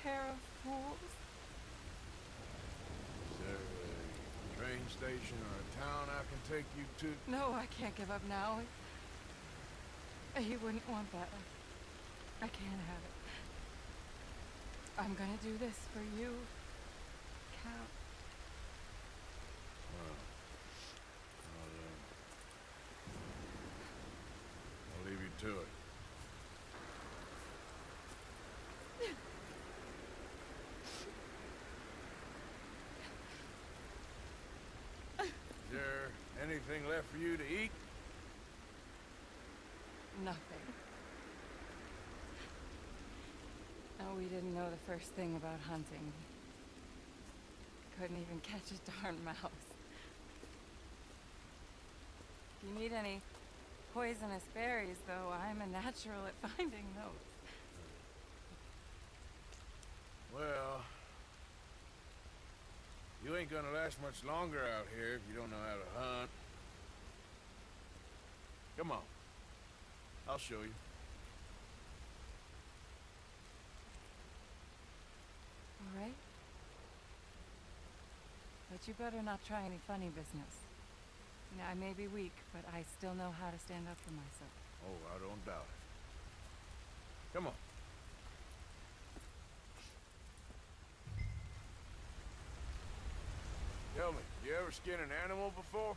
pair of fools. Is there a train station or a town I can take you to? No, I can't give up now. He wouldn't want that. I can't have it. I'm gonna do this for you, Count. Well, I'll leave you to it. Is there anything left for you to eat? Nothing. No, we didn't know the first thing about hunting. Couldn't even catch a darn mouse. If you need any poisonous berries, though, I'm a natural at finding those. Well, you ain't gonna last much longer out here if you don't know how to hunt. Come on. I'll show you. All right? But you better not try any funny business. Now, I may be weak, but I still know how to stand up for myself. Oh, I don't doubt it. Come on. Tell me, you ever skin an animal before?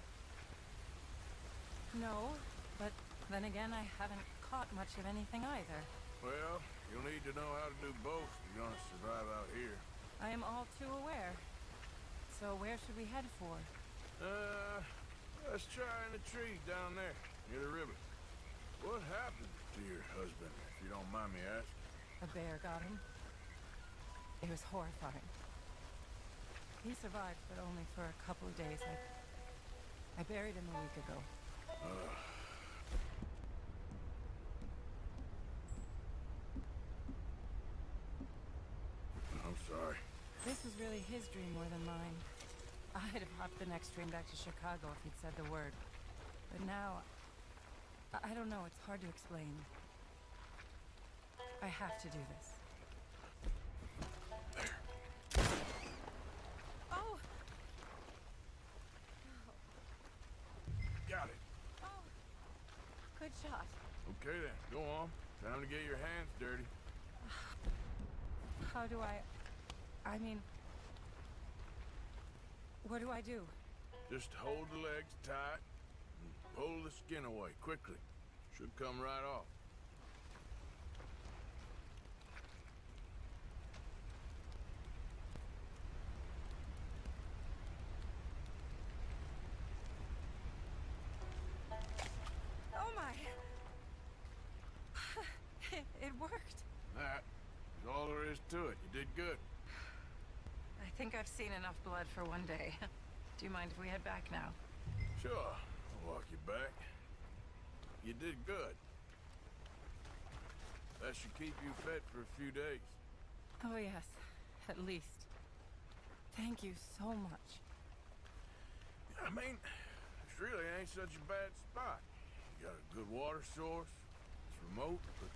No, but then again, I haven't caught much of anything either. Well, you'll need to know how to do both if you're gonna survive out here. I am all too aware. So where should we head for? Let's try in the trees down there, near the river. What happened to your husband, if you don't mind me asking? A bear got him. It was horrifying. He survived, but only for a couple of days. I buried him a week ago. I'm sorry. This was really his dream more than mine. I'd have hopped the next train back to Chicago if he'd said the word. But now, I don't know, it's hard to explain. I have to do this. There. Oh! Got it. Oh! Good shot. Okay then, go on. Time to get your hands dirty. How do I mean... What do I do? Just hold the legs tight and pull the skin away quickly. Should come right off. Oh my! It worked. That is all there is to it. You did good. I think I've seen enough blood for one day. Do you mind if we head back now? Sure, I'll walk you back. You did good. That should keep you fed for a few days. Oh yes, at least. Thank you so much. I mean, this really ain't such a bad spot. You got a good water source. It's remote, but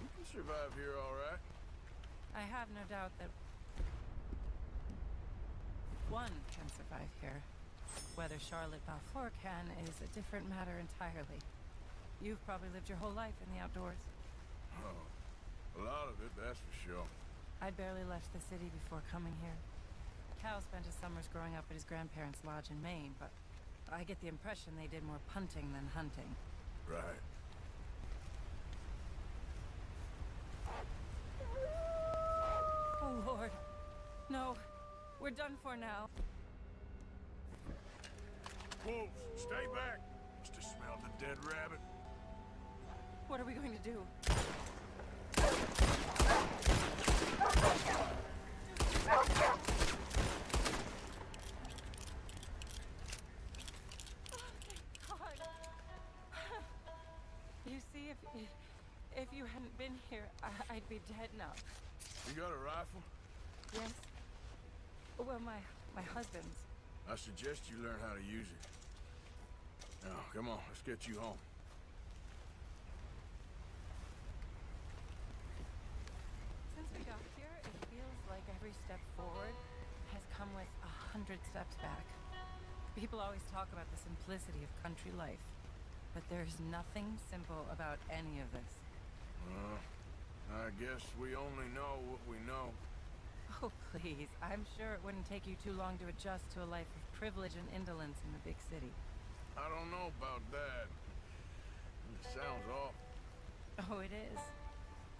you can survive here all right. I have no doubt that one can survive here. Whether Charlotte Balfour can is a different matter entirely. You've probably lived your whole life in the outdoors. Oh, a lot of it, that's for sure. I'd barely left the city before coming here. Cal spent his summers growing up at his grandparents' lodge in Maine, but I get the impression they did more punting than hunting. Right. Oh, Lord. No. We're done for now. Wolves, stay back. Must have smelled the dead rabbit. What are we going to do? Oh, thank God. You see, if you hadn't been here, I'd be dead now. You got a rifle? Yes. Well, my husband's. I suggest you learn how to use it. Now, come on, let's get you home. Since we got here, it every step forward has come with 100 steps back. People always talk about the simplicity of country life, but there's nothing simple about any of this. I guess we only know what we know. Oh, please. I'm sure it wouldn't take you too long to adjust to a life of privilege and indolence in the big city. I don't know about that. It sounds awful. Oh, it is.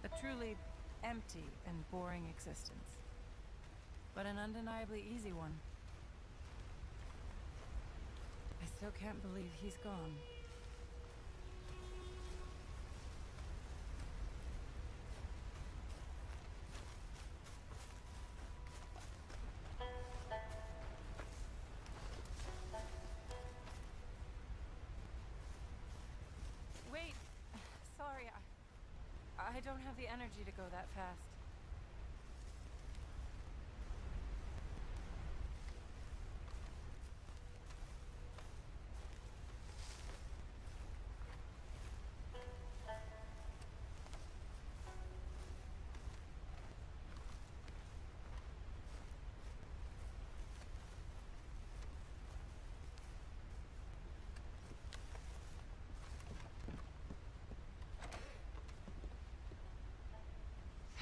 A truly empty and boring existence. But an undeniably easy one. I still can't believe he's gone. Wait. Sorry, I don't have the energy to go that fast.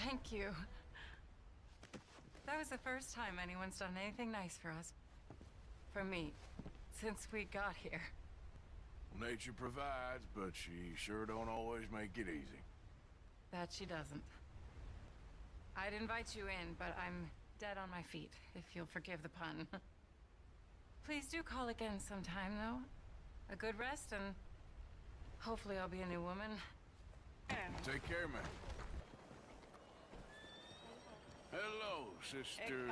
Thank you. That was the first time anyone's done anything nice for us. For me. Since we got here. Nature provides, but she sure don't always make it easy. That she doesn't. I'd invite you in, but I'm dead on my feet, if you'll forgive the pun. Please do call again sometime, though. A good rest, and hopefully I'll be a new woman. Take care, man. Hello, sister.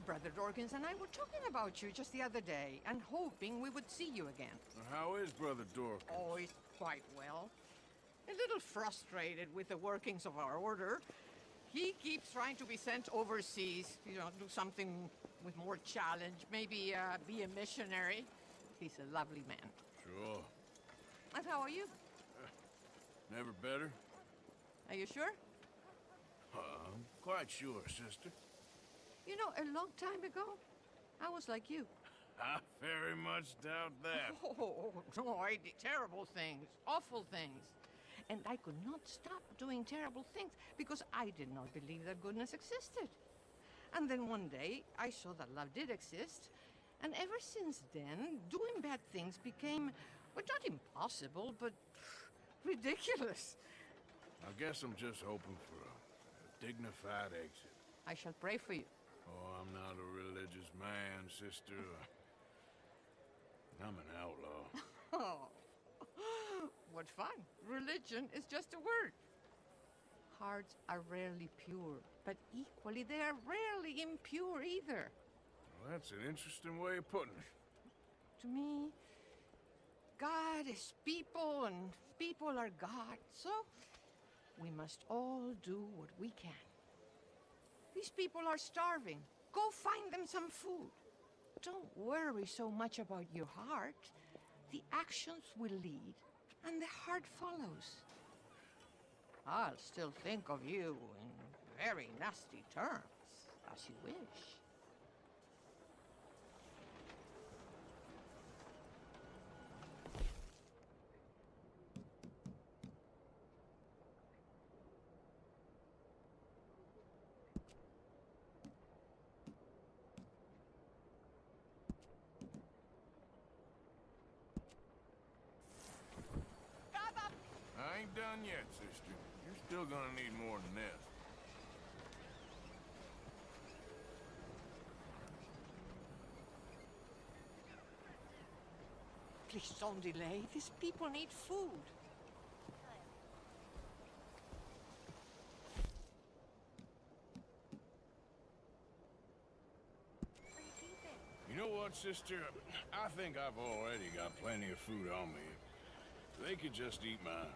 Brother Dorkins and I were talking about you just the other day and hoping we would see you again. How is Brother Dork? Oh, he's quite well. A little frustrated with the workings of our order. He keeps trying to be sent overseas, do something with more challenge, maybe be a missionary. He's a lovely man. Sure. And how are you? Never better? Are you sure? I'm quite sure, sister. You know, a long time ago, I was like you. I very much doubt that. Oh, no, I did terrible things, awful things. And I could not stop doing terrible things because I did not believe that goodness existed. And then one day, I saw that love did exist. And ever since then, doing bad things became, well, not impossible, but ridiculous. I guess I'm just hoping for a dignified exit. I shall pray for you. Oh, I'm not a religious man, sister. I'm an outlaw. Oh, what fun. Religion is just a word. Hearts are rarely pure, but equally they are rarely impure either. Well, that's an interesting way of putting it. To me, God is people and people are God. So, we must all do what we can. These people are starving. Go find them some food. Don't worry so much about your heart. The actions will lead, and the heart follows. I'll still think of you in very nasty terms, as you wish. I ain't done yet, sister. You're still gonna need more than this. Please don't delay. These people need food. You know what, sister? I think I've already got plenty of food on me. They could just eat mine.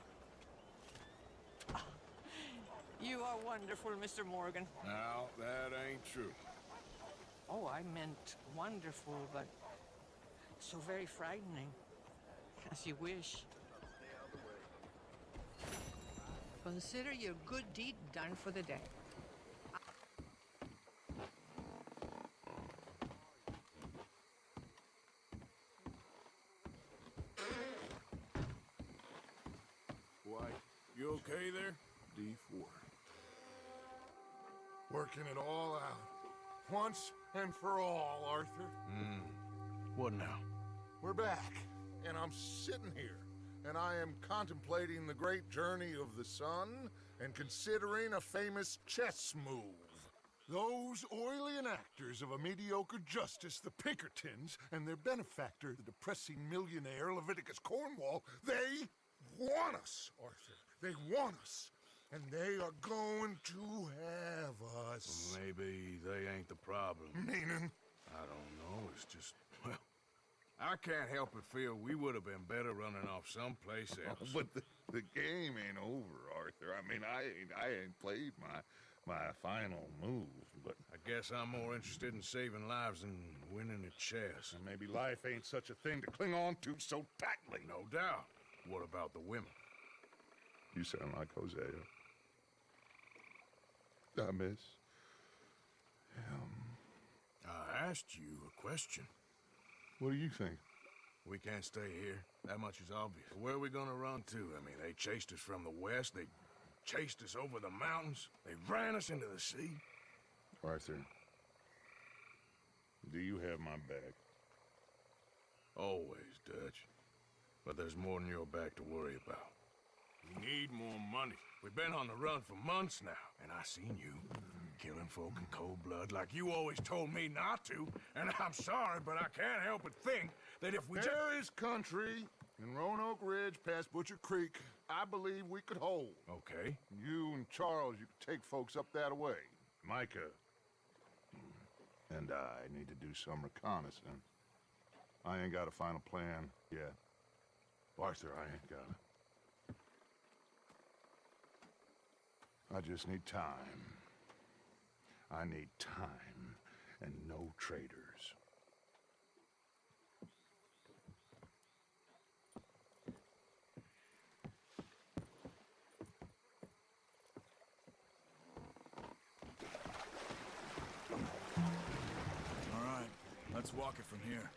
You are wonderful, Mr. Morgan. Now, that ain't true. Oh, I meant wonderful, but so very frightening. As you wish. Consider your good deed done for the day. D4. Working it all out. Once and for all, Arthur. What now? We're back, and I'm sitting here, and I am contemplating the great journey of the sun and considering a famous chess move. Those oily enactors of a mediocre justice, the Pinkertons, and their benefactor, the depressing millionaire Leviticus Cornwall, they want us, Arthur. They want us. And they are going to have us. Maybe they ain't the problem. Meaning? I don't know, it's just, well, I can't help but feel we would have been better running off someplace else. But the game ain't over, Arthur. I mean, I ain't played my final move, but... I guess I'm more interested in saving lives than winning at chess. And maybe life ain't such a thing to cling on to so tightly. No doubt. What about the women? You sound like Hosea. I miss him. I asked you a question. What do you think? We can't stay here. That much is obvious. Where are we gonna run to? I mean, they chased us from the west. They chased us over the mountains. They ran us into the sea. Arthur, do you have my back? Always, Dutch. But there's more than your back to worry about. We need more money. We've been on the run for months now, and I seen you killing folk in cold blood like you always told me not to. And I'm sorry, but I can't help but think that if we just... There is country in Roanoke Ridge past Butcher Creek I believe we could hold. Okay. You and Charles, you could take folks up that way. Micah and I need to do some reconnaissance. I ain't got a final plan yet. Arthur, I ain't got it. I just need time. I need time and no traitors. All right, let's walk it from here.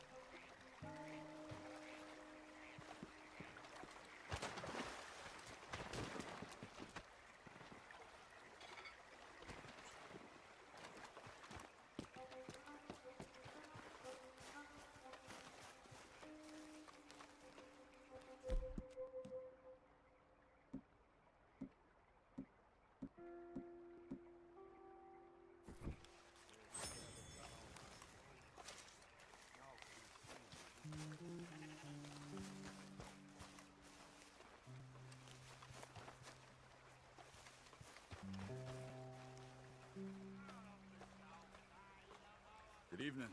Good evening.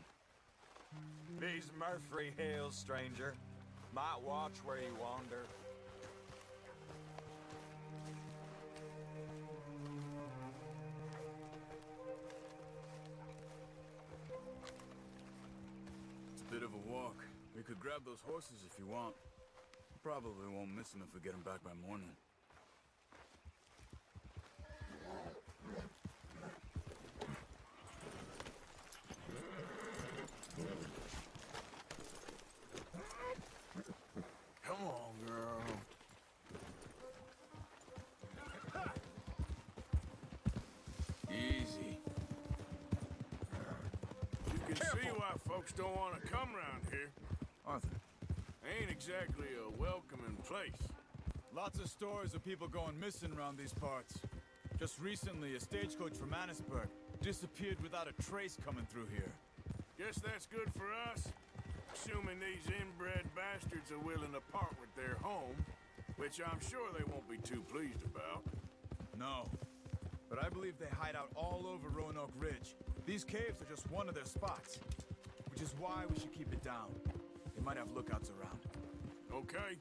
Me's Murphy hails, stranger. Might watch where you wander. It's a bit of a walk. We could grab those horses if you want. Probably won't miss them if we get them back by morning. Come on, girl. Easy. You can see why folks don't want to come around here. Arthur. Ain't exactly a welcoming place. Lots of stories of people going missing around these parts. Just recently, a stagecoach from Annisburg disappeared without a trace coming through here. Guess that's good for us. Assuming these inbred bastards are willing to part with their home, which I'm sure they won't be too pleased about. No. But I believe they hide out all over Roanoke Ridge. These caves are just one of their spots. Which is why we should keep it down. They might have lookouts around. Okay.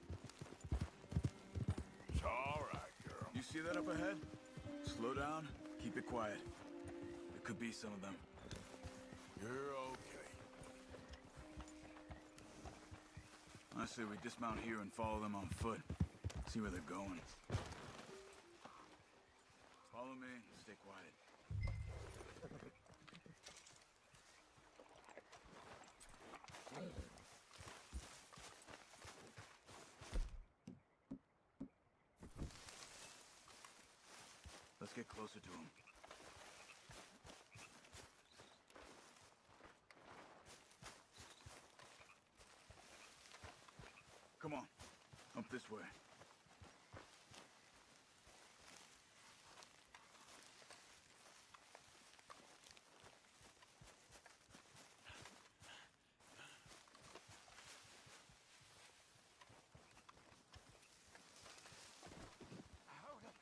It's all right, girl. You see that up ahead? Slow down, keep it quiet. It could be some of them. You're okay. I say we dismount here and follow them on foot. See where they're going. Follow me and stay quiet. Let's get closer to him. Come on. Up this way.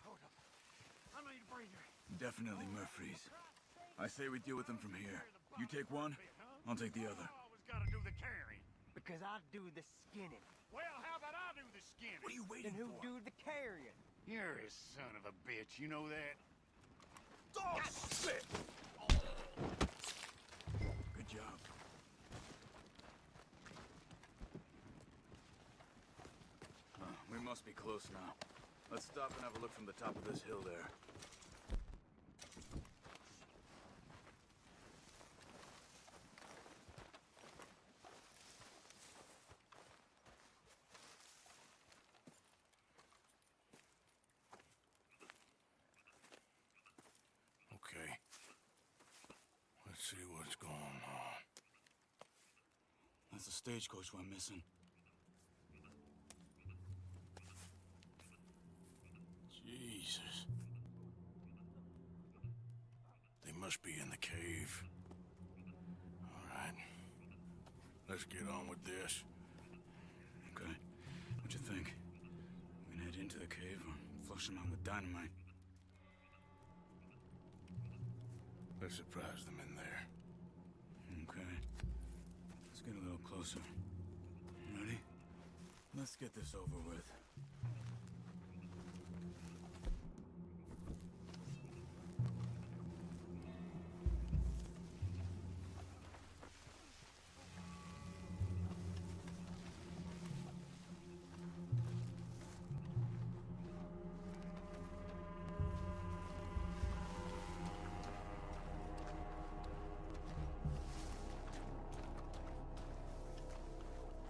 Hold up. I need a breather. Definitely Murphy's. I say we deal with them from here. You take one, I'll take the other. Always gotta do the carrying. Because I do the skinning. Well, how about I do the skinning? What are you waiting Then who for? do the carrying? You're a son of a bitch, you know that? Oh, shit! Good job. We must be close now. Let's stop and have a look from the top of this hill there. Okay. Let's see what's going on. That's the stagecoach we're missing. Jesus. They must be in the cave. All right. Let's get on with this. Okay. What you think? We can head into the cave or flush them out with dynamite? Let's surprise them in there. Okay. Let's get a little closer. Ready? Let's get this over with.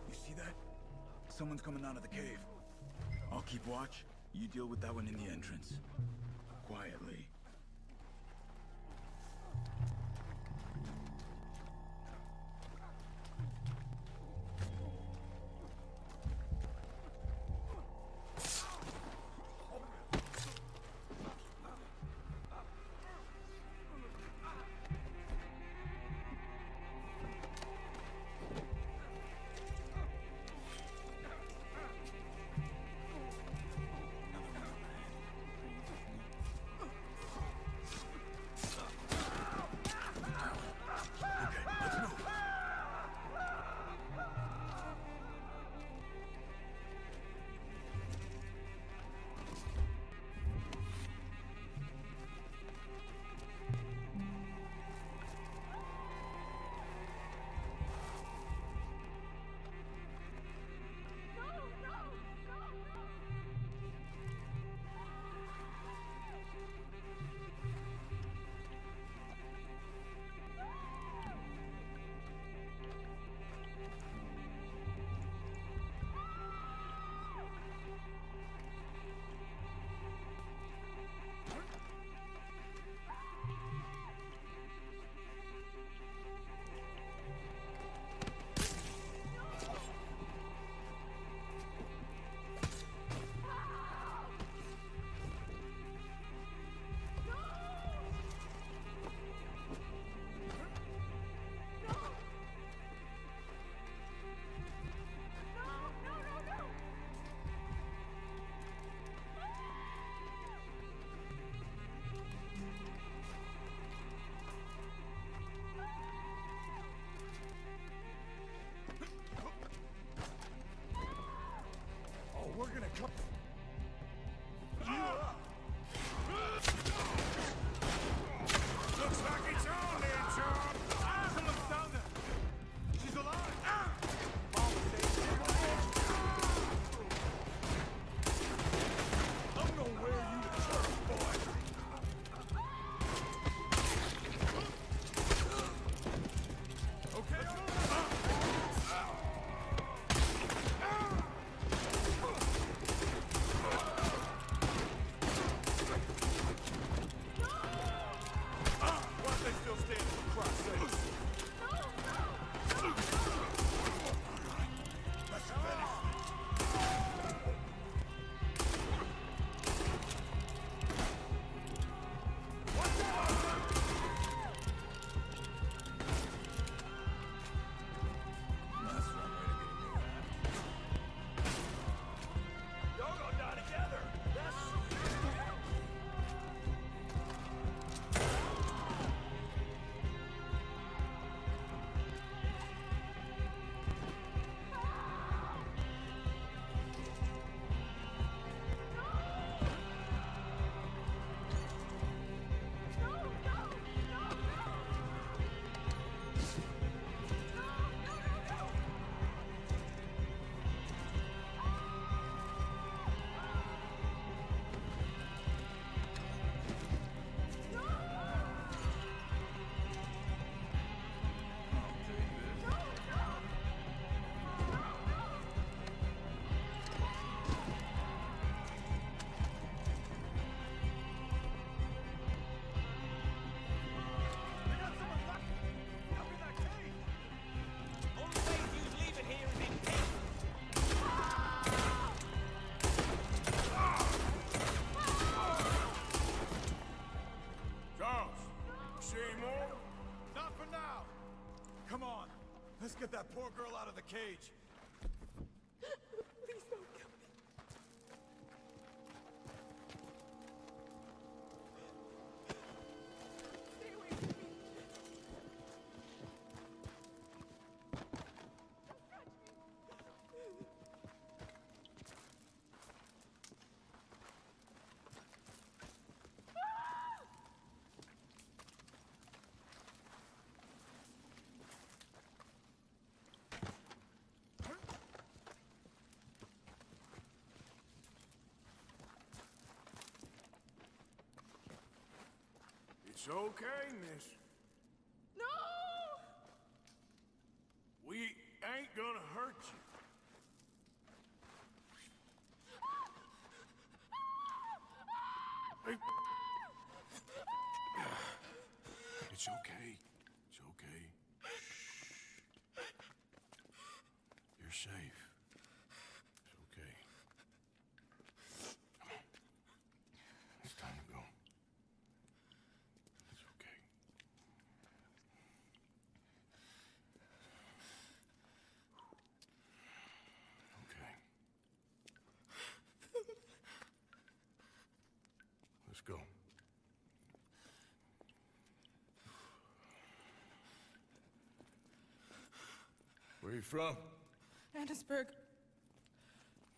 You see that? Someone's coming out of the cave. I'll keep watch. You deal with that one in the entrance. Quietly. Come on. Let's get that poor girl out of the cage. Please don't kill me. Stay away from me. Don't touch me. It's okay, miss. No! We ain't gonna hurt you. Hey. It's okay. It's okay. You're safe. It's okay. Come on. It's time to go. It's okay. Okay. Let's go. Where are you from? Annisburg.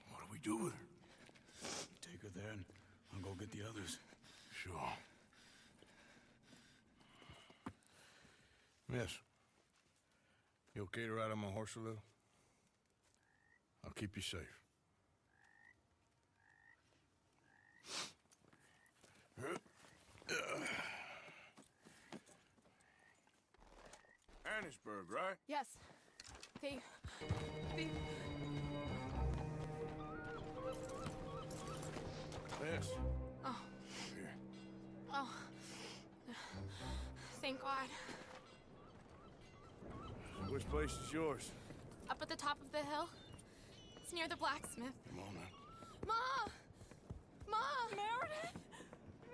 What do we do with her? Take her there and I'll go get the others. Sure. Miss, you okay to ride on my horse a little? I'll keep you safe. Annisburg, right? Yes. They... Miss. Oh. Here. Oh. Thank God. Which place is yours? Up at the top of the hill. It's near the blacksmith. Come on, man. Ma! Ma! Meredith?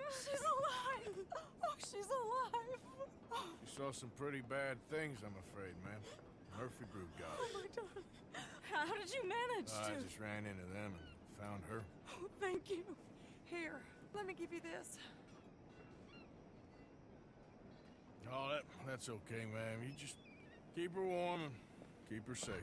She's alive! Oh, she's alive! You saw some pretty bad things, I'm afraid, ma'am. Murphy group got Oh, it. my darling. How did you manage I to? just ran into them and found her. Oh, thank you. Here, let me give you this. Oh, that's okay, ma'am. You just keep her warm and keep her safe.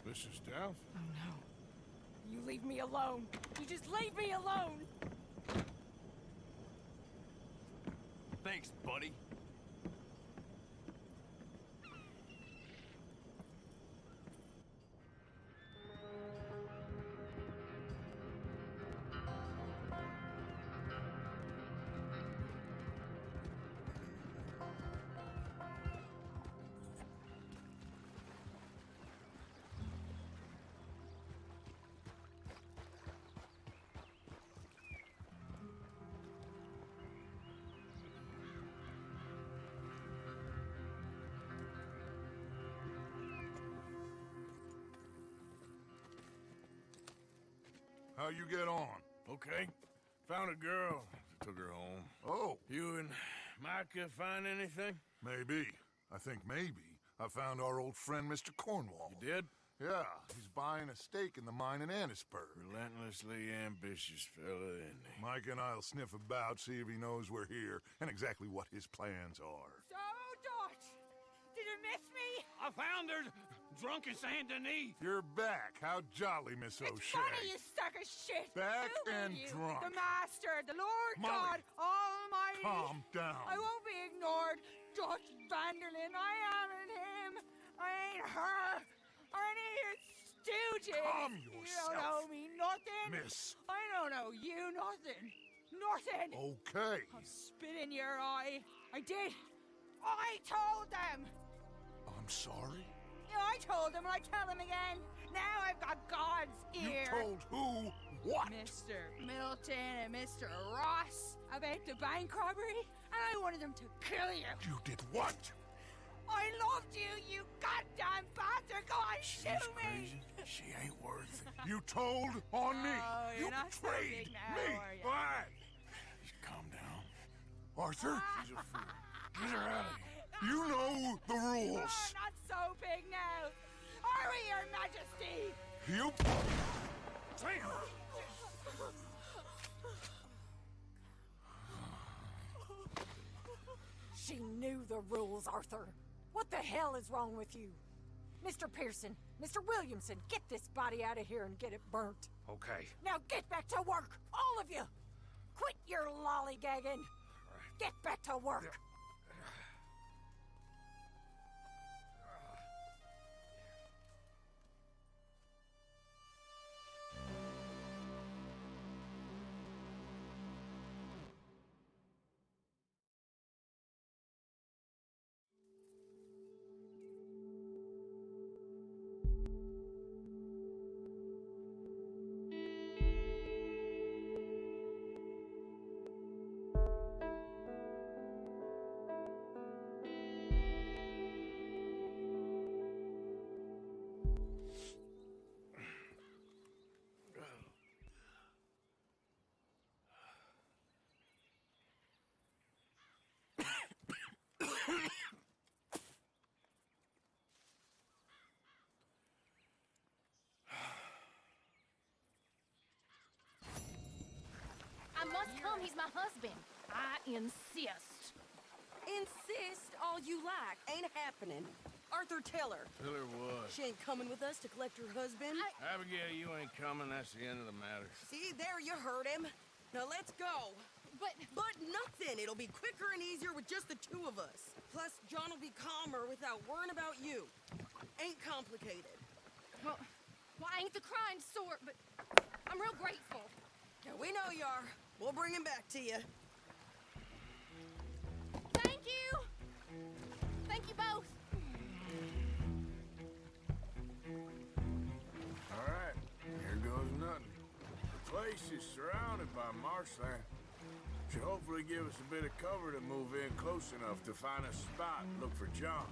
Mrs. Downs? Oh, no. You leave me alone. You just leave me alone. Thanks, buddy. How you get on? Okay. Found a girl. Took her home. Oh, You and Micah find anything? maybe. I think maybe. I found our old friend, Mr. Cornwall. You did? Yeah, he's buying a stake in the mine in Annisburg. Relentlessly ambitious fella, isn't he? Mike and I'll sniff about, see if he knows we're here, and exactly what his plans are. So, Dot, did you miss me? I found her drunk in Saint Denis. You're back. How jolly, Miss It's O'Shea. funny, you suck of shit. Back Who are and you? drunk. The Master, the Lord Molly. God Almighty. Calm down. I won't be ignored. Dutch Vanderlyn, I amn't him. I ain't her. Or any of your stooges. Calm You yourself. don't owe me nothing. Miss. I don't owe you nothing. Nothing. Okay. I'll spit in your eye. I did. I told them. I'm sorry? Yeah, I told them and I tell them again. Now I've got God's ear. You told who what? Mr. Middleton and Mr. Ross about the bank robbery, and I wanted them to kill you. You did what? I loved you, you goddamn bastard! Go on, She's Shoot me! crazy. She ain't worth it. You told on me. Oh, You you're not so betrayed big now, me. are ya? Why? Just calm down. Arthur, She's a fool. Get her out of here. you know the rules. Oh, not so big now. Hurry, Your Majesty! You... She knew the rules, Arthur. What the hell is wrong with you? Mr. Pearson, Mr. Williamson, get this body out of here and get it burnt. Okay. Now get back to work, all of you! Quit your lollygagging! Get back to work! I must come, he's my husband. I insist. Insist all you like. Ain't happening. Arthur, tell her. Tell her what? She ain't coming with us to collect her husband. Abigail, you ain't coming. That's the end of the matter. See, there you heard him. Now let's go. But Nothing. It'll be quicker and easier with just the two of us. Plus, John will be calmer without worrying about you. Ain't complicated. well, I ain't the kind sort, but I'm real grateful. Yeah, we know you are. We'll bring him back to you. Thank you. Thank you both. All right. Here goes nothing. The place is surrounded by marshland. Should hopefully give us a bit of cover to move in close enough to find a spot and look for John.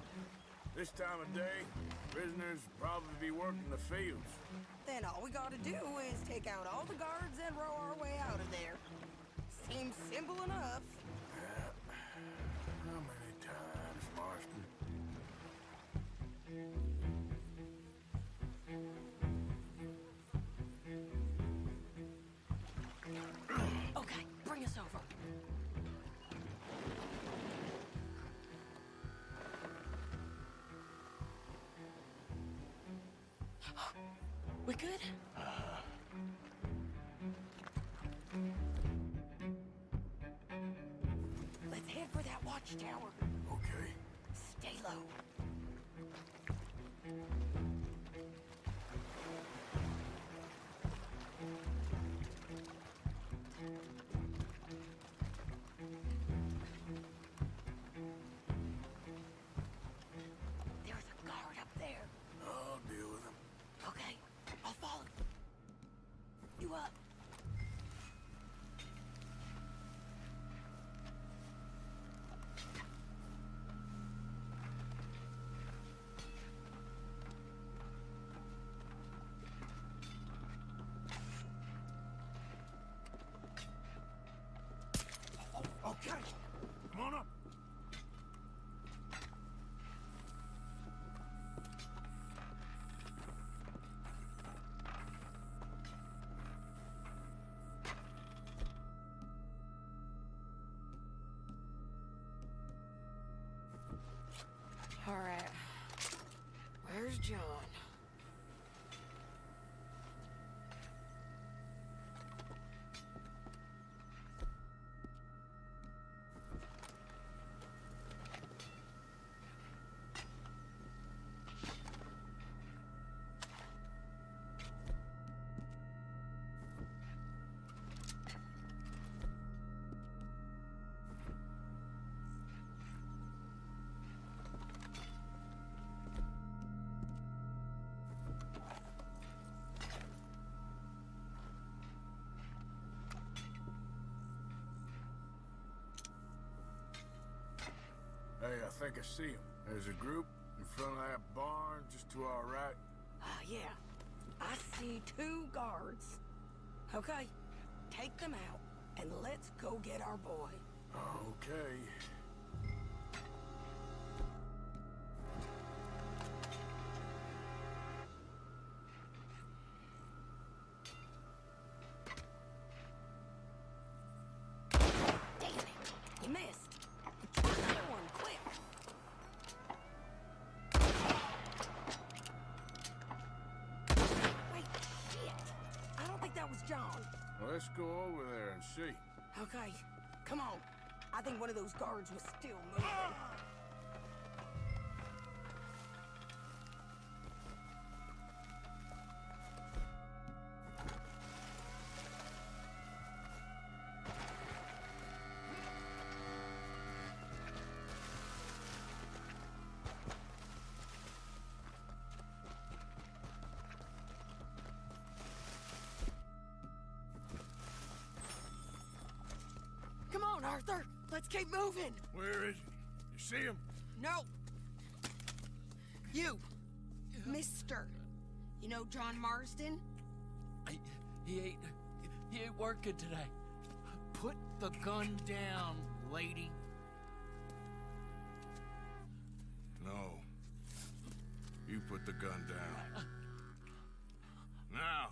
This time of day, prisoners probably be working the fields. Then all we gotta do is take out all the guards and row our way out of there. Seems simple enough. How many times, Marston? Okay, bring us over. We good? Let's head for that watchtower. Okay. Stay low. There's a guard up there. I'll deal with him. Okay, I'll follow. You up? Okay. Come on up. All right. Where's John? Hey, I think I see him. There's a group in front of that barn just to our right. Yeah. I see 2 guards. Okay, take them out, and let's go get our boy. Okay. Damn it! You missed. Try another one, quick. Wait, shit! I don't think that was John. Let's go over there and see. Okay, come on. I think one of those guards was still moving. Come on, Arthur. Let's keep moving. Where is he? You see him? No. You. Mister. You know John Marsden? He ain't working today. Put the gun down, lady. No. You put the gun down. Now.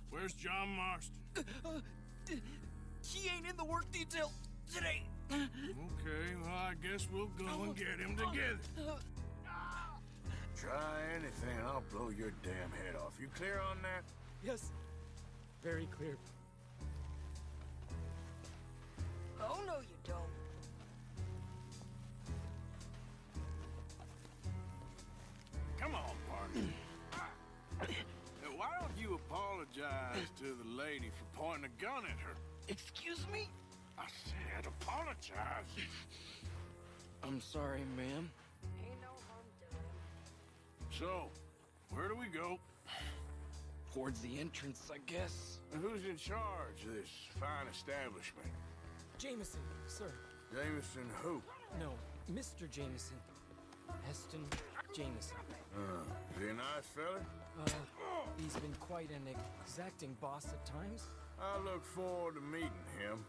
Where's John Marston? He ain't in the work detail today. Okay, well, I guess we'll go and get him together. Try anything, and I'll blow your damn head off. You clear on that? Yes, very clear. Oh, no, you don't. Come on, partner. Why don't you apologize to the lady for pointing a gun at her? Excuse me? I said apologize. I'm sorry, ma'am. Ain't no harm done. So, where do we go? Towards the entrance, I guess. And who's in charge of this fine establishment? Jameson, sir. Jameson who? No, Mr. Jameson. Heston Jameson. Is he a nice fella? He's been quite an exacting boss at times. I look forward to meeting him.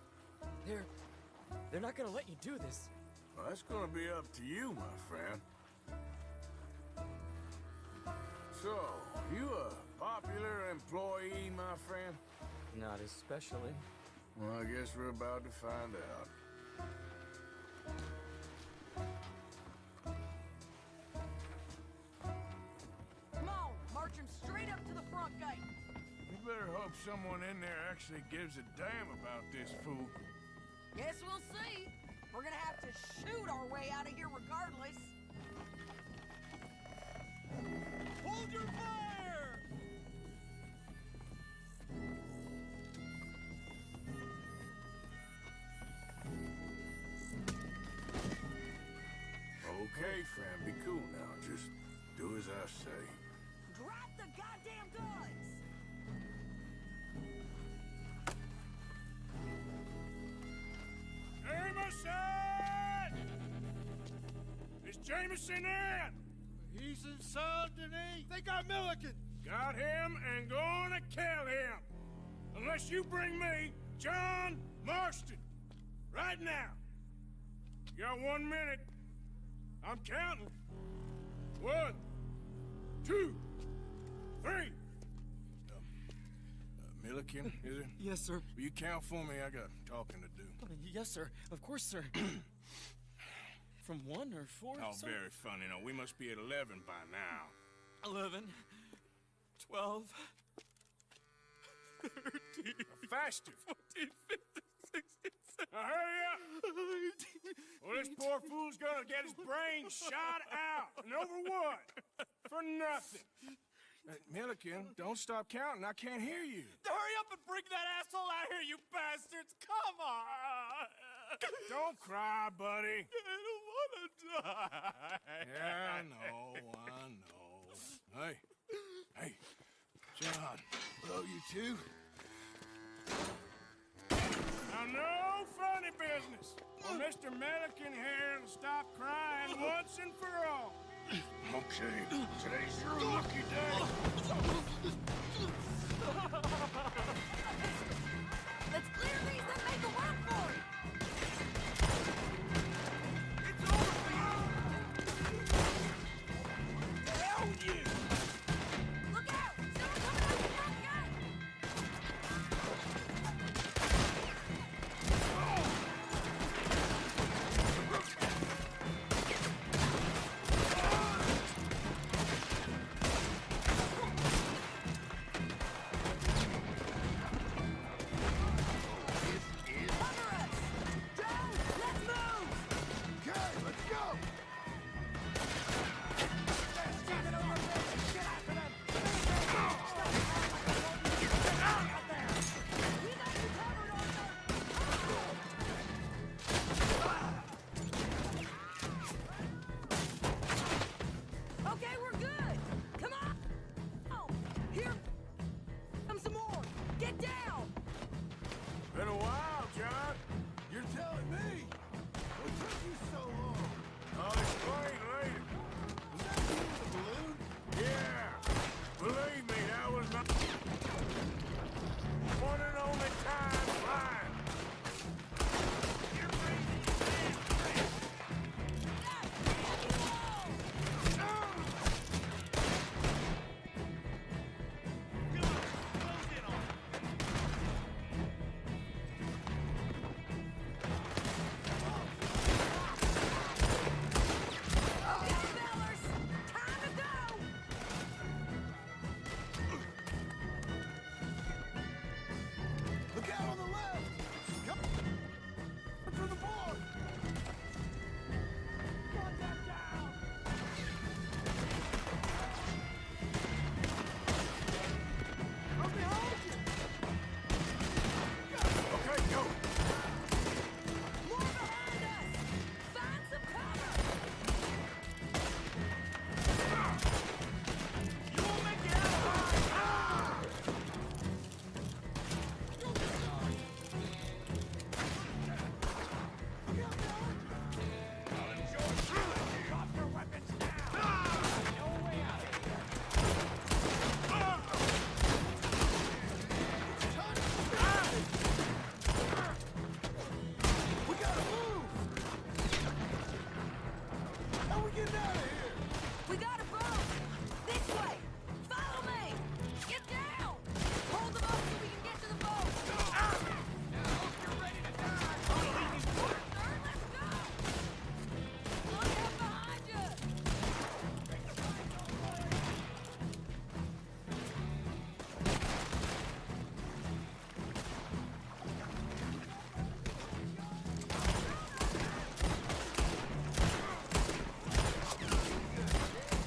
They're not gonna let you do this. Well, that's gonna be up to you, my friend. So, you a popular employee, my friend? Not especially. Well, I guess we're about to find out. Come on, march him straight up to the front gate. You better hope someone in there actually gives a damn about this fool. Guess we'll see. We're gonna have to shoot our way out of here regardless. Hold your fire! Okay, friend, be cool now. Just do as I say. Drop the goddamn guns! Jameson! Is Jameson in? He's in Saint-Denis. They got Milliken. Got him and gonna kill him. Unless you bring me John Marston. Right now. You got 1 minute. I'm counting. 1, 2, 3. Milliken, is it? Yes, sir. Will you count for me? I got talking to do. Yes, sir. Of course, sir. From 1 or 4, Oh, sir? very funny. No, we must be at 11 by now. 11, 12, 13, Faster. 14, 15, 16, 17. Now hurry up! Well, this poor fool's gonna get his brains shot out. And over what? For nothing. Milliken, don't stop counting. I can't hear you. Hurry up and bring that asshole out here, you bastards! Come on! Don't cry, buddy. I don't want to die. Yeah, I know. Hey, John. Hello, you two. Now, no funny business. When Mr. Milliken here will stop crying, once and for all. Okay, today's your lucky day. Let's clear these and make a run for it! It's over for you! Hell you! Look out! Someone coming out the front gate! Okay, we're good! Come on! Oh, here come some more! Get down! Been a while, John. You're telling me. What took you so long? I'll explain later. Was that you with the balloon? Yeah. Believe me, that was not one and only time flying. You're crazy. Look out on the left! Come for the board! Contact down! I'm behind you! Okay, go! More behind us! Find some cover! You won't make it out alive! Drop your weapons now! No way out of here! We gotta move! How we getting out of here? We got a boat! This way! Follow me! Get down! Hold them up so we can get to the boat! You're ready to die! Sir, let's go! Look out behind you!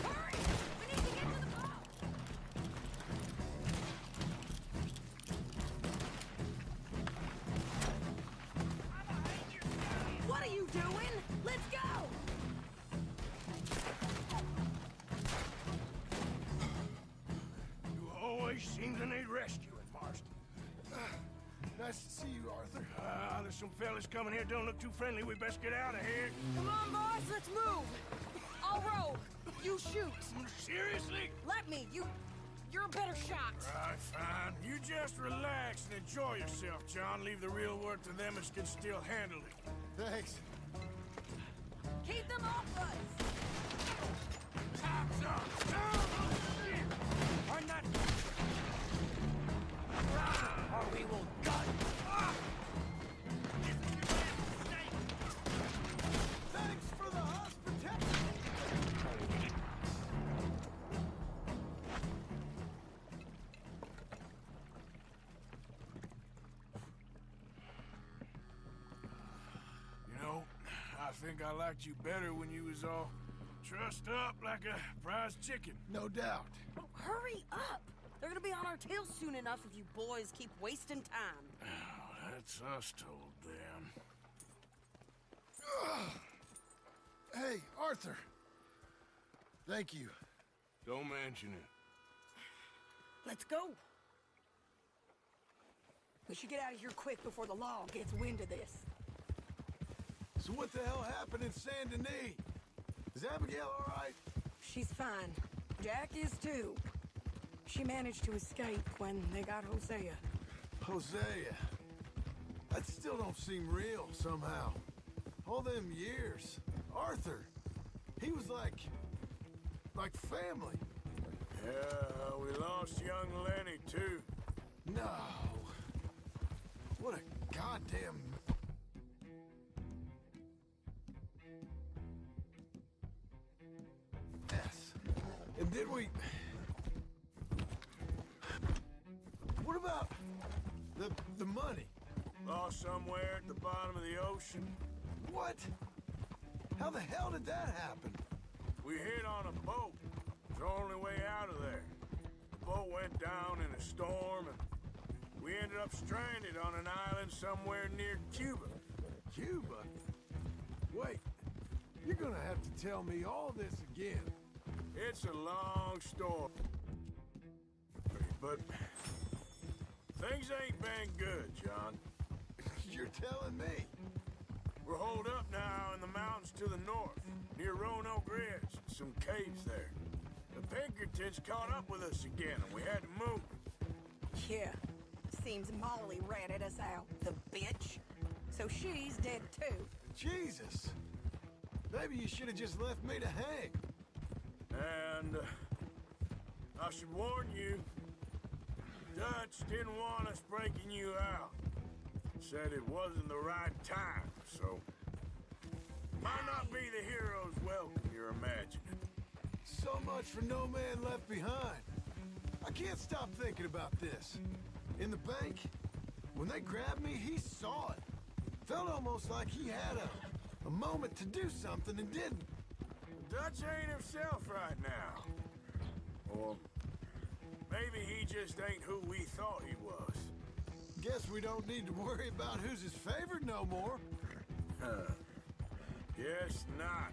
Hurry! We need to get to the boat! What are you doing? Let's go! You always seem to need rescuing, Marston. Nice to see you, Arthur. There's some fellas coming here. Don't look too friendly. We best get out of here. Come on, boys, let's move! I'll row. You shoot. Seriously? Let me. You're a better shot. Right, fine. You just relax and enjoy yourself, John. Leave the real work to them as can still handle it. Thanks. Keep them off us. Time's up. Or not! Or we will gun! Thanks for the hospitality. You know, I think I liked you better when you was all trussed up like a prize chicken. No doubt. Oh, hurry up. They're gonna be on our tails soon enough if you boys keep wasting time. Oh, that's us told them. Hey, Arthur. Thank you. Don't mention it. Let's go. We should get out of here quick before the law gets wind of this. So what the hell happened in Saint Denis? Is Abigail all right? She's fine. Jack is too. She managed to escape when they got Hosea. Hosea. That still don't seem real, somehow. All them years. Arthur. He was like family. Yeah, we lost young Lenny, too. No. What a goddamn... mess. And then we... What about the money? Lost somewhere at the bottom of the ocean. What? How the hell did that happen? We hit on a boat. It's the only way out of there. The boat went down in a storm, and we ended up stranded on an island somewhere near Cuba. Cuba? Wait, you're gonna have to tell me all this again. It's a long story, but things ain't been good, John. You're telling me? We're holed up now in the mountains to the north, near Roanoke Ridge, some caves there. The Pinkertons caught up with us again, and we had to move. Yeah. Seems Molly ratted us out, the bitch. So she's dead too. Jesus. Maybe you should have just left me to hang. And I should warn you, Dutch didn't want us breaking you out. Said it wasn't the right time, so might not be the hero's welcome you're imagining. So much for no man left behind. I can't stop thinking about this. In the bank, when they grabbed me, he saw it. Felt almost like he had a moment to do something and didn't. Dutch ain't himself right now. Or maybe he just ain't who we thought he was. Guess we don't need to worry about who's his favorite no more. Guess not.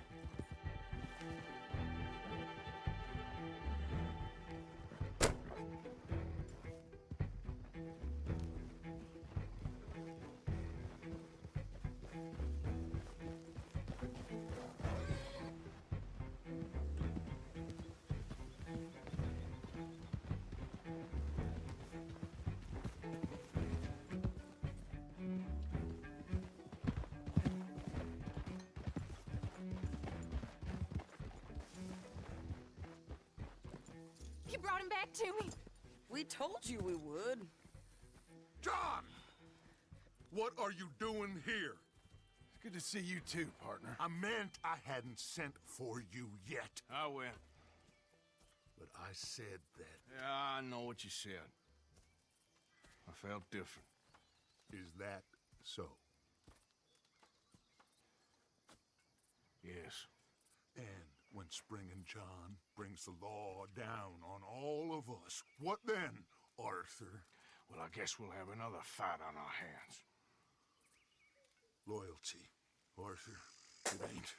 You brought him back to me. We told you we would. John! What are you doing here? It's good to see you too, partner. I meant I hadn't sent for you yet. I went. But I said that. Yeah, I know what you said. I felt different. Is that so? Yes. And when Spring and John brings the law down on all of us, what then, Arthur? Well, I guess we'll have another fight on our hands. Loyalty, Arthur, it ain't.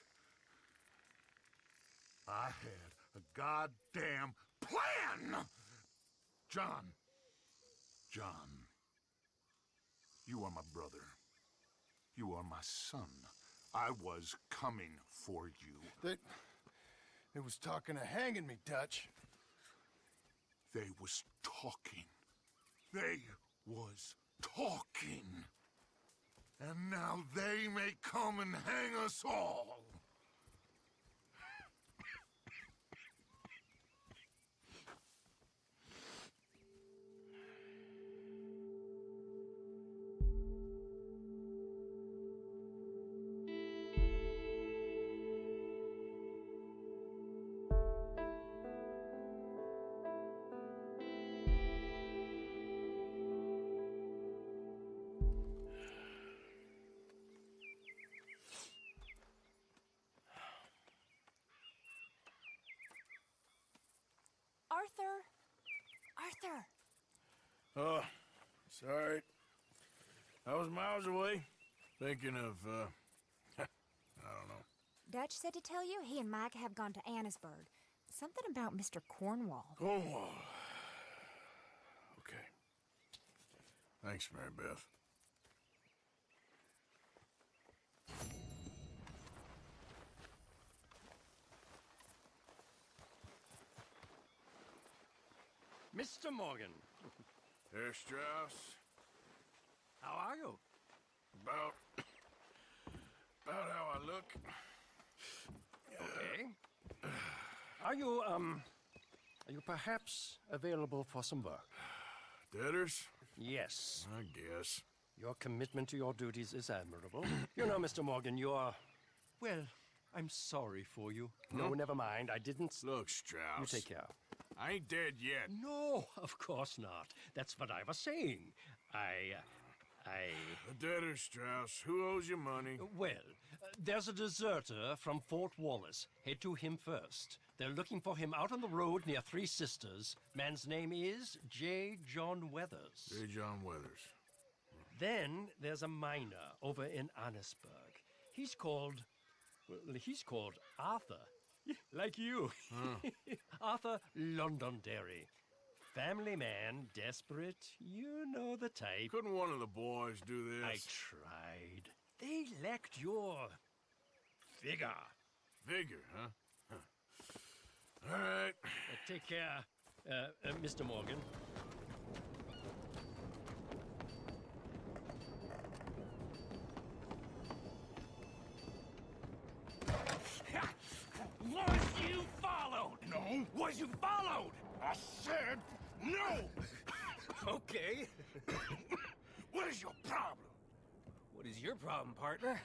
I had a goddamn plan! John, you are my brother. You are my son. I was coming for you. They was talking of hanging me, Dutch. They was talking. They was talking. And now they may come and hang us all. Arthur! Oh, sorry. I was miles away, thinking of, I don't know. Dutch said to tell you he and Mike have gone to Annisburg. Something about Mr. Cornwall. Cornwall. Okay. Thanks, Mary Beth. Mr. Morgan. Herr Strauss. How are you? About how I look. Okay. Are you perhaps available for some work? Debtors? Yes. I guess. Your commitment to your duties is admirable. You know, Mr. Morgan, you're... Well, I'm sorry for you. No, never mind. I didn't... Look, Strauss. You take care. I ain't dead yet. No, of course not. That's what I was saying. The debtors, Strauss. Who owes you money? Well, there's a deserter from Fort Wallace. Head to him first. They're looking for him out on the road near Three Sisters. Man's name is J. John Weathers. J. John Weathers. Then there's a miner over in Annisburg. He's called Arthur. Like you. Arthur Londonderry. Family man, desperate. You know the type. Couldn't one of the boys do this? I tried. They lacked your... vigor. Vigor, huh? All right. Take care, Mr. Morgan. Was you followed? No. Was you followed? I said no. Okay. What is your problem? What is your problem, partner?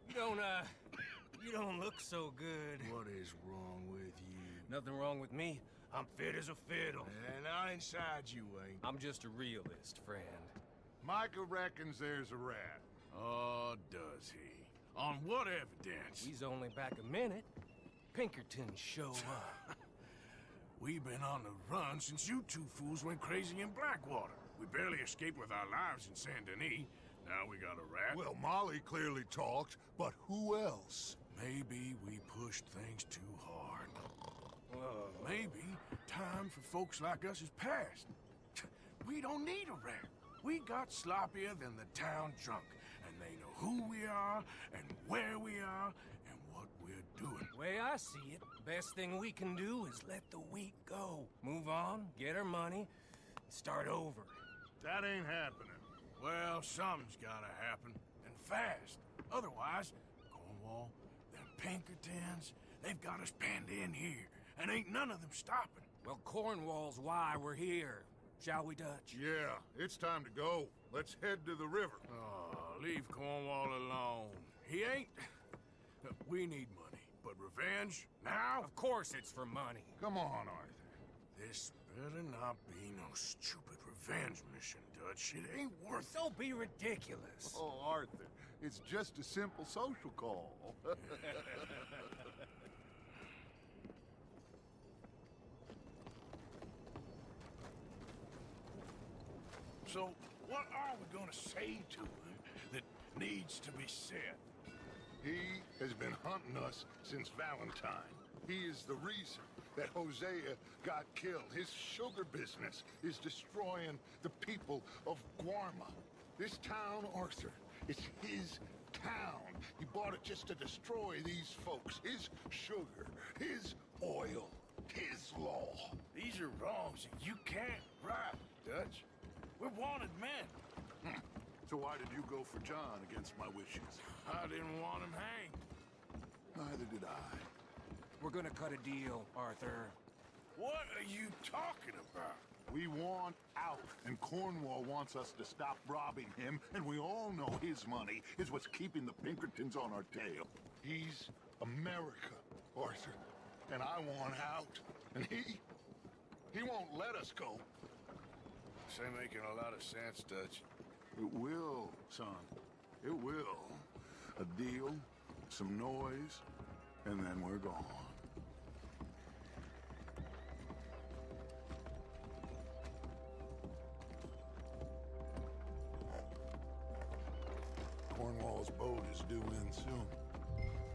You don't look so good. What is wrong with you? Nothing wrong with me. I'm fit as a fiddle. And not inside you ain't. I'm just a realist, friend. Micah reckons there's a rat. Oh, does he? On what evidence? We's only back a minute. Pinkerton show up. We've been on the run since you two fools went crazy in Blackwater. We barely escaped with our lives in Saint Denis. Now we got a rat. Well, Molly clearly talked, but who else? Maybe we pushed things too hard. Maybe time for folks like us is past. We don't need a rat. We got sloppier than the town drunk, and they know who we are, and where we are, and what we're doing. Way I see it, best thing we can do is let the week go. Move on, get our money, and start over. That ain't happening. Well, something's gotta happen, and fast. Otherwise, Cornwall, them Pinkertons, they've got us penned in here, and ain't none of them stopping. Well, Cornwall's why we're here. Shall we, Dutch? Yeah, it's time to go. Let's head to the river. Oh, leave Cornwall alone. He ain't... We need money, but revenge? Now? Of course it's for money. Come on, Arthur. This better not be no stupid revenge mission, Dutch. It ain't worth it. Don't be ridiculous. Oh, Arthur, it's just a simple social call. So, what are we gonna say to him that needs to be said? He has been hunting us since Valentine. He is the reason that Hosea got killed. His sugar business is destroying the people of Guarma. This town, Arthur, it's his town. He bought it just to destroy these folks. His sugar, his oil, his law. These are wrongs that you can't right, Dutch. We're wanted men. So why did you go for John against my wishes? I didn't want him hanged. Neither did I. We're gonna cut a deal, Arthur. What are you talking about? We want out, and Cornwall wants us to stop robbing him, and we all know his money is what's keeping the Pinkertons on our tail. He's America, Arthur, and I want out. And he won't let us go. This ain't making a lot of sense, Dutch. It will, son. It will. A deal, some noise, and then we're gone. Cornwall's boat is due in soon.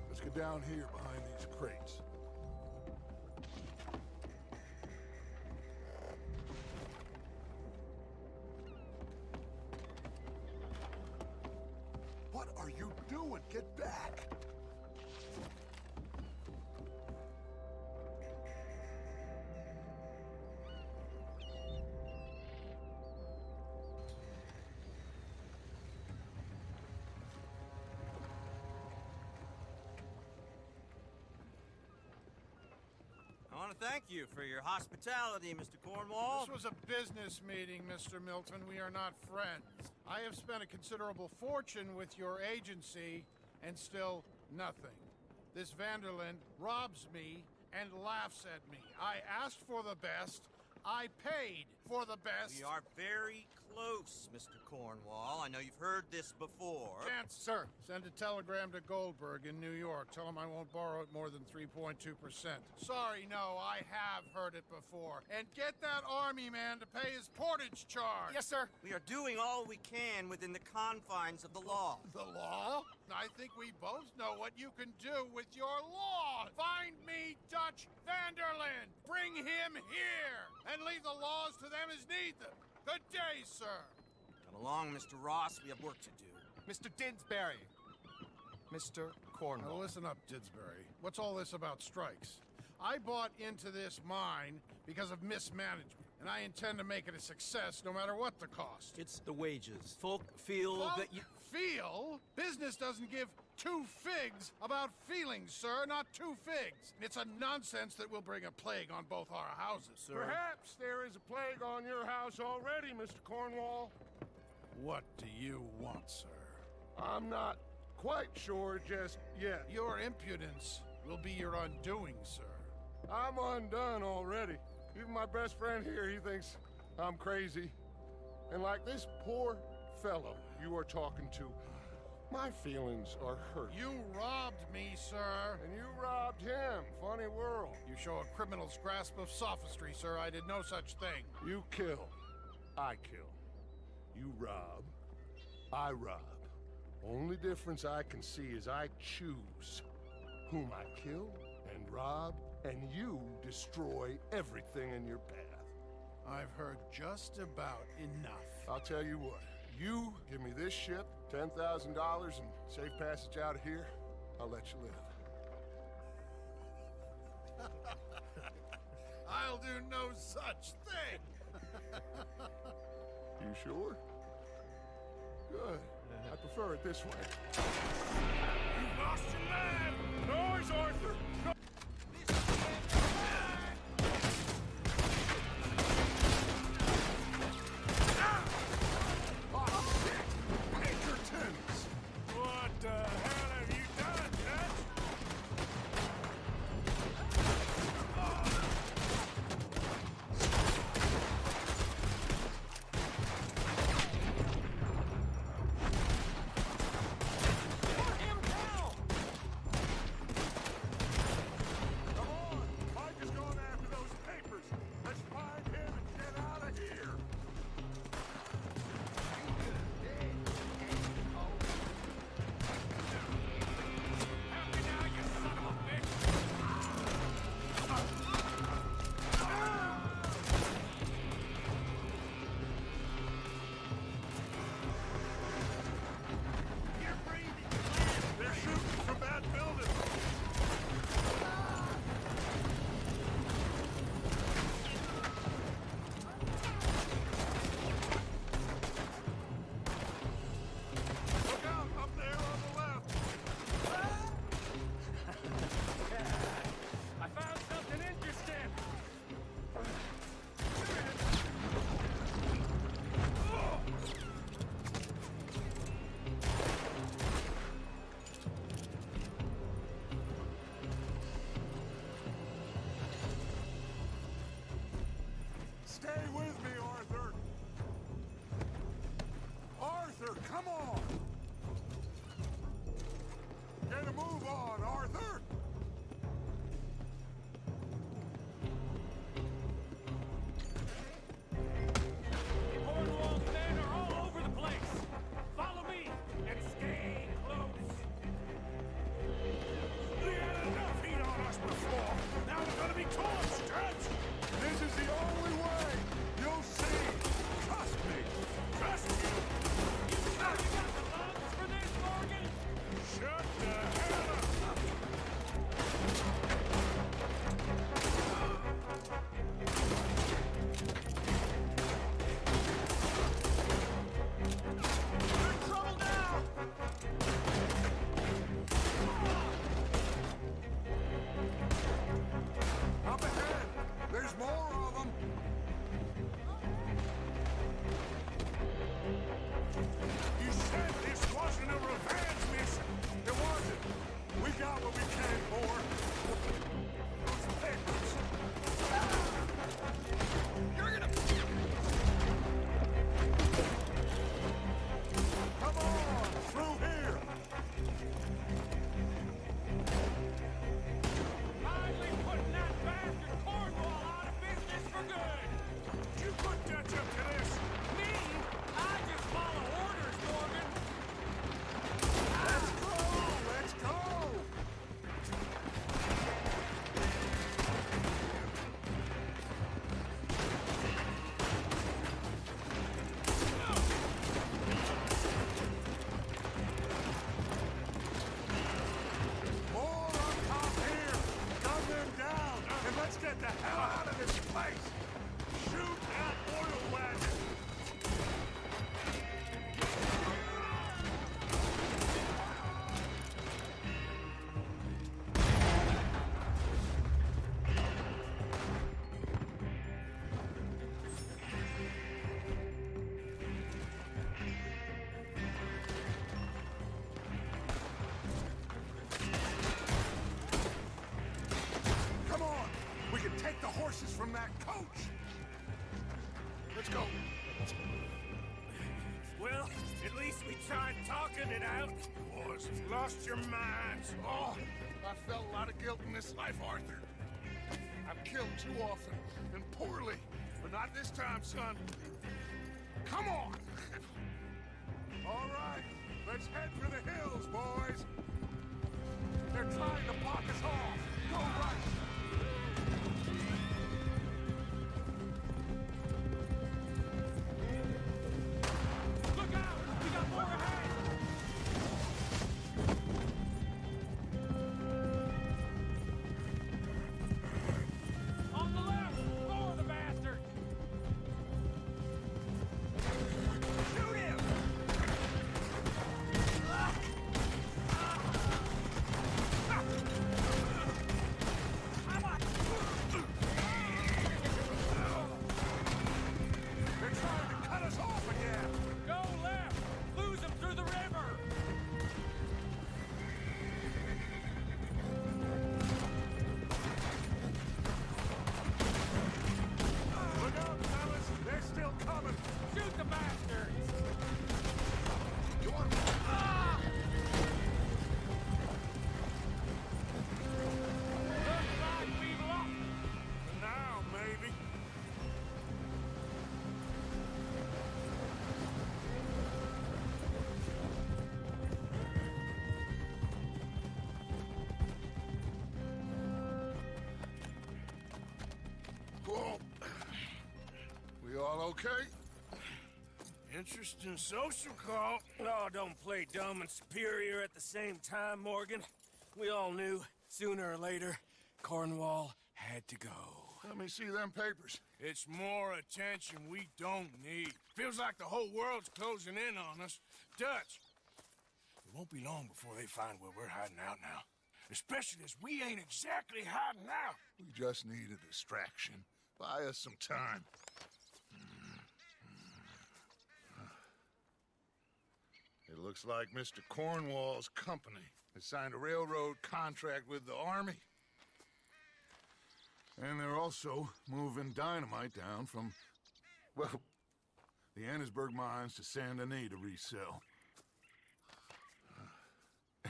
Let's get down here behind these crates. What are you doing? Get back! want to thank you for your hospitality, Mr. Cornwall. This was a business meeting, Mr. Milton. We are not friends. I have spent a considerable fortune with your agency, and still nothing. This Vanderland robs me and laughs at me. I asked for the best. I paid for the best. We are very close, Mr. Cornwall. I know you've heard this before. Chance, sir. Send a telegram to Goldberg in New York. Tell him I won't borrow it more than 3.2%. Sorry, no, I have heard it before. And get that army man to pay his portage charge. Yes, sir. We are doing all we can within the confines of the law. The law? I think we both know what you can do with your law. Find me Dutch Vanderland. Bring him here. And leave the laws to them as need them. Good day, sir. Come along, Mr. Ross. We have work to do. Mr. Didsbury. Mr. Cornwall. Now listen up, Didsbury. What's all this about strikes? I bought into this mine because of mismanagement, and I intend to make it a success no matter what the cost. It's the wages. Folk feel that you... Feel? Business doesn't give two figs about feelings, sir, not two figs. It's a nonsense that will bring a plague on both our houses, sir. Perhaps there is a plague on your house already, Mr. Cornwall. What do you want, sir? I'm not quite sure just yet. Your impudence will be your undoing, sir. I'm undone already. Even my best friend here, he thinks I'm crazy. And like this poor fellow you are talking to, my feelings are hurt. You robbed me, sir. And you robbed him. Funny world. You show a criminal's grasp of sophistry, sir. I did no such thing. You kill. I kill. You rob. I rob. Only difference I can see is I choose whom I kill and rob, and you destroy everything in your path. I've heard just about enough. I'll tell you what. You give me this ship, $10,000, and safe passage out of here, I'll let you live. I'll do no such thing. You sure? Good. I prefer it this way. You lost your man! Noise, Arthur! No What the hell have you done, Dutch? Put him down! Come on! Mike is going after those papers. Let's find him and get out of here. They're shooting from that building. Look out, up there on the left. I found something interesting. Stay with me, Arthur. Arthur, come on. Get a move on, Arthur. Cornwall's men are all over the place. Follow me and stay close. We had enough heat on us before. Now we're gonna be torched, Dutch. This is the only way. You'll see. Trust me. Trust you. You got the lungs for this, Morgan? Shut the hell up. You're in trouble now! Up ahead. place! Shoot that oil wagon! Come on! We can take the horses from that coach! Let's go. Well, at least we tried talking it out. Boys, you've lost your minds. Oh, I felt a lot of guilt in this life, Arthur. I've killed too often, and poorly. But not this time, son. Come on! All right, let's head for the hills, boys. They're trying to block us off. Go right. Look out! We got more ahead! On the left! Lower the bastard! Shoot him! They're trying to cut us off again. Go left! Lose him through the river! Look out, fellas. They're still coming. Shoot the bastards! You want Looks like we've lost. now, maybe. Whoa. We all okay? Interesting social call. Oh, don't play dumb and superior at the same time, Morgan. We all knew, sooner or later, Cornwall had to go. Let me see them papers. It's more attention we don't need. Feels like the whole world's closing in on us. Dutch, it won't be long before they find where we're hiding out now. Especially as we ain't exactly hiding out. We just need a distraction. Buy us some time. It looks like Mr. Cornwall's company has signed a railroad contract with the army. And they're also moving dynamite down from, well, the Annesburg mines to Saint Denis to resell.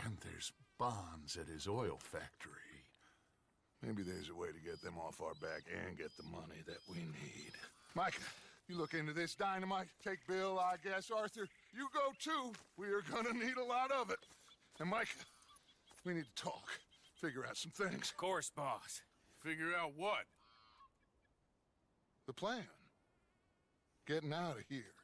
And there's bonds at his oil factory. Maybe there's a way to get them off our back and get the money that we need. Mike, you look into this dynamite. Take Bill, I guess. Arthur, you go too. We are gonna need a lot of it. And Mike, we need to talk. Figure out some things. Of course, boss. Figure out what? The plan. Getting out of here.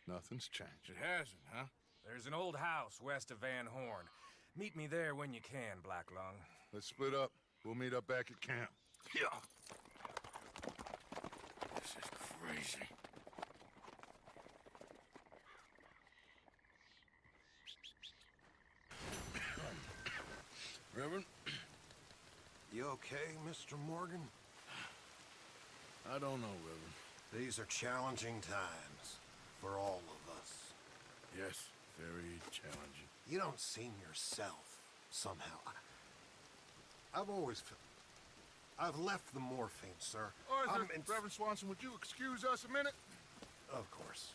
Nothing's changed. It hasn't, huh? There's an old house west of Van Horn. Meet me there when you can, Blacklung. Let's split up. We'll meet up back at camp. Yeah. This is crazy. Reverend? You okay, Mr. Morgan? I don't know, Reverend. These are challenging times for all of us. Yes, very challenging. You don't seem yourself, somehow. I've always felt... I've left the morphine, sir. Arthur, Reverend Swanson, would you excuse us a minute? Of course.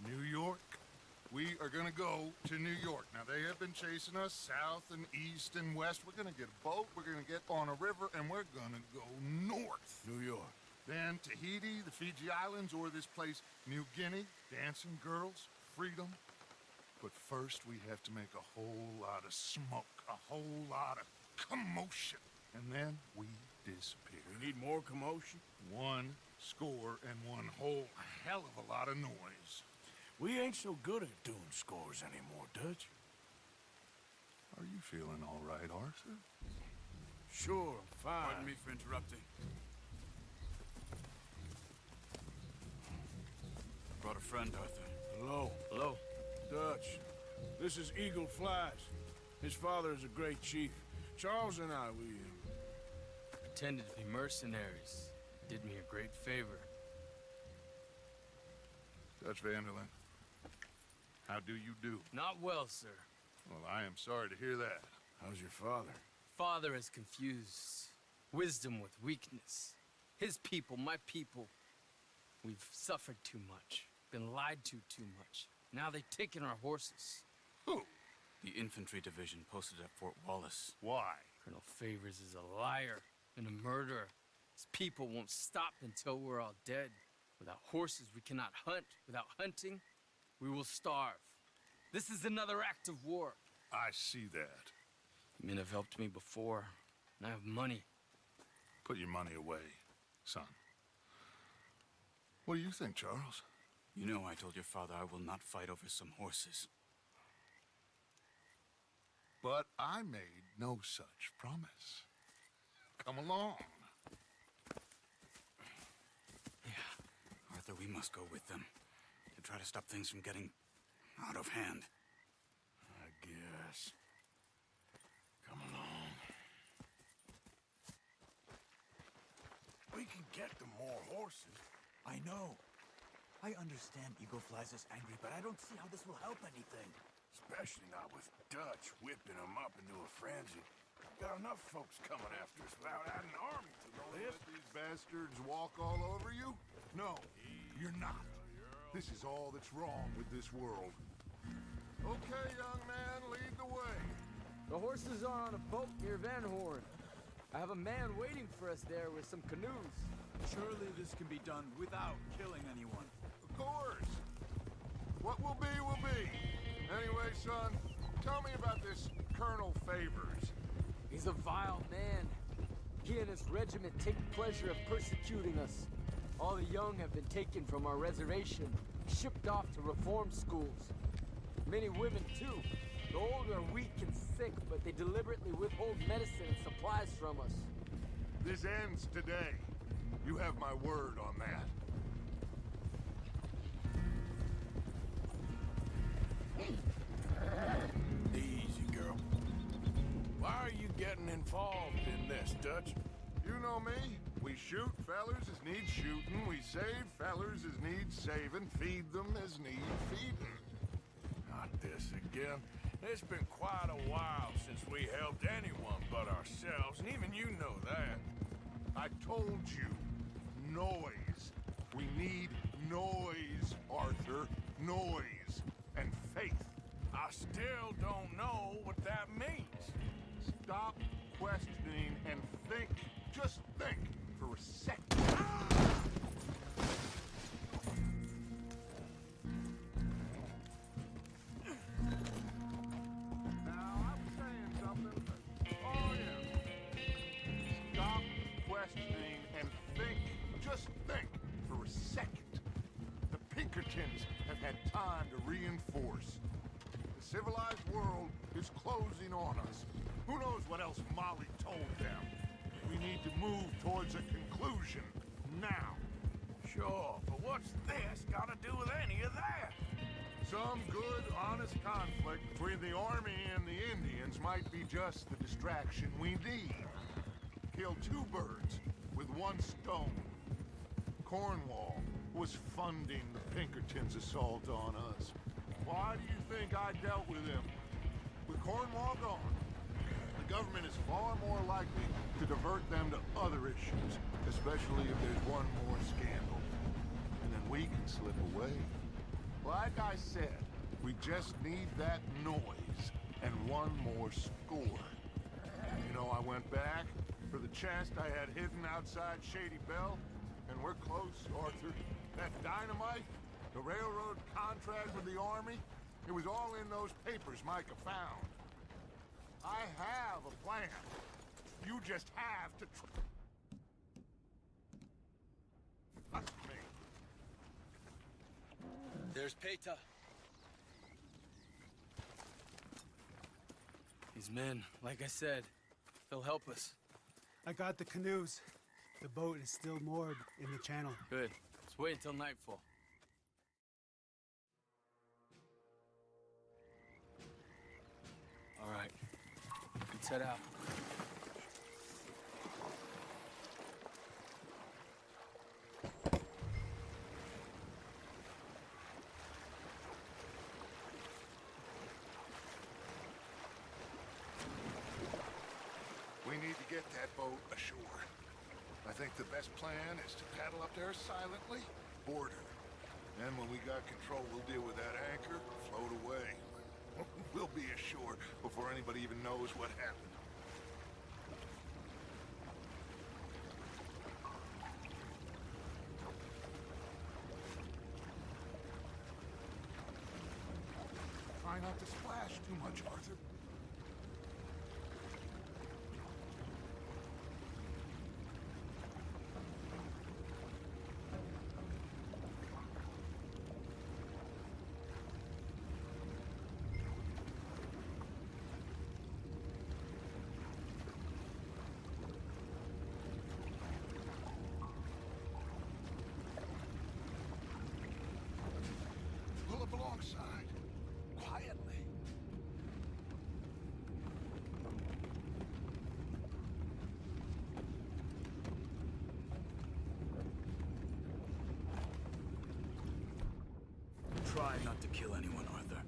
New York? We are gonna go to New York. Now, they have been chasing us south and east and west. We're gonna get a boat, we're gonna get on a river, and we're gonna go north. New York. Then Tahiti, the Fiji Islands, or this place, New Guinea, dancing girls, freedom. But first, we have to make a whole lot of smoke, a whole lot of commotion. And then we disappear. We need more commotion? 1 score and 1 whole hell of a lot of noise. We ain't so good at doing scores anymore, Dutch. Are you feeling all right, Arthur? Sure, I'm fine. Pardon me for interrupting. Brought a friend, Arthur. Hello. Hello. Dutch. This is Eagle Flies. His father is a great chief. Charles and I, we pretended to be mercenaries. Did me a great favor. Dutch Vanderlyn, how do you do? Not well, sir. Well, I am sorry to hear that. How's your father? Father has confused wisdom with weakness. His people, my people, we've suffered too much. Been lied to too much. Now they've taken our horses. Who? The infantry division posted at Fort Wallace. Why? Colonel Favors is a liar and a murderer. His people won't stop until we're all dead. Without horses, we cannot hunt. Without hunting, we will starve. This is another act of war. I see that. Men have helped me before, and I have money. Put your money away, son. What do you think, Charles? You know I told your father I will not fight over some horses. But I made no such promise. Come along. Yeah, Arthur, we must go with them to try to stop things from getting out of hand. I guess. Come along. We can get them more horses. I know. I understand Eagle Flies is angry, but I don't see how this will help anything. Especially not with Dutch whipping them up into a frenzy. Got enough folks coming after us without adding an army to the list. Let these bastards walk all over you? No, you're not. This is all that's wrong with this world. Okay, young man, lead the way. The horses are on a boat near Van Horn. I have a man waiting for us there with some canoes. Surely this can be done without killing anyone. Of course. What will be, will be. Anyway, son, tell me about this Colonel Favors. He's a vile man. He and his regiment take pleasure of persecuting us. All the young have been taken from our reservation, shipped off to reform schools. Many women, too. The old are weak and sick, but they deliberately withhold medicine and supplies from us. This ends today. You have my word on that. Easy, girl. Why are you getting involved in this, Dutch? You know me. We shoot fellers as need shooting. We save fellers as need saving. Feed them as need feeding. Not this again. It's been quite a while since we helped anyone but ourselves, and even you know that. I told you. Noise. We need noise, Arthur. Noise. And faith. I still don't know what that means. Stop questioning and think. Just think for a second. Now, I'm saying something. Oh, yeah. Stop questioning and think. Just think for a second. The Pinkertons have had time to reinforce. The civilized world is closing on us. Who knows what else Molly told them? We need to move towards a conclusion now. Sure, but what's this got to do with any of that? Some good, honest conflict between the army and the Indians might be just the distraction we need. Kill two birds with one stone. Cornwall was funding the Pinkertons' assault on us. Why do you think I dealt with him? With Cornwall gone, the government is far more likely to divert them to other issues, especially if there's one more scandal. And then we can slip away. Like I said, we just need that noise and one more score. You know, I went back for the chest I had hidden outside Shady Bell, and we're close, Arthur. That dynamite, the railroad contract with the army, it was all in those papers Micah found. I have a plan. You just have to trust me. There's Peta. These men, like I said, they'll help us. I got the canoes. The boat is still moored in the channel. Good. Let's wait until nightfall. All right. Let's head out. We need to get that boat ashore. I think the best plan is to paddle up there silently, board her. Then when we got control, we'll deal with that anchor, float away. We'll be ashore before anybody even knows what happened. Try not to splash too much, Arthur. Pull up alongside, quietly. Try not to kill anyone, Arthur.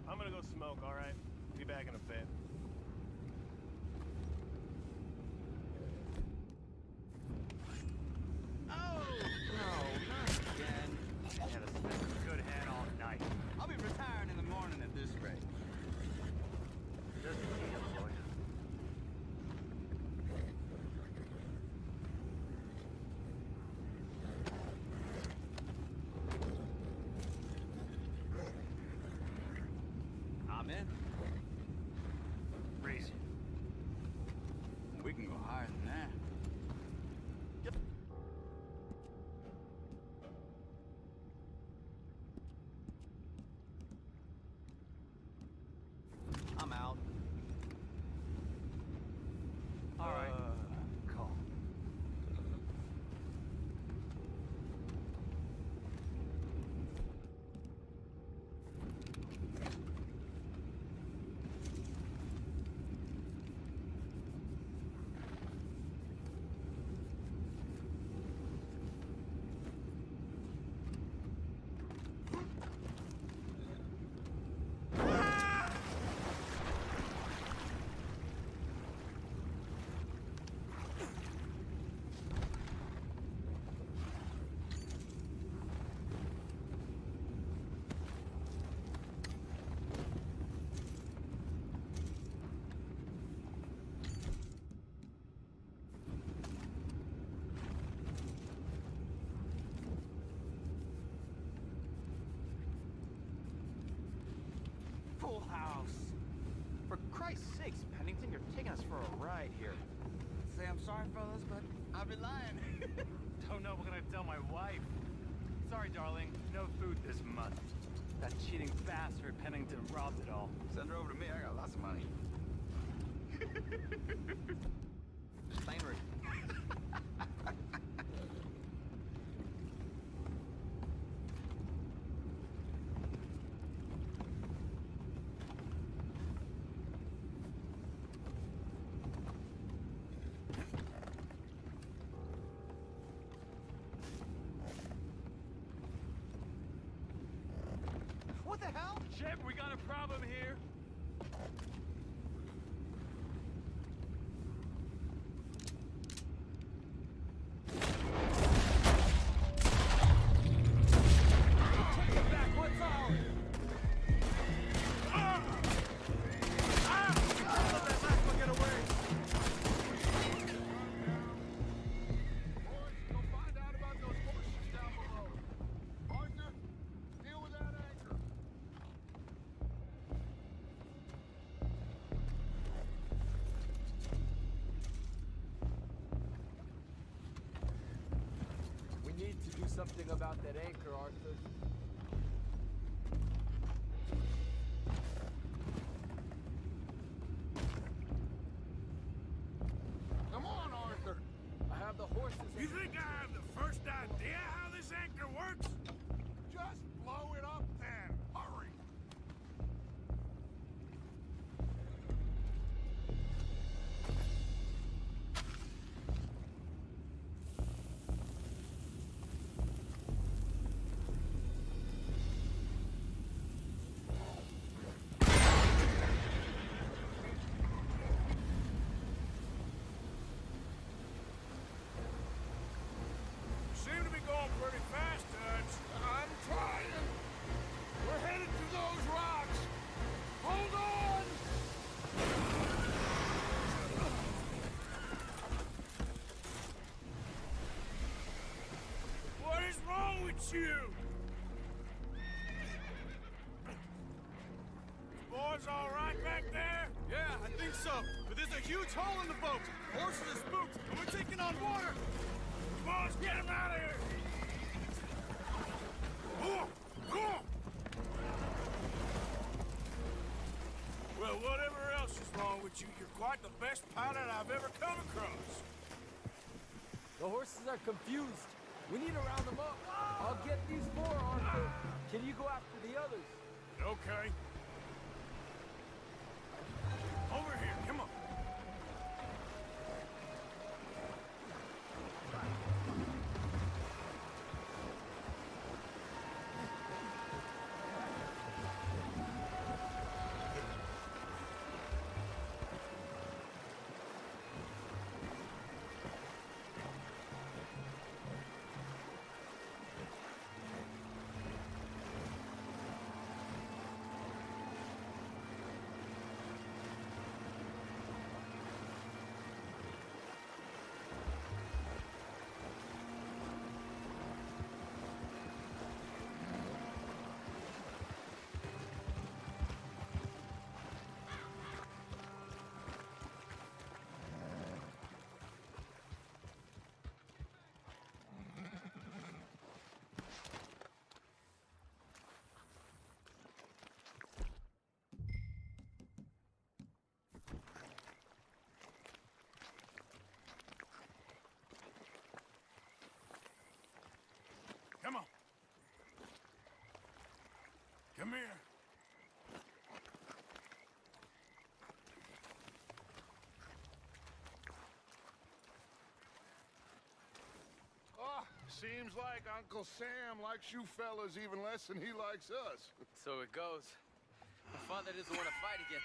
I'm gonna go smoke, all right? Be back in a bit. Oh, no, not again. Yeah, the Smith's a good hand all night. I'll be retiring in the morning at this rate. Just a deal, boy. I'm in. Raise it. We can go higher than that. I'm out. All right. Call. Full house. For Christ's sakes, Pennington, you're taking us for a ride here. Say I'm sorry, fellas, but I've been lying. Don't know what I tell my wife. Sorry, darling. No food this month. That cheating bastard Pennington robbed it all. Send her over to me. I got lots of money. Steinrich. What the hell? Shep, we got a problem here. Take it back, what's ours? something about that anchor, Arthur. Come on, Arthur. I have the horses. You think I have the first idea how this anchor works? Just blow it up then. Hurry. Seem to be going pretty fast, Dutch. I'm trying. We're headed to those rocks. Hold on. What is wrong with you? Boys all right back there? Yeah, I think so. But there's a huge hole in the boat. Horses are spooked, and we're taking on water. Boys, get him out of here! Well, whatever else is wrong with you, you're quite the best pilot I've ever come across. The horses are confused. We need to round them up. I'll get these four, Arthur. Can you go after the others? Okay. Over here, come on. Come on. Come here. Oh, seems like Uncle Sam likes you fellas even less than he likes us. So it goes. My father doesn't want to fight again.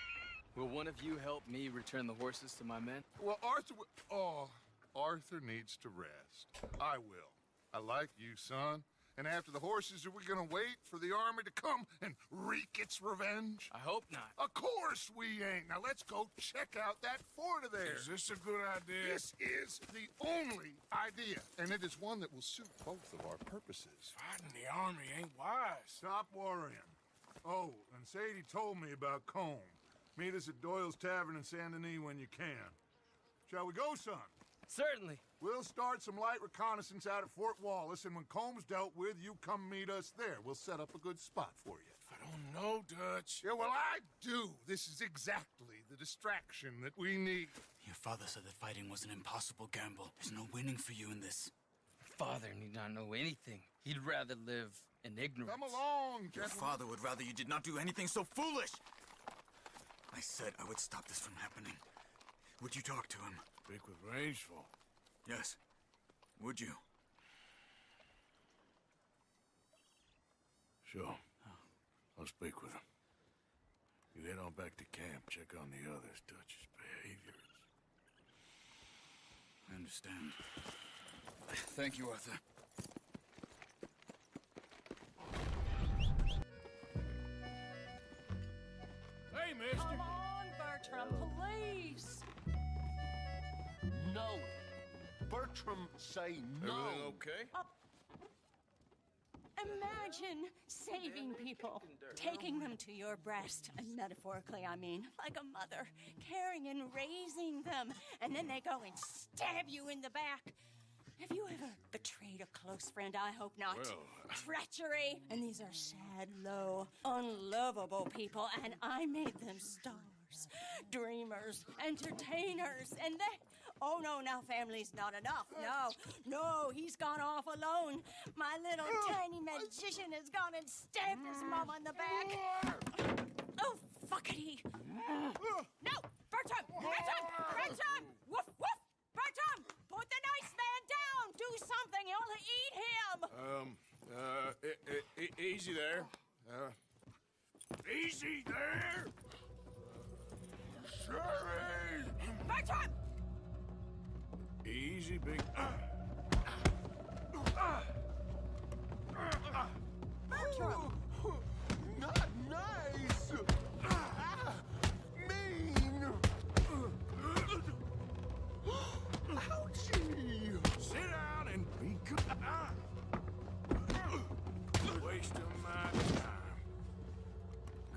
Will one of you help me return the horses to my men? Well, Arthur needs to rest. I will. I like you, son. And after the horses, are we gonna wait for the army to come and wreak its revenge? I hope not. Of course we ain't. Now let's go check out that fort of theirs. Is this a good idea? This is the only idea, and it is one that will suit both of our purposes. Fighting the army ain't wise. Stop worrying. Oh, and Sadie told me about Combe. Meet us at Doyle's Tavern in Saint Denis when you can. Shall we go, son? Certainly. We'll start some light reconnaissance out at Fort Wallace, and when Combs dealt with, you come meet us there. We'll set up a good spot for you. I don't know, Dutch. Yeah, well, I do. This is exactly the distraction that we need. Your father said that fighting was an impossible gamble. There's no winning for you in this. Father need not know anything. He'd rather live in ignorance. Come along, Your gentlemen. father would rather you did not do anything so foolish. I said I would stop this from happening. Would you talk to him? Speak with Rangeful. Yes. Would you? Sure. I'll speak with him. You head on back to camp, check on the others, Dutch's behavior. I understand. Thank you, Arthur. Hey, mister. Come on, Bertram, please. No. Bertram, say no. Everything okay? Imagine saving people, taking them to your breast, and metaphorically, I mean, like a mother, caring and raising them, and then they go and stab you in the back. Have you ever betrayed a close friend? I hope not. Well, Treachery! And these are sad, low, unlovable people, and I made them stars, dreamers, entertainers, and they... Oh, no, now family's not enough. No, he's gone off alone. My little tiny magician has gone and stabbed his mom on the back. Oh, fuckity. No! Bertram! Woof, woof! Bertram! Put the nice man down! Do something! He'll eat him! Easy there. Easy there! Sherry! Bertram! Easy, big... Bertram! Not nice! Mean! Ouchie! Sit down and be good. Waste of my time.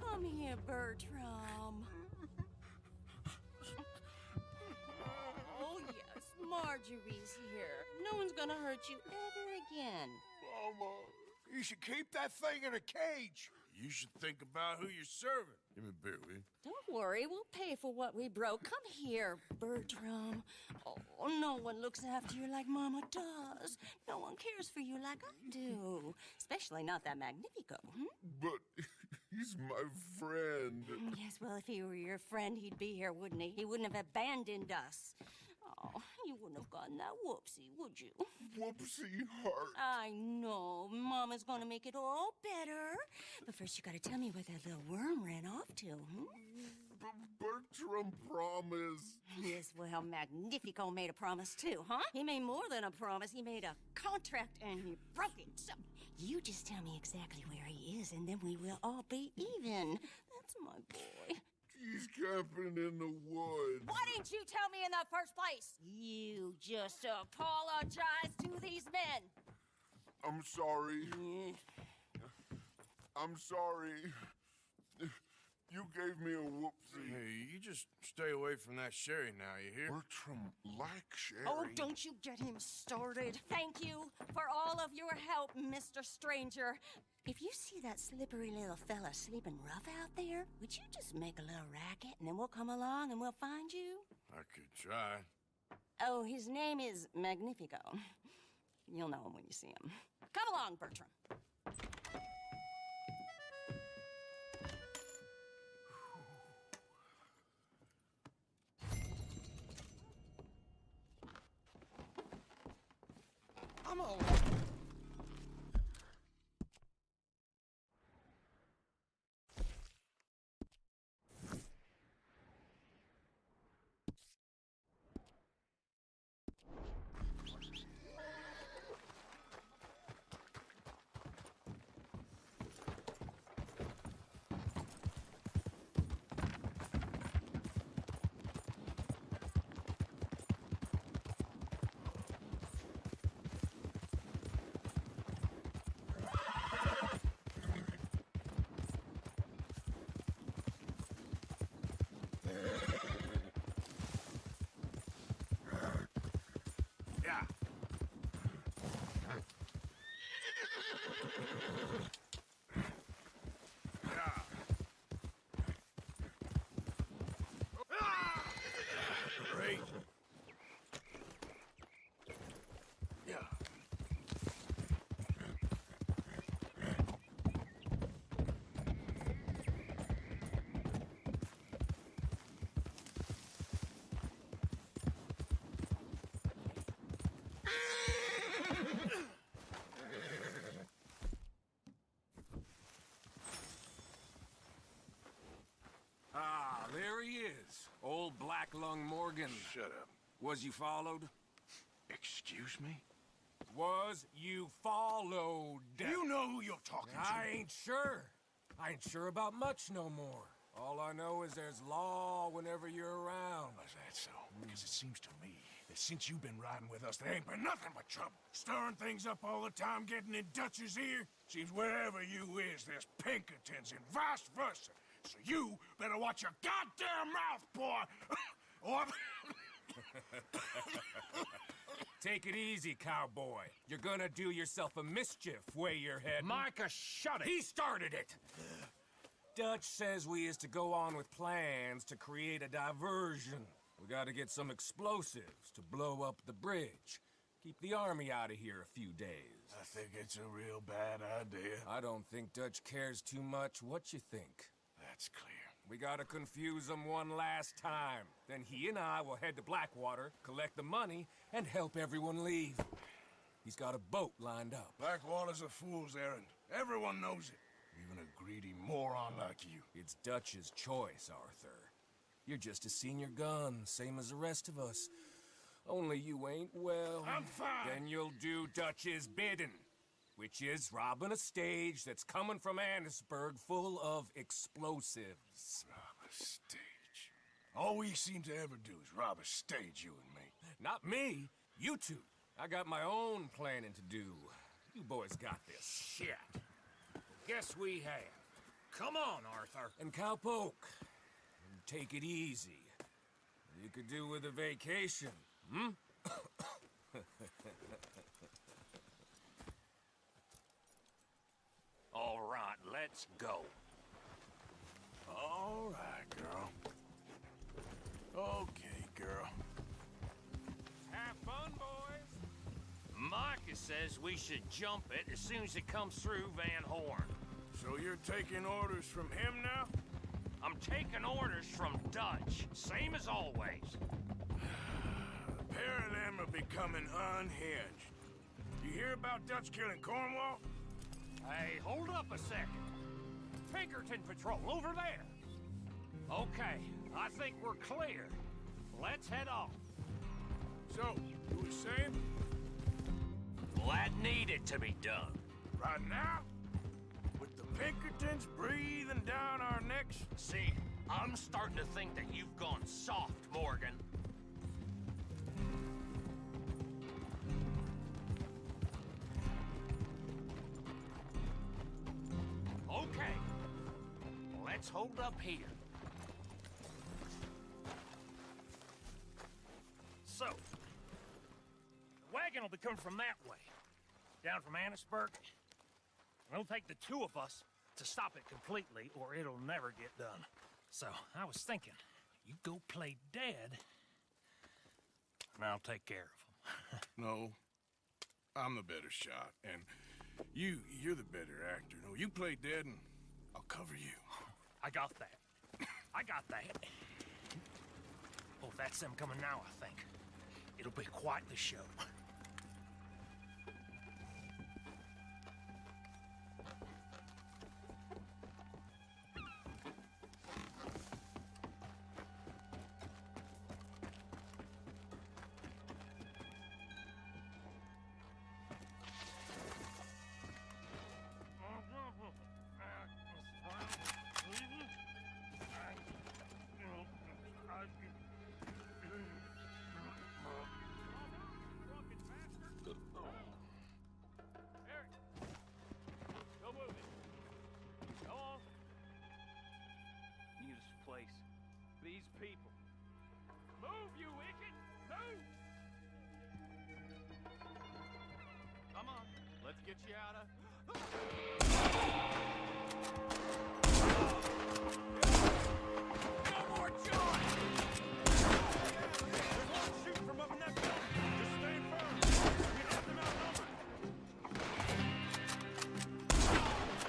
Come here, Bertram. Oh, yes, Marjorie's here. No one's gonna hurt you ever again. Mama, you should keep that thing in a cage. You should think about who you're serving. Give me a beer, will you? Don't worry, we'll pay for what we broke. Come here, Bertram. Oh, no one looks after you like Mama does. No one cares for you like I do. Especially not that Magnifico. But he's my friend. Yes, well, if he were your friend, he'd be here, wouldn't he? He wouldn't have abandoned us. Oh, you wouldn't have gotten that whoopsie, would you? Whoopsie heart. I know. Mama's gonna make it all better. But first, you gotta tell me where that little worm ran off to, Bertram promised. Yes, well, Magnifico made a promise, too, huh? He made more than a promise. He made a contract, and he broke it. So, you just tell me exactly where he is, and then we will all be even. That's my boy. He's camping in the woods. Why didn't you tell me in the first place? You just apologize to these men. I'm sorry. I'm sorry. You gave me a whoopsie. Hey, you just stay away from that sherry now, you hear? Bertram likes sherry. Oh, don't you get him started. Thank you for all of your help, Mr. Stranger. If you see that slippery little fella sleeping rough out there, would you just make a little racket and then we'll come along and we'll find you? I could try. Oh, his name is Magnifico. You'll know him when you see him. Come along, Bertram. I'm all... There he is. Old Black Lung Morgan. Shut up. Was you followed? Excuse me? Was you followed? You know who you're talking to. I ain't sure. I ain't sure about much no more. All I know is there's law whenever you're around. Is that so? Because it seems to me that since you've been riding with us, there ain't been nothing but trouble. Stirring things up all the time, getting in Dutch's ear. Seems wherever you is, there's Pinkertons and vice versa. So you better watch your goddamn mouth, boy! or... Take it easy, cowboy. You're gonna do yourself a mischief where you're heading. Micah, shut it! He started it! Dutch says we is to go on with plans to create a diversion. We gotta get some explosives to blow up the bridge. Keep the army out of here a few days. I think it's a real bad idea. I don't think Dutch cares too much what you think. That's clear. We gotta confuse him one last time. Then he and I will head to Blackwater, collect the money, and help everyone leave. He's got a boat lined up. Blackwater's a fool's errand. Everyone knows it. Even a greedy moron like you. It's Dutch's choice, Arthur. You're just a senior gun, same as the rest of us. Only you ain't well. I'm fine. Then you'll do Dutch's bidding, which is robbing a stage that's coming from Annisburg full of explosives. Rob a stage. All we seem to ever do is rob a stage, you and me. Not me. You two. I got my own planning to do. You boys got this. Shit. Guess we have. Come on, Arthur. And Cowpoke, take it easy. You could do with a vacation, hmm? All right, let's go. All right, girl. Okay, girl. Have fun, boys. Micah says we should jump it as soon as it comes through Van Horn. So you're taking orders from him now? I'm taking orders from Dutch, same as always. The pair of them are becoming unhinged. You hear about Dutch killing Cornwall? Hey, hold up a second. Pinkerton Patrol, over there. Okay, I think we're clear. Let's head off. So, you were saying? Well, that needed to be done. Right now? With the Pinkertons breathing down our necks? See, I'm starting to think that you've gone soft, Morgan. Okay, let's hold up here. So, the wagon will be coming from that way, down from Annisburg. It'll take the two of us to stop it completely, or it'll never get done. So, I was thinking, you go play dead, and I'll take care of him. No, I'm the better shot, and you're the better actor. No, you play dead, and I'll cover you. I got that. I got that. Oh, that's them coming now, I think. It'll be quite the show. These people. Move, you wicked! Move! Come on, let's get you out of... No more joy! There's one shooting from up in that building. Just stay firm. We have them outnumbered.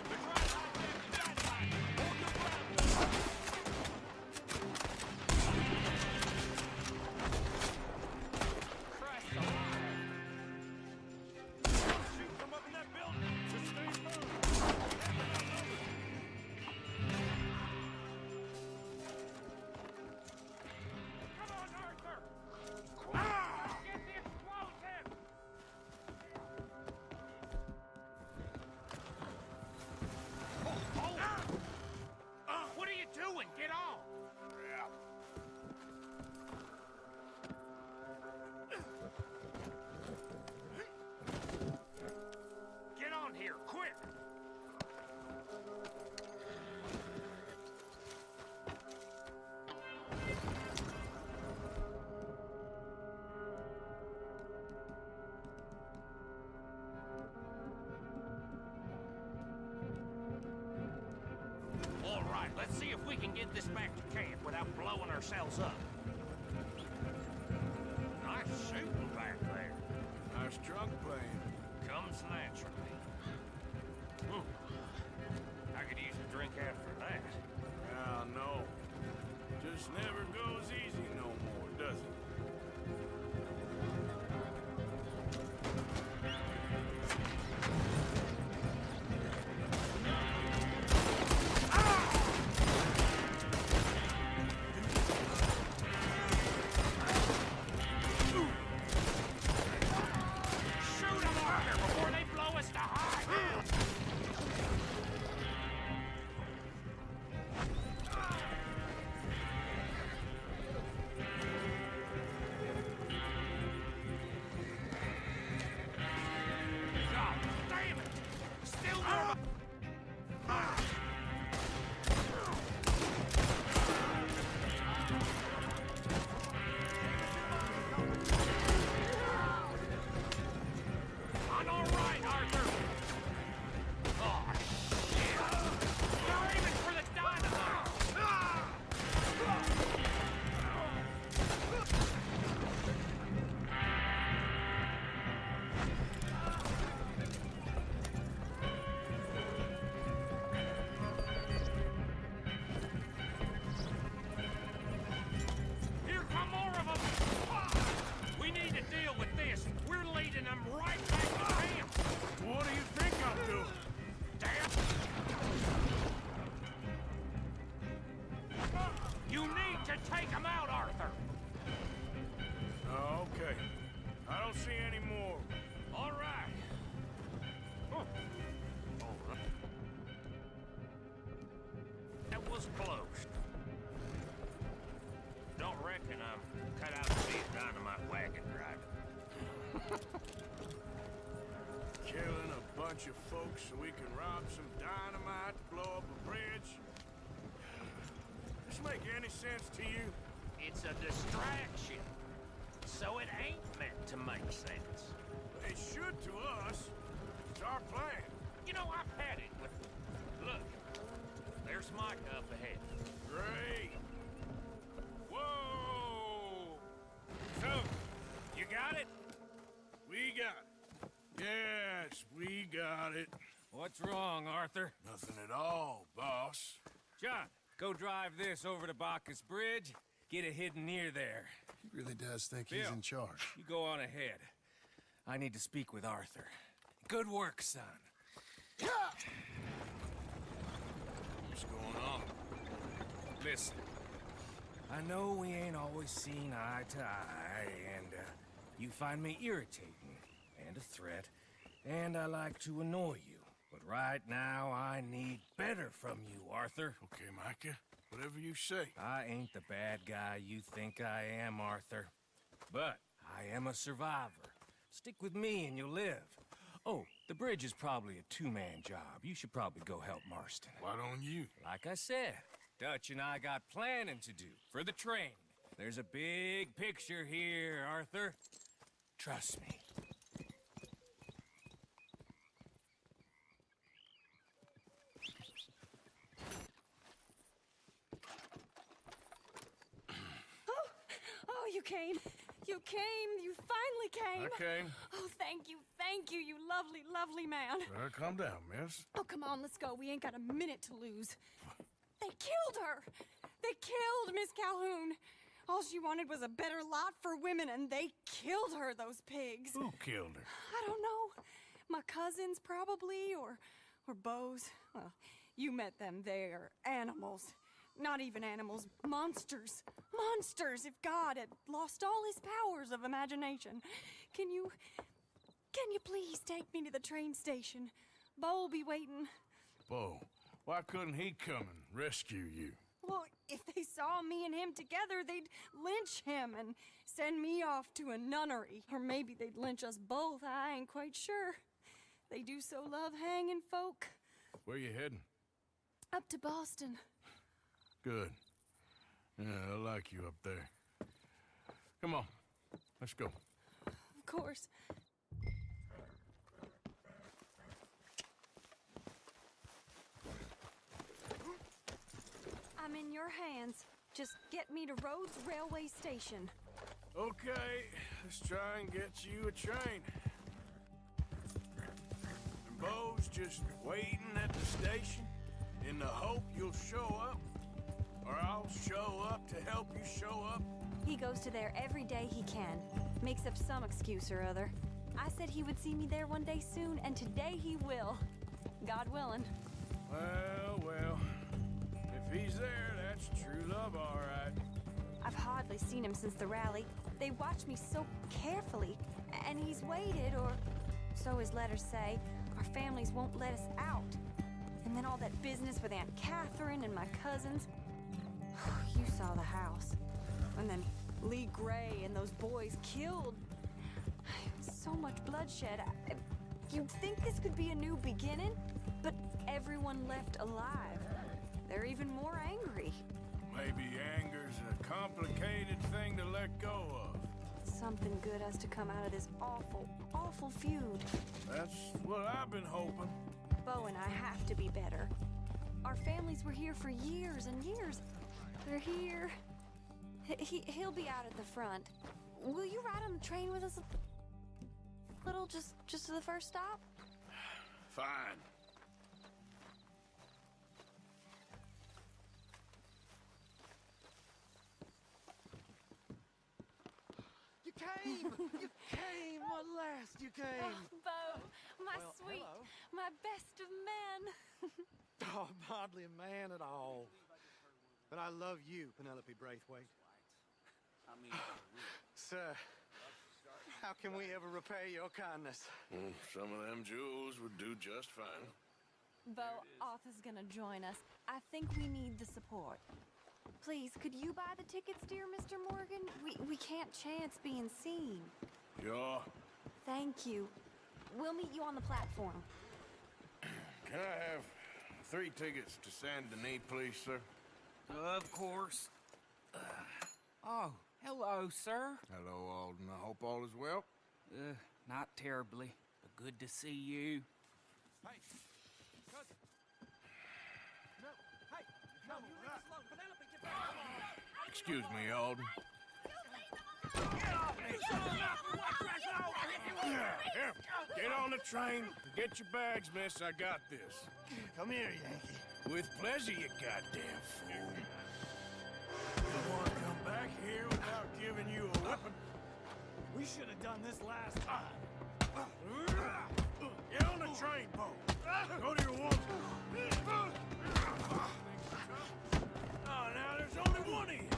They're trying to hijack the dynamite. Hold your ground. Shoot from up in that building! Just stay firm! right, let's see if we can get this back to camp without blowing ourselves up. Nice shooting back there. Nice drunk playing. Comes naturally. I could use a drink after that. Ah, no. Just never goes easy no more, does it? Take him out, Arthur! Okay. I don't see any more. All right. That was close. Don't reckon I'm cut out to be a dynamite wagon driver. Killing a bunch of folks so we can rob some dynamite to blow up a bridge? Does this make any sense to you? It's a distraction. So it ain't meant to make sense. It should to us. It's our plan. You know, I've had it with... Look, there's Micah up ahead. Great. Whoa! So, you got it? We got it. Yes, we got it. What's wrong, Arthur? Nothing at all, boss. John, go drive this over to Bacchus Bridge. Get it hidden near there. He really does think Bill, he's in charge. You go on ahead. I need to speak with Arthur. Good work, son. What's going on? Listen, I know we ain't always seen eye to eye, and you find me irritating and a threat, and I like to annoy you. But right now, I need better from you, Arthur. Okay, Micah. Whatever you say. I ain't the bad guy you think I am, Arthur. But I am a survivor. Stick with me and you'll live. Oh, the bridge is probably a two-man job. You should probably go help Marston. Why don't you? Like I said, Dutch and I got planning to do for the train. There's a big picture here, Arthur. Trust me. Oh, you came. You came. You finally came. I came. Oh, thank you. Thank you, you lovely, lovely man. Calm down, miss. Oh, come on, let's go. We ain't got a minute to lose. They killed her. They killed Miss Calhoun. All she wanted was a better lot for women, and they killed her, those pigs. Who killed her? I don't know. My cousins, probably, or Beau's. Well, you met them. They're animals. Not even animals. Monsters. Monsters, if God had lost all his powers of imagination. Can you please take me to the train station? Beau'll be waiting. Beau, why couldn't he come and rescue you? Well, if they saw me and him together, they'd lynch him and send me off to a nunnery. Or maybe they'd lynch us both, I ain't quite sure. They do so love hanging folk. Where you heading? Up to Boston. Good. Yeah, I like you up there. Come on, let's go. Of course. your hands. Just get me to Rhodes Railway Station. Okay, let's try and get you a train. And Bo's just waiting at the station in the hope you'll show up, or I'll show up to help you show up. He goes to there every day he can. Makes up some excuse or other. I said he would see me there one day soon, and today he will. God willing. Well, if he's there, that's true love, all right. I've hardly seen him since the rally. They watch me so carefully, and he's waited, or so his letters say. Our families won't let us out. And then all that business with Aunt Catherine and my cousins. You saw the house. And then Lee Gray and those boys killed. So much bloodshed. You'd think this could be a new beginning, but everyone left alive. They're even more angry. Maybe anger's a complicated thing to let go of. Something good has to come out of this awful, awful feud. That's what I've been hoping. Bo and I have to be better. Our families were here for years and years. They're here. He'll be out at the front. Will you ride on the train with us a little, just to the first stop? Fine. You came! You came! At last, you came! Oh, Bo, my Well, sweet, hello. my best of men. Oh, I'm hardly a man at all. But I love you, Penelope Braithwaite. Sir, how can we ever repay your kindness? Some of them jewels would do just fine. Bo, Arthur's gonna join us. I think we need the support. Please, could you buy the tickets, dear Mr. Morgan? We can't chance being seen. Sure. Thank you. We'll meet you on the platform. Can I have 3 tickets to Saint Denis, please, sir? Of course. Oh, hello, sir. Hello, Alden. I hope all is well. Not terribly, but good to see you. Hey, cousin. No, hey, no, you leave us alone. Penelope, get back. Excuse me, Alden. Here, get on the train. Get your bags, miss. I got this. Come here, Yankee. With pleasure, you goddamn fool. You want to come back here without giving you a whipping? We should have done this last time. Get on the train, Bo. Go to your woman. Oh, now there's only one of you.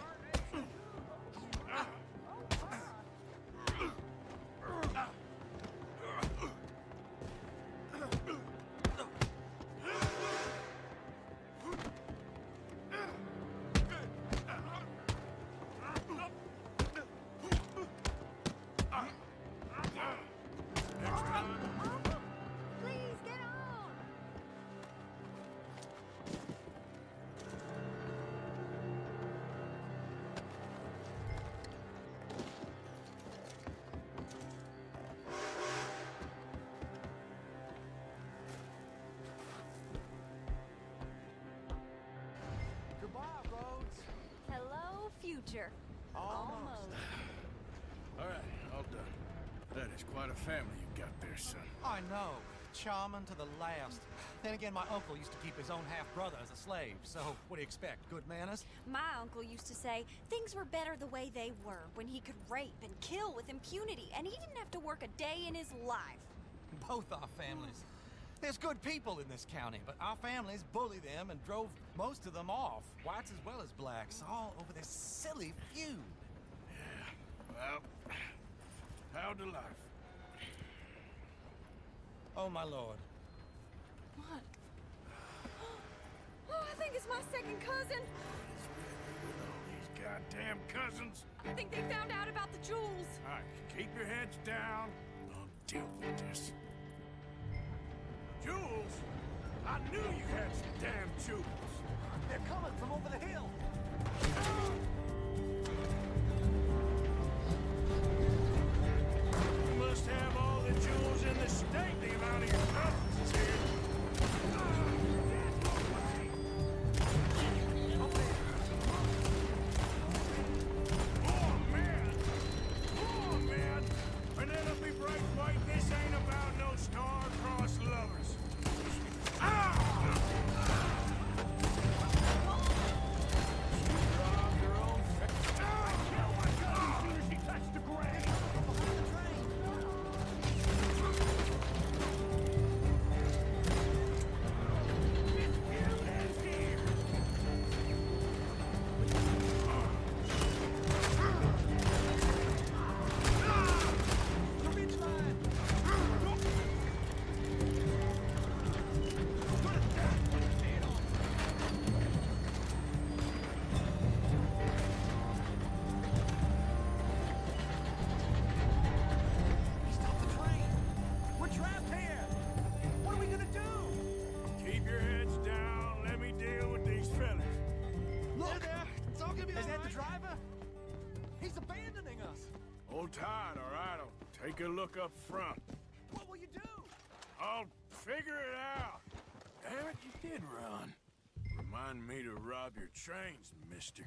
Please get on. Goodbye, Rhodes. Hello, future. Almost. All right, all done. That is quite a family you got there, son. I know. Charming to the last. Then again, my uncle used to keep his own half-brother as a slave, so what do you expect? Good manners? My uncle used to say things were better the way they were, when he could rape and kill with impunity, and he didn't have to work a day in his life. Both our families. There's good people in this county, but our families bullied them and drove most of them off, whites as well as blacks, all over this silly feud. Well, how to life? Oh, my lord. What? Oh, I think it's my second cousin. These goddamn cousins. I think they found out about the jewels. All right, keep your heads down. I'll deal with this. Jewels? I knew you had some damn jewels. They're coming from over the hill. You must have all the jewels in the state. The amount of your cousins is here. Hold tight, all right? I'll take a look up front. What will you do? I'll figure it out. Damn it, you did run. Remind me to rob your trains, mister.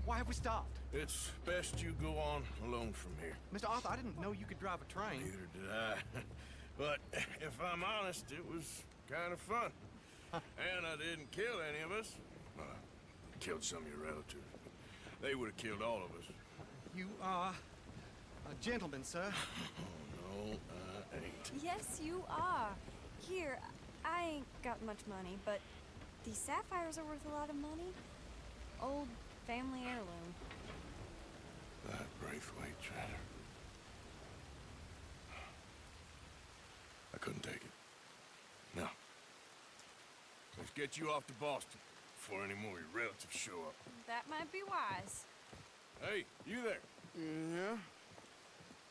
Why have we stopped? It's best you go on alone from here. Mr. Arthur, I didn't know you could drive a train. Neither did I. But if I'm honest, it was kind of fun. And I didn't kill any of us. Well, I killed some of your relatives. They would have killed all of us. You are a gentleman, sir. Oh, no, I ain't. Yes, you are. Here, I ain't got much money, but these sapphires are worth a lot of money. Old family heirloom. That Braithwaite treasure. I couldn't take it. No. Let's get you off to Boston before any more of your relatives show up. That might be wise. Hey, you there? Yeah?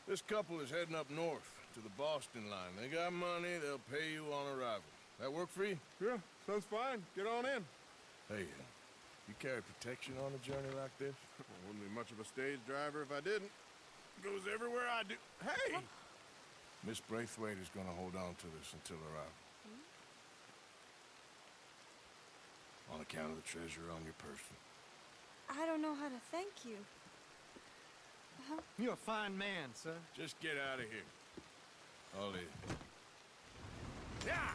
This couple is heading up north to the Boston line. They got money, they'll pay you on arrival. That work for you? Yeah, sounds fine. Get on in. Hey, you carry protection on a journey like this? Wouldn't be much of a stage driver if I didn't. Goes everywhere I do. Hey! Miss Braithwaite is gonna hold on to this until arrival. On account of the treasure on your person. I don't know how to thank you. You're a fine man, sir. Just get out of here. I'll leave. Yeah!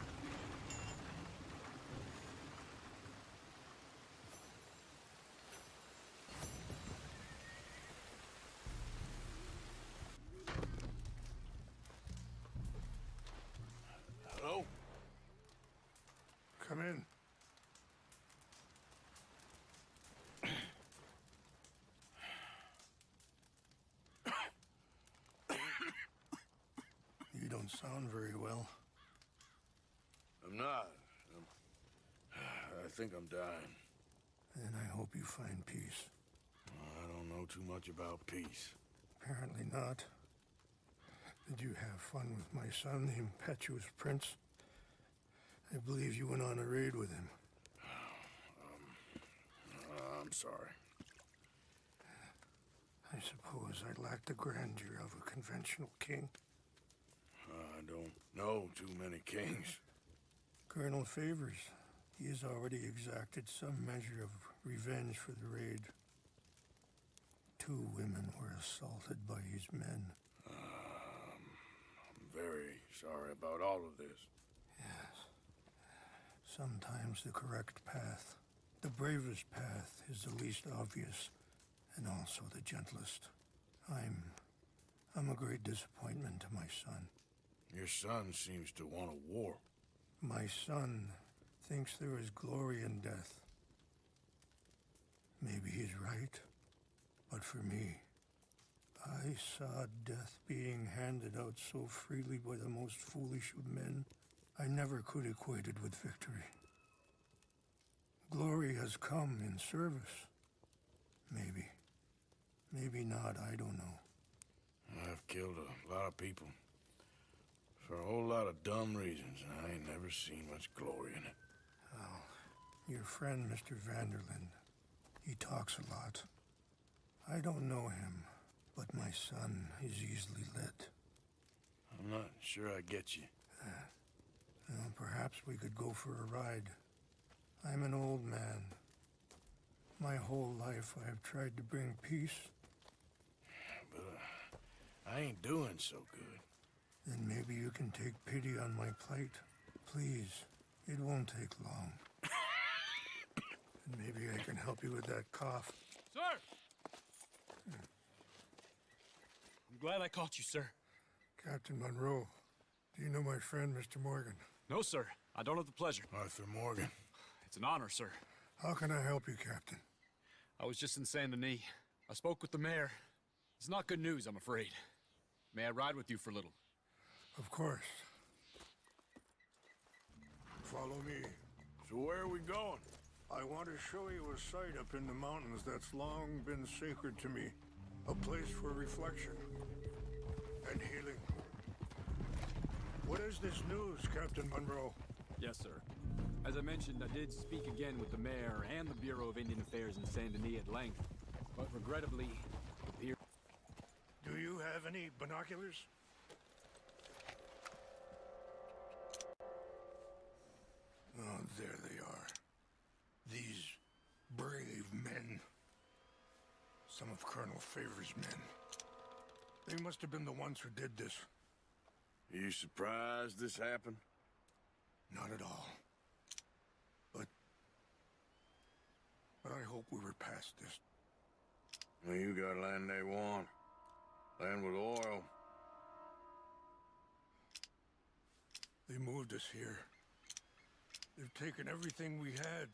Come in. You don't sound very well. I'm not. I think I'm dying. And I hope you find peace. I don't know too much about peace. Apparently not. Did you have fun with my son, the impetuous prince? I believe you went on a raid with him. I'm sorry. I suppose I lack the grandeur of a conventional king. I don't know too many kings. Colonel Favors. He has already exacted some measure of revenge for the raid. 2 women were assaulted by his men. I'm very sorry about all of this. Yes. Sometimes the correct path, the bravest path, is the least obvious, and also the gentlest. I'm a great disappointment to my son. Your son seems to want a war. My son thinks there is glory in death. Maybe he's right, but for me, I saw death being handed out so freely by the most foolish of men, I never could equate it with victory. Glory has come in service. Maybe. Maybe not, I don't know. I've killed a lot of people. For a whole lot of dumb reasons, and I ain't never seen much glory in it. Oh, your friend, Mr. Vanderlyn, he talks a lot. I don't know him, but my son is easily led. I'm not sure I get you. Well, perhaps we could go for a ride. I'm an old man. My whole life I have tried to bring peace. But I ain't doing so good. Then maybe you can take pity on my plight. Please, it won't take long. And maybe I can help you with that cough. Sir! I'm glad I caught you, sir. Captain Monroe, do you know my friend, Mr. Morgan? No, sir. I don't have the pleasure. Arthur Morgan. It's an honor, sir. How can I help you, Captain? I was just in Saint Denis. I spoke with the mayor. It's not good news, I'm afraid. May I ride with you for a little? Of course. Follow me. So where are we going? I want to show you a site up in the mountains that's long been sacred to me. A place for reflection and healing. What is this news, Captain Monroe? Yes, sir. As I mentioned, I did speak again with the mayor and the Bureau of Indian Affairs in Saint Denis at length, but regrettably, the Do you have any binoculars? Oh, there they are. These brave men. Some of Colonel Favors' men. They must have been the ones who did this. Are you surprised this happened? Not at all. But I hope we were past this. Well, you got land they want. Land with oil. They moved us here. They've taken everything we had.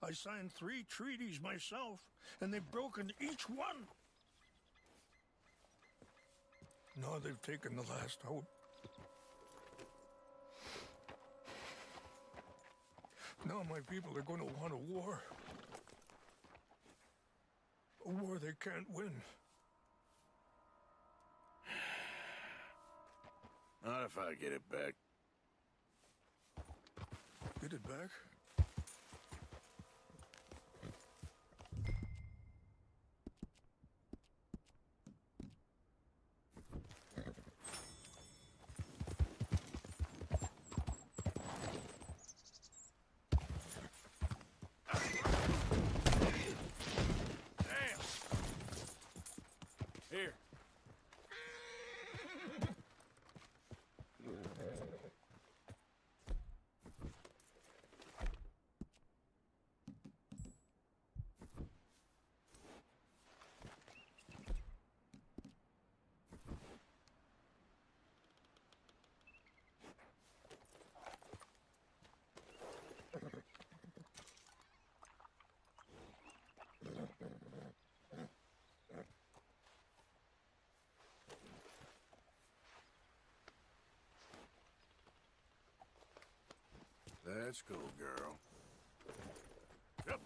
I signed 3 treaties myself, and they've broken each one. Now they've taken the last hope. Now my people are going to want a war. A war they can't win. Not if I get it back. Get it back? Here. Let's go, girl. Yep.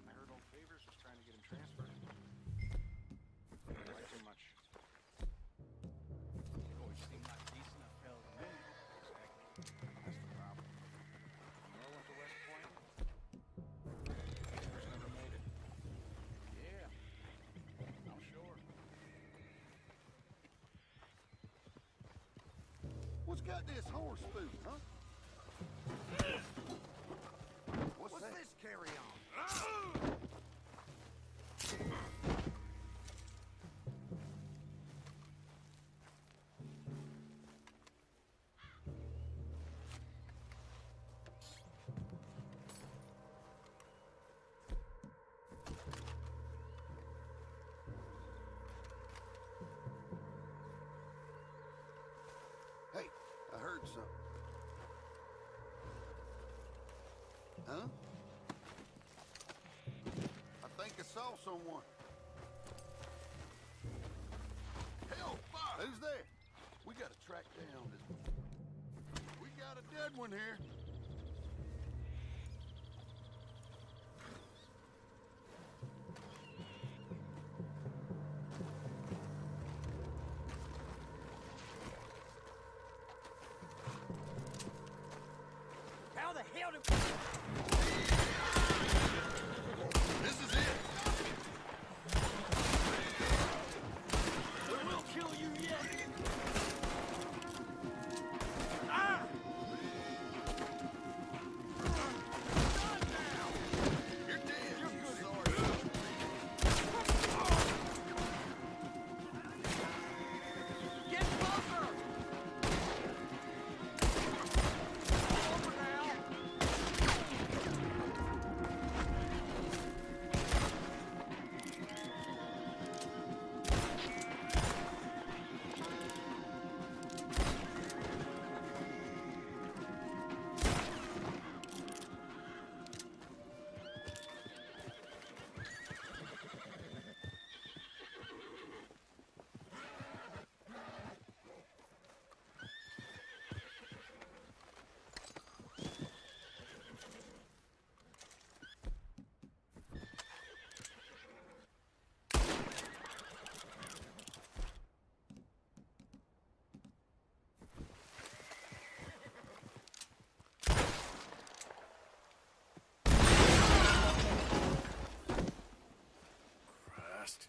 I heard old Favors was trying to get him transferred. Not too much. Always seemed like a decent enough fellow to me. Exactly. That's the problem. Noah went to West Point. Favors never made it. Yeah. I'm sure. What's got this horse food, huh? What's this carry on? Hey, I heard something. Huh? I think I saw someone. Hell, fire! Who's there? We gotta track down this. We got a dead one here. How the hell did... This is it. We will kill you yet! You're dead. You're good. Sorry. Get closer! Over now! Christ.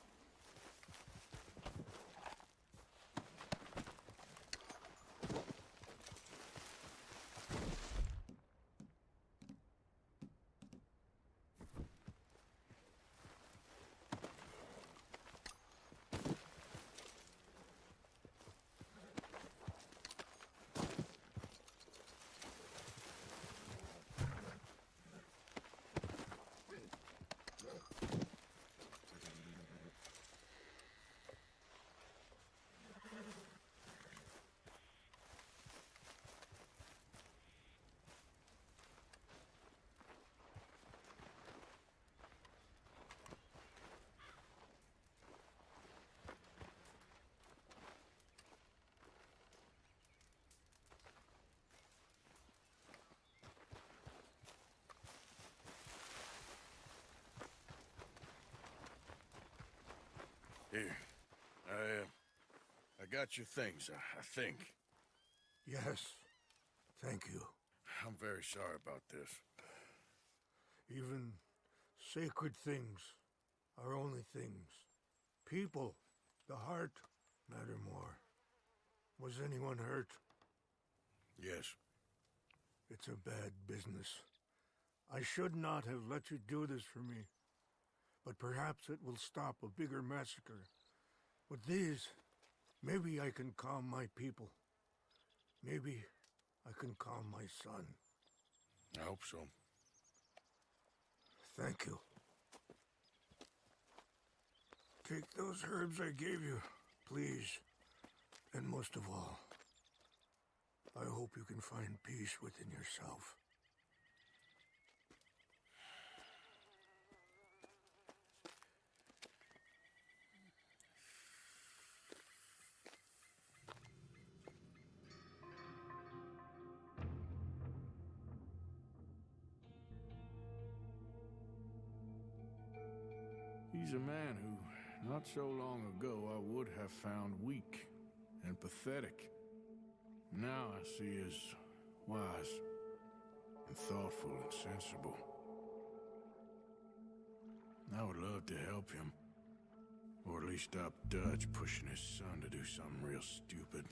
Here. I got your things, I think. Yes. Thank you. I'm very sorry about this. Even sacred things are only things. People, the heart, matter more. Was anyone hurt? Yes. It's a bad business. I should not have let you do this for me. But perhaps it will stop a bigger massacre. With these, maybe I can calm my people. Maybe I can calm my son. I hope so. Thank you. Take those herbs I gave you, please. And most of all, I hope you can find peace within yourself. He's a man who, not so long ago, I would have found weak and pathetic. Now I see as wise and thoughtful and sensible. I would love to help him, or at least stop Dutch pushing his son to do something real stupid.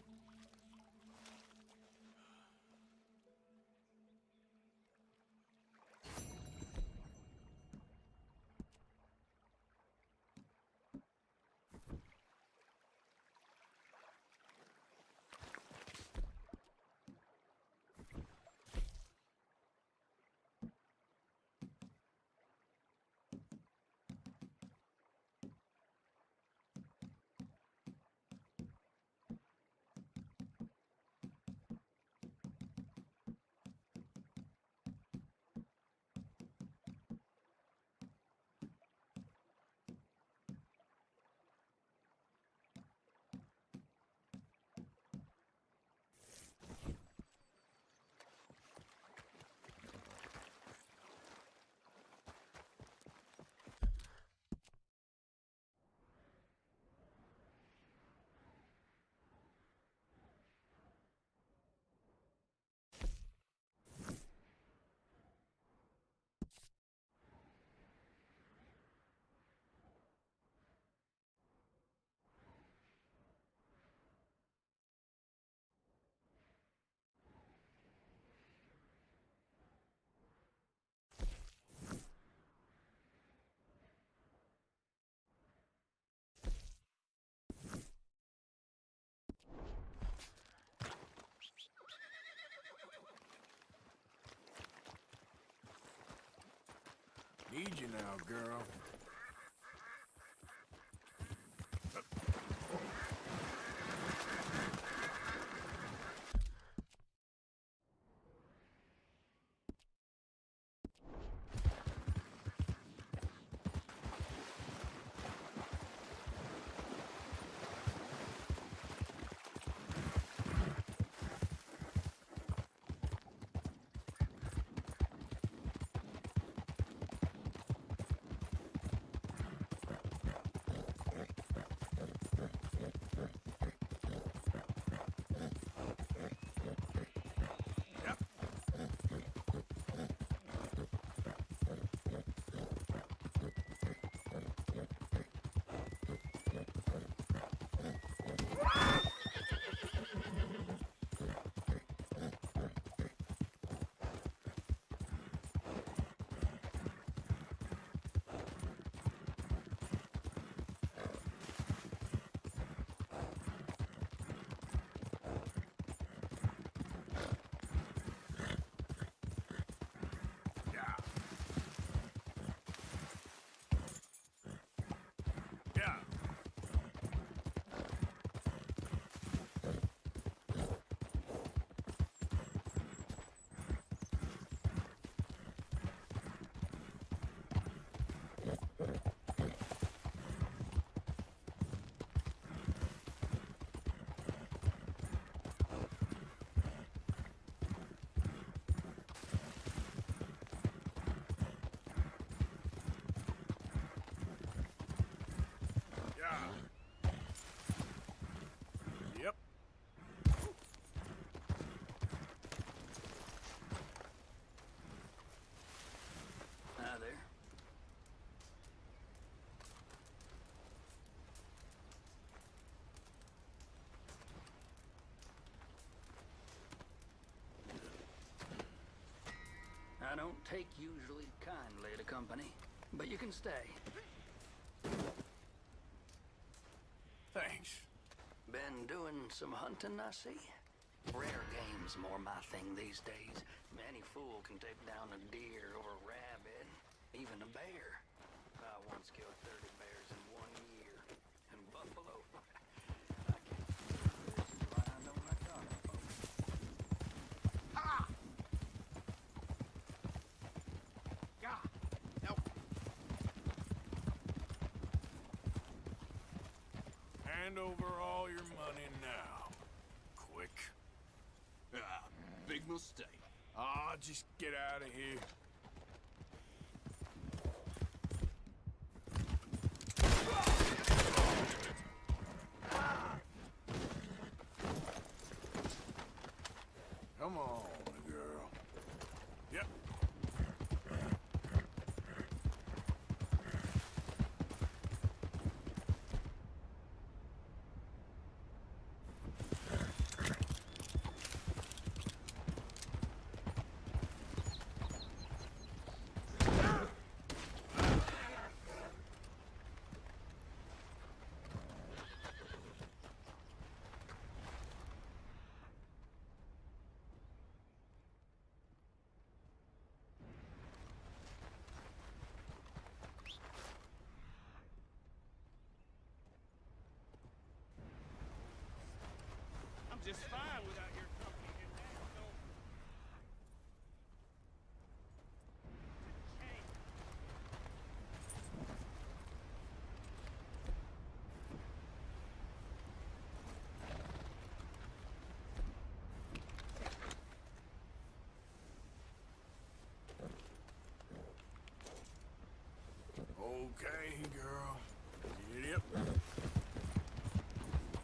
Need you now, girl. Yep. Hi there. I don't take usually kindly to company, but you can stay. Thanks. Been doing some hunting, I see. Rare game's more my thing these days. Any fool can take down a deer or a rabbit, even a bear. Hand over all your money now. Quick. Ah, big mistake. Ah, just get out of here. Come on, girl. Yep. I'm just fine without your company. And that's no... Okay, girl. Get up.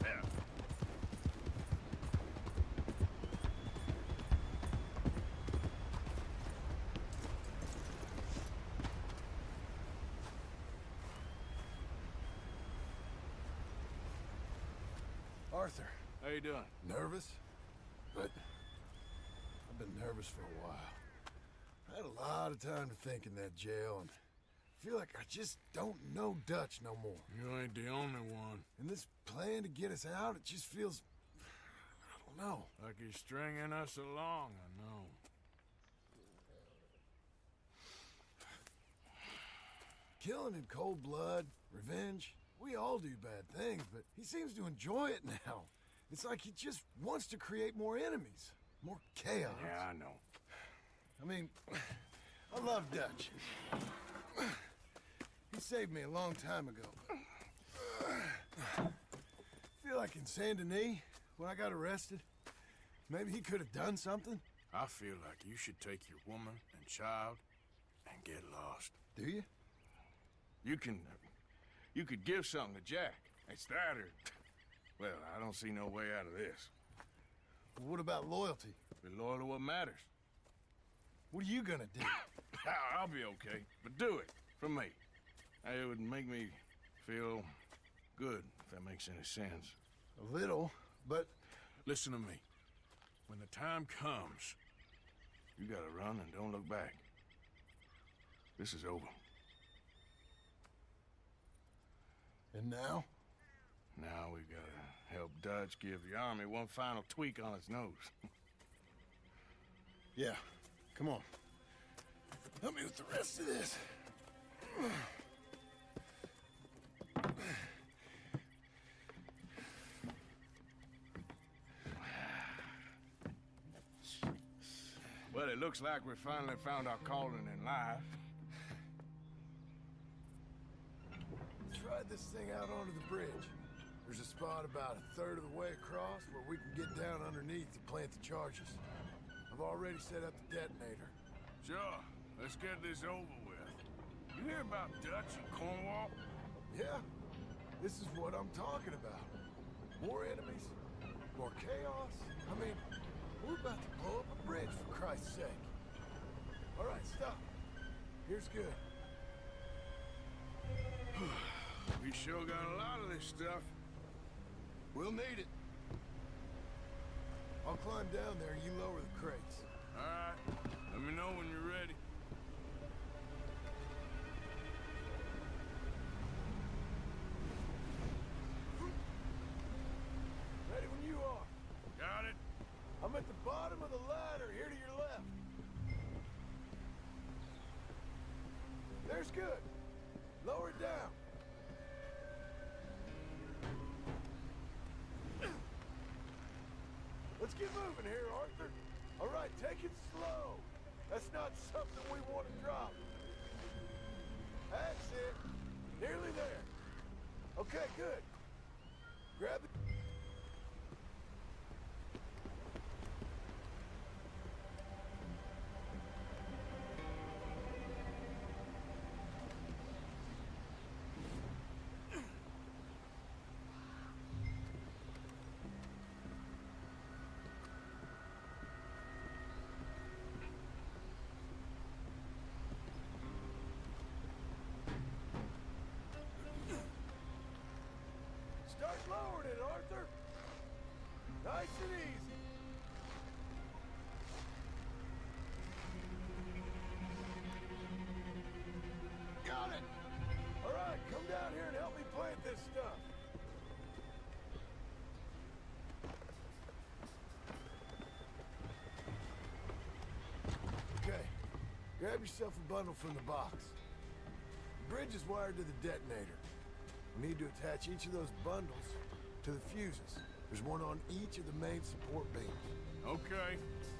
Yeah. Arthur. How you doing? Nervous? But I've been nervous for a while. I had a lot of time to think in that jail, and I feel like I just don't know Dutch no more. You ain't the only one. And this plan to get us out, it just feels... I don't know. Like he's stringing us along, I know. Killing in cold blood, revenge, we all do bad things, but he seems to enjoy it now. It's like he just wants to create more enemies, more chaos. Yeah, I know. I mean, I love Dutch. He saved me a long time ago. I feel like in Saint Denis, when I got arrested, maybe he could have done something. I feel like you should take your woman and child and get lost. Do you? You could give something to Jack. It's that or... Well, I don't see no way out of this. Well, what about loyalty? Be loyal to what matters. What are you gonna do? I'll be okay, but do it for me. It would make me feel good, if that makes any sense. A little, but... Listen to me. When the time comes, you gotta run and don't look back. This is over. And now? Now we gotta help Dutch give the army one final tweak on its nose. Yeah, come on. Help me with the rest of this. Well, it looks like we finally found our calling in life. Try this thing out onto the bridge. There's a spot about a third of the way across where we can get down underneath to plant the charges. I've already set up the detonator. Sure, let's get this over with. You hear about Dutch and Cornwall? Yeah, this is what I'm talking about. More enemies, more chaos. I mean, we're about to blow up a bridge, for Christ's sake. All right, stop. Here's good. We sure got a lot of this stuff. We'll need it. I'll climb down there and you lower the crates. All right. Let me know when you're ready. Ready when you are. Got it. I'm at the bottom of the ladder, here to your left. There's good. Lower it down. Let's get moving here, Arthur. All right, take it slow. That's not something we want to drop. That's it. Nearly there. Okay, good. Nice and easy. Got it! All right, come down here and help me plant this stuff. Okay, grab yourself a bundle from the box. The bridge is wired to the detonator. We need to attach each of those bundles to the fuses. There's one on each of the main support beams. Okay.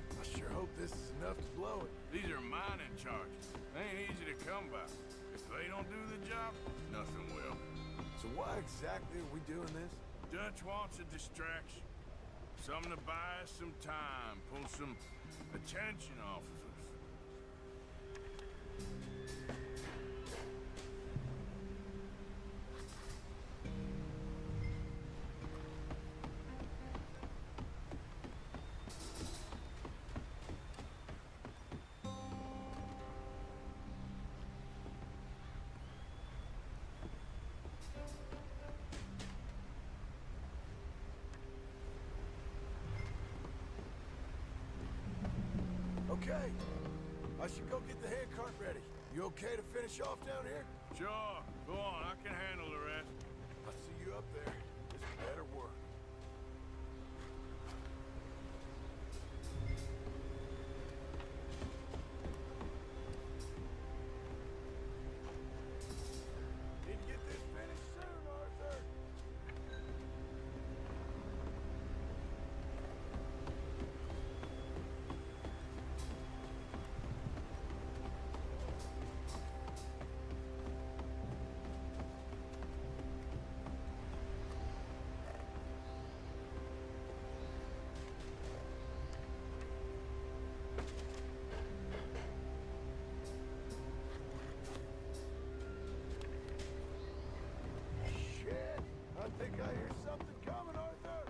I sure hope this is enough to blow it. These are mining charges. They ain't easy to come by. If they don't do the job, nothing will. So why exactly are we doing this? Dutch wants a distraction. Something to buy us some time, pull some attention off of us. Okay. I should go get the handcart ready. You okay to finish off down here? Sure. Go on, I can handle the rest. I'll see you up there. This better work. Need to get this finished soon, Arthur. Shit! I think I hear something coming, Arthur!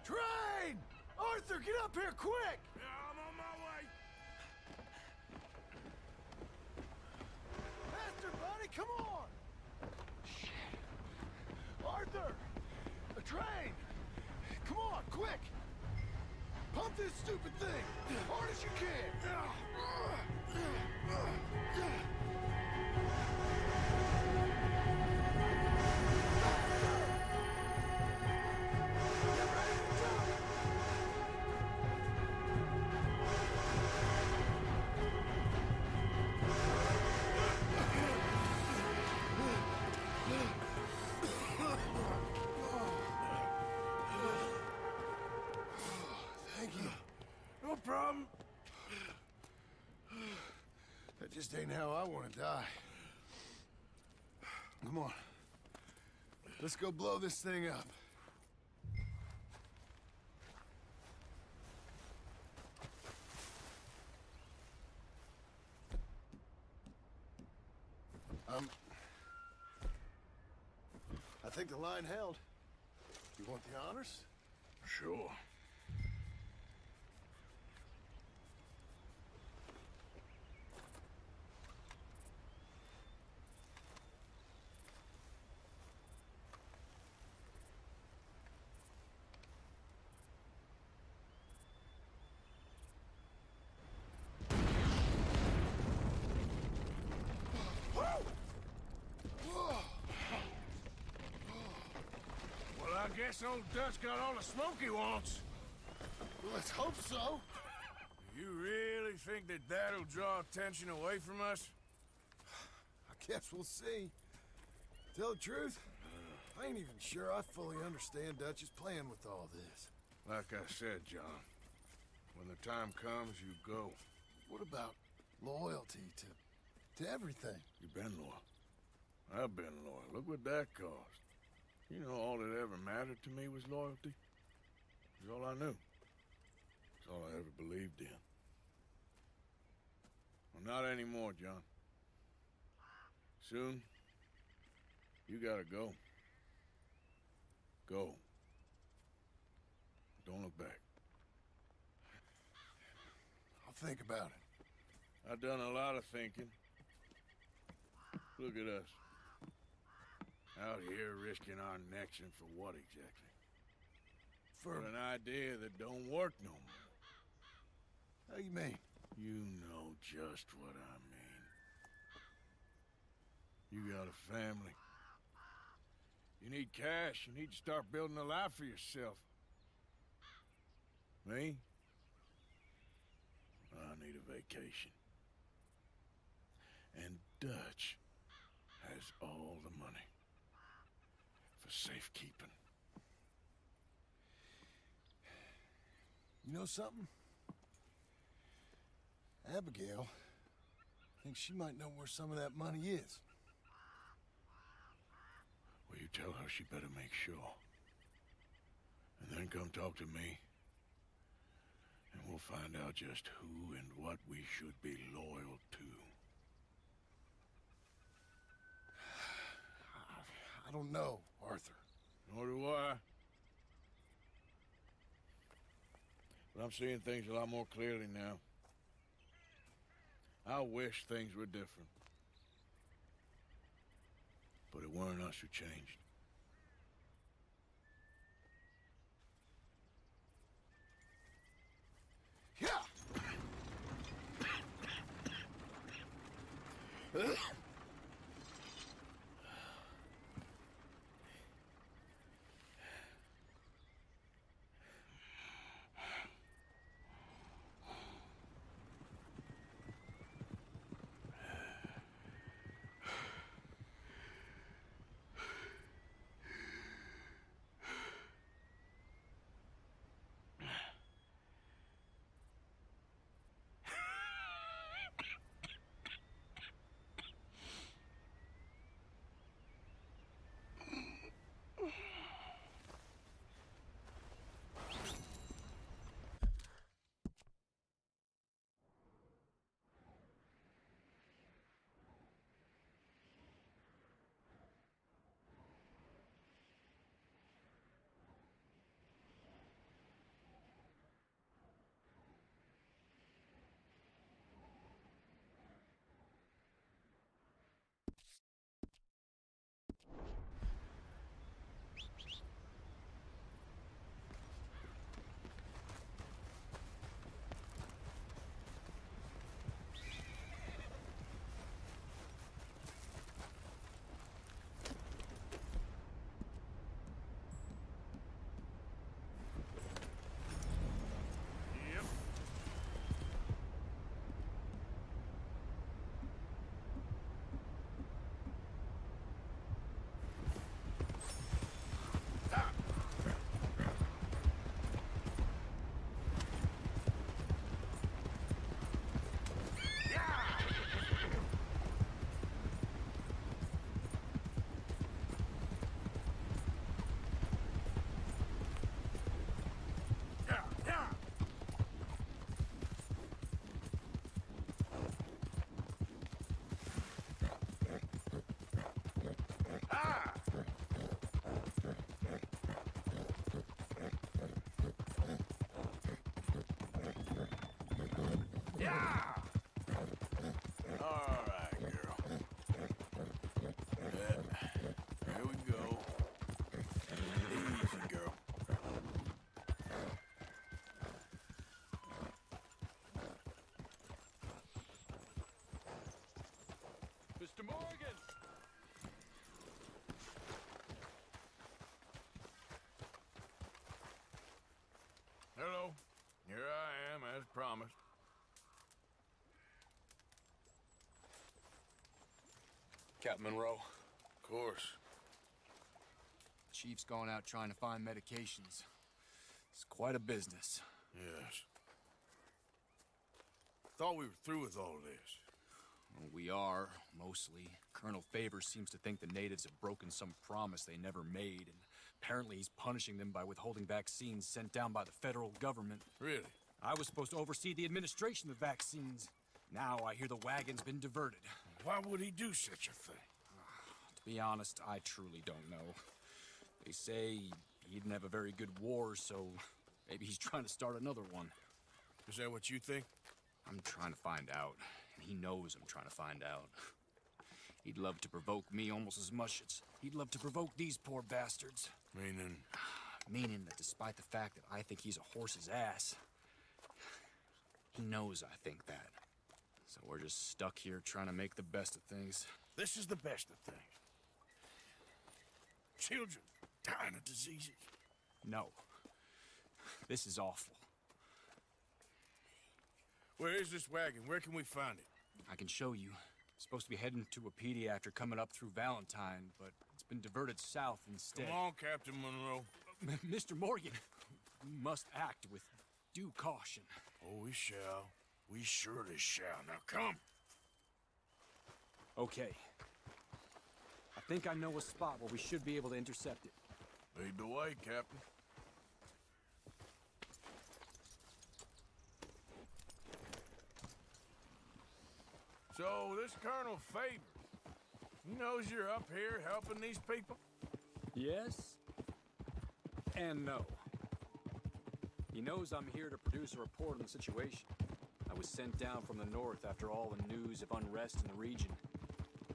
Train! Arthur, get up here quick! Yeah, I'm on my way. Faster, buddy, come on! Shit. Arthur! A train! Come on, quick! Pump this stupid thing! Hard as you can! Get ready to jump! Thank you. No problem. That just ain't how I want to die. Come on. Let's go blow this thing up. I think the line held. You want the honors? Sure. Well, I guess old Dutch got all the smoke he wants. Let's hope so. You really think that that'll draw attention away from us? I guess we'll see. Tell the truth, I ain't even sure I fully understand Dutch's plan with all this. Like I said, John, when the time comes, you go. What about loyalty to everything? You've been loyal. I've been loyal. Look what that cost. You know, all that ever mattered to me was loyalty. It was all I knew. It's all I ever believed in. Well, not anymore, John. Soon, you gotta go. Go. Don't look back. I'll think about it. I've done a lot of thinking. Look at us. Out here risking our necks, and for what exactly? For an idea that don't work no more. How you mean? You know just what I mean. You got a family. You need cash. You need to start building a life for yourself. Me? I need a vacation. And Dutch has all the money for safekeeping. You know something? Abigail thinks she might know where some of that money is. Well, you tell her she better make sure. And then come talk to me. And we'll find out just who and what we should be loyal to. I don't know, Arthur. Nor do I. But I'm seeing things a lot more clearly now. I wish things were different. But it weren't us who changed. Mr. Morgan! Hello. Here I am, as promised. Captain Monroe. Of course. Chief's gone out trying to find medications. It's quite a business. Yes. Thought we were through with all this. Well, we are, mostly. Colonel Favors seems to think the natives have broken some promise they never made, and apparently he's punishing them by withholding vaccines sent down by the federal government. Really? I was supposed to oversee the administration of vaccines. Now I hear the wagon's been diverted. Why would he do such a thing? To be honest, I truly don't know. They say he didn't have a very good war, so maybe he's trying to start another one. Is that what you think? I'm trying to find out, and he knows I'm trying to find out. He'd love to provoke me almost as much as he'd love to provoke these poor bastards. Meaning? Meaning that despite the fact that I think he's a horse's ass, he knows I think that. So we're just stuck here trying to make the best of things. This is the best of things. Children dying of diseases. No. This is awful. Where is this wagon? Where can we find it? I can show you. Supposed to be heading to a PD after coming up through Valentine, but it's been diverted south instead. Come on, Captain Monroe. Mr. Morgan, we must act with due caution. Oh, we shall. We surely shall. Now come. Okay. I think I know a spot where we should be able to intercept it. Lead the way, Captain. So, this Colonel Favors, he knows you're up here helping these people? Yes. And no. He knows I'm here to produce a report on the situation. I was sent down from the north after all the news of unrest in the region.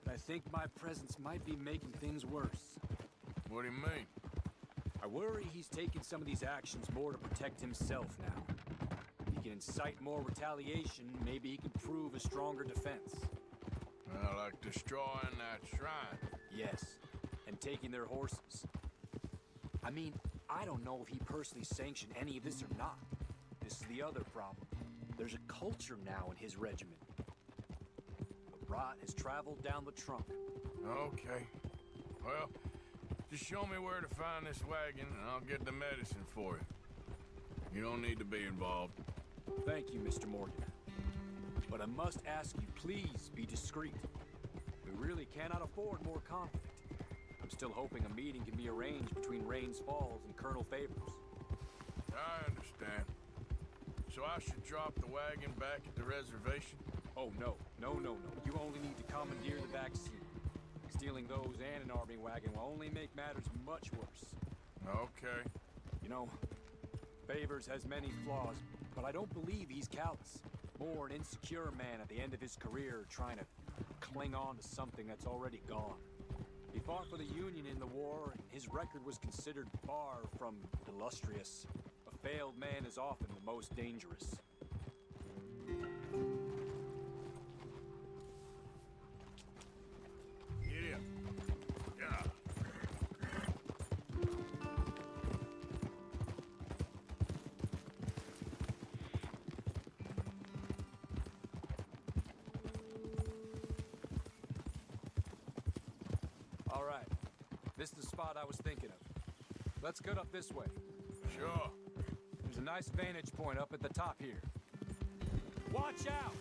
But I think my presence might be making things worse. What do you mean? I worry he's taking some of these actions more to protect himself now. If he can incite more retaliation, maybe he can prove a stronger defense. Well, like destroying that shrine. Yes, and taking their horses. I mean, I don't know if he personally sanctioned any of this or not. This is the other problem. There's a culture now in his regiment. The rot has traveled down the trunk. Okay. Well, just show me where to find this wagon, and I'll get the medicine for you. You don't need to be involved. Thank you, Mr. Morgan. But I must ask you, please be discreet. We really cannot afford more conflict. I'm still hoping a meeting can be arranged between Rains Falls and Colonel Favors. I understand. So I should drop the wagon back at the reservation? Oh, no. No. You only need to commandeer the vaccine. Stealing those and an army wagon will only make matters much worse. Okay. You know, Favors has many flaws, but I don't believe he's callous. More an insecure man at the end of his career trying to cling on to something that's already gone. He fought for the Union in the war, and his record was considered far from illustrious. A failed man is often the most dangerous. Get in. Yeah. All right. This is the spot I was thinking of. Let's get up this way. Sure. There's a nice vantage point up at the top here. Watch out!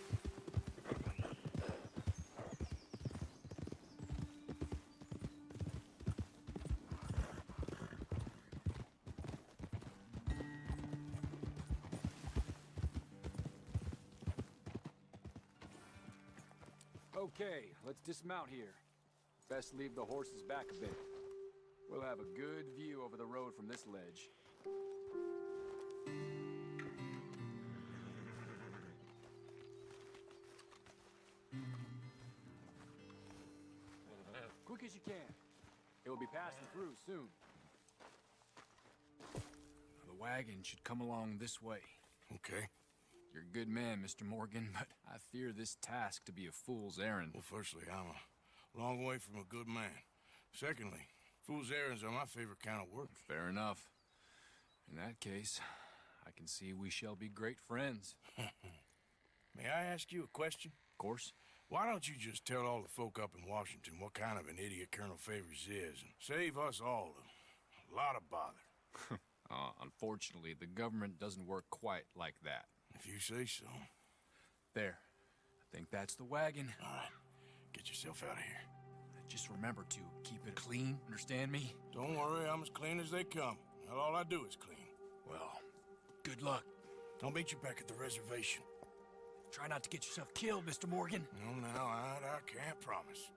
Okay, let's dismount here. Best leave the horses back a bit. We'll have a good view over the road from this ledge. Quick as you can. He'll be passing through soon. The wagon should come along this way. Okay. You're a good man, Mr. Morgan, but I fear this task to be a fool's errand. Well, firstly, I'm a long way from a good man. Secondly, fool's errands are my favorite kind of work. Fair enough. In that case, I can see we shall be great friends. May I ask you a question? Of course. Why don't you just tell all the folk up in Washington what kind of an idiot Colonel Favors is and save us all a lot of bother? Unfortunately, the government doesn't work quite like that. If you say so. There. I think that's the wagon. All right. Get yourself out of here. Just remember to keep it clean, understand me? Don't worry, I'm as clean as they come. Well, all I do is clean. Well, good luck. I'll meet you back at the reservation. Try not to get yourself killed, Mr. Morgan. No, I can't promise.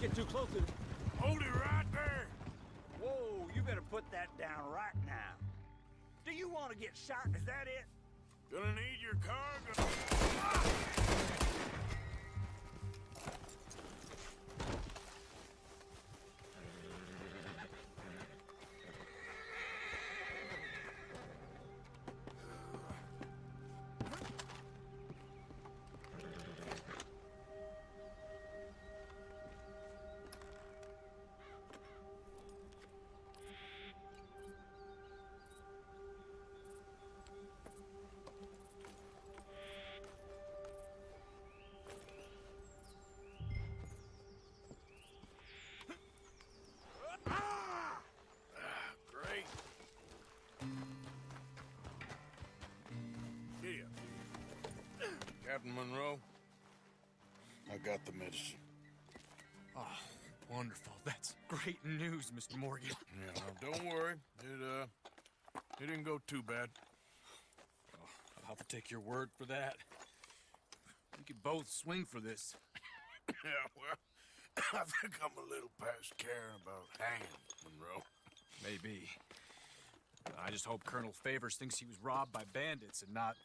get too close to... Hold it right there! Whoa, you better put that down right now. Do you want to get shot? Is that it? Gonna need your cargo. Great. Here. Captain Monroe, I got the medicine. Oh, wonderful. That's great news, Mr. Morgan. Yeah, now don't worry. It didn't go too bad. Oh, I'll have to take your word for that. We could both swing for this. Yeah, well, I think I'm a little past caring about hanging, Monroe. Maybe. I just hope Colonel Favors thinks he was robbed by bandits and not...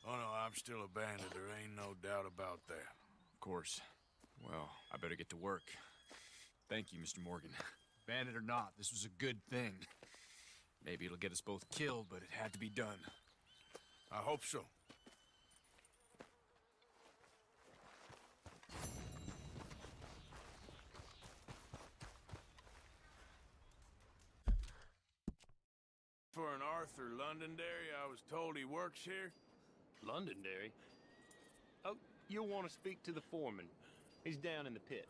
Oh, no, I'm still a bandit. There ain't no doubt about that. Of course. Well, I better get to work. Thank you, Mr. Morgan. Bandit or not, this was a good thing. Maybe it'll get us both killed, but it had to be done. I hope so. For an Arthur Londonderry, I was told he works here. Londonderry? Oh, you'll want to speak to the foreman. He's down in the pit.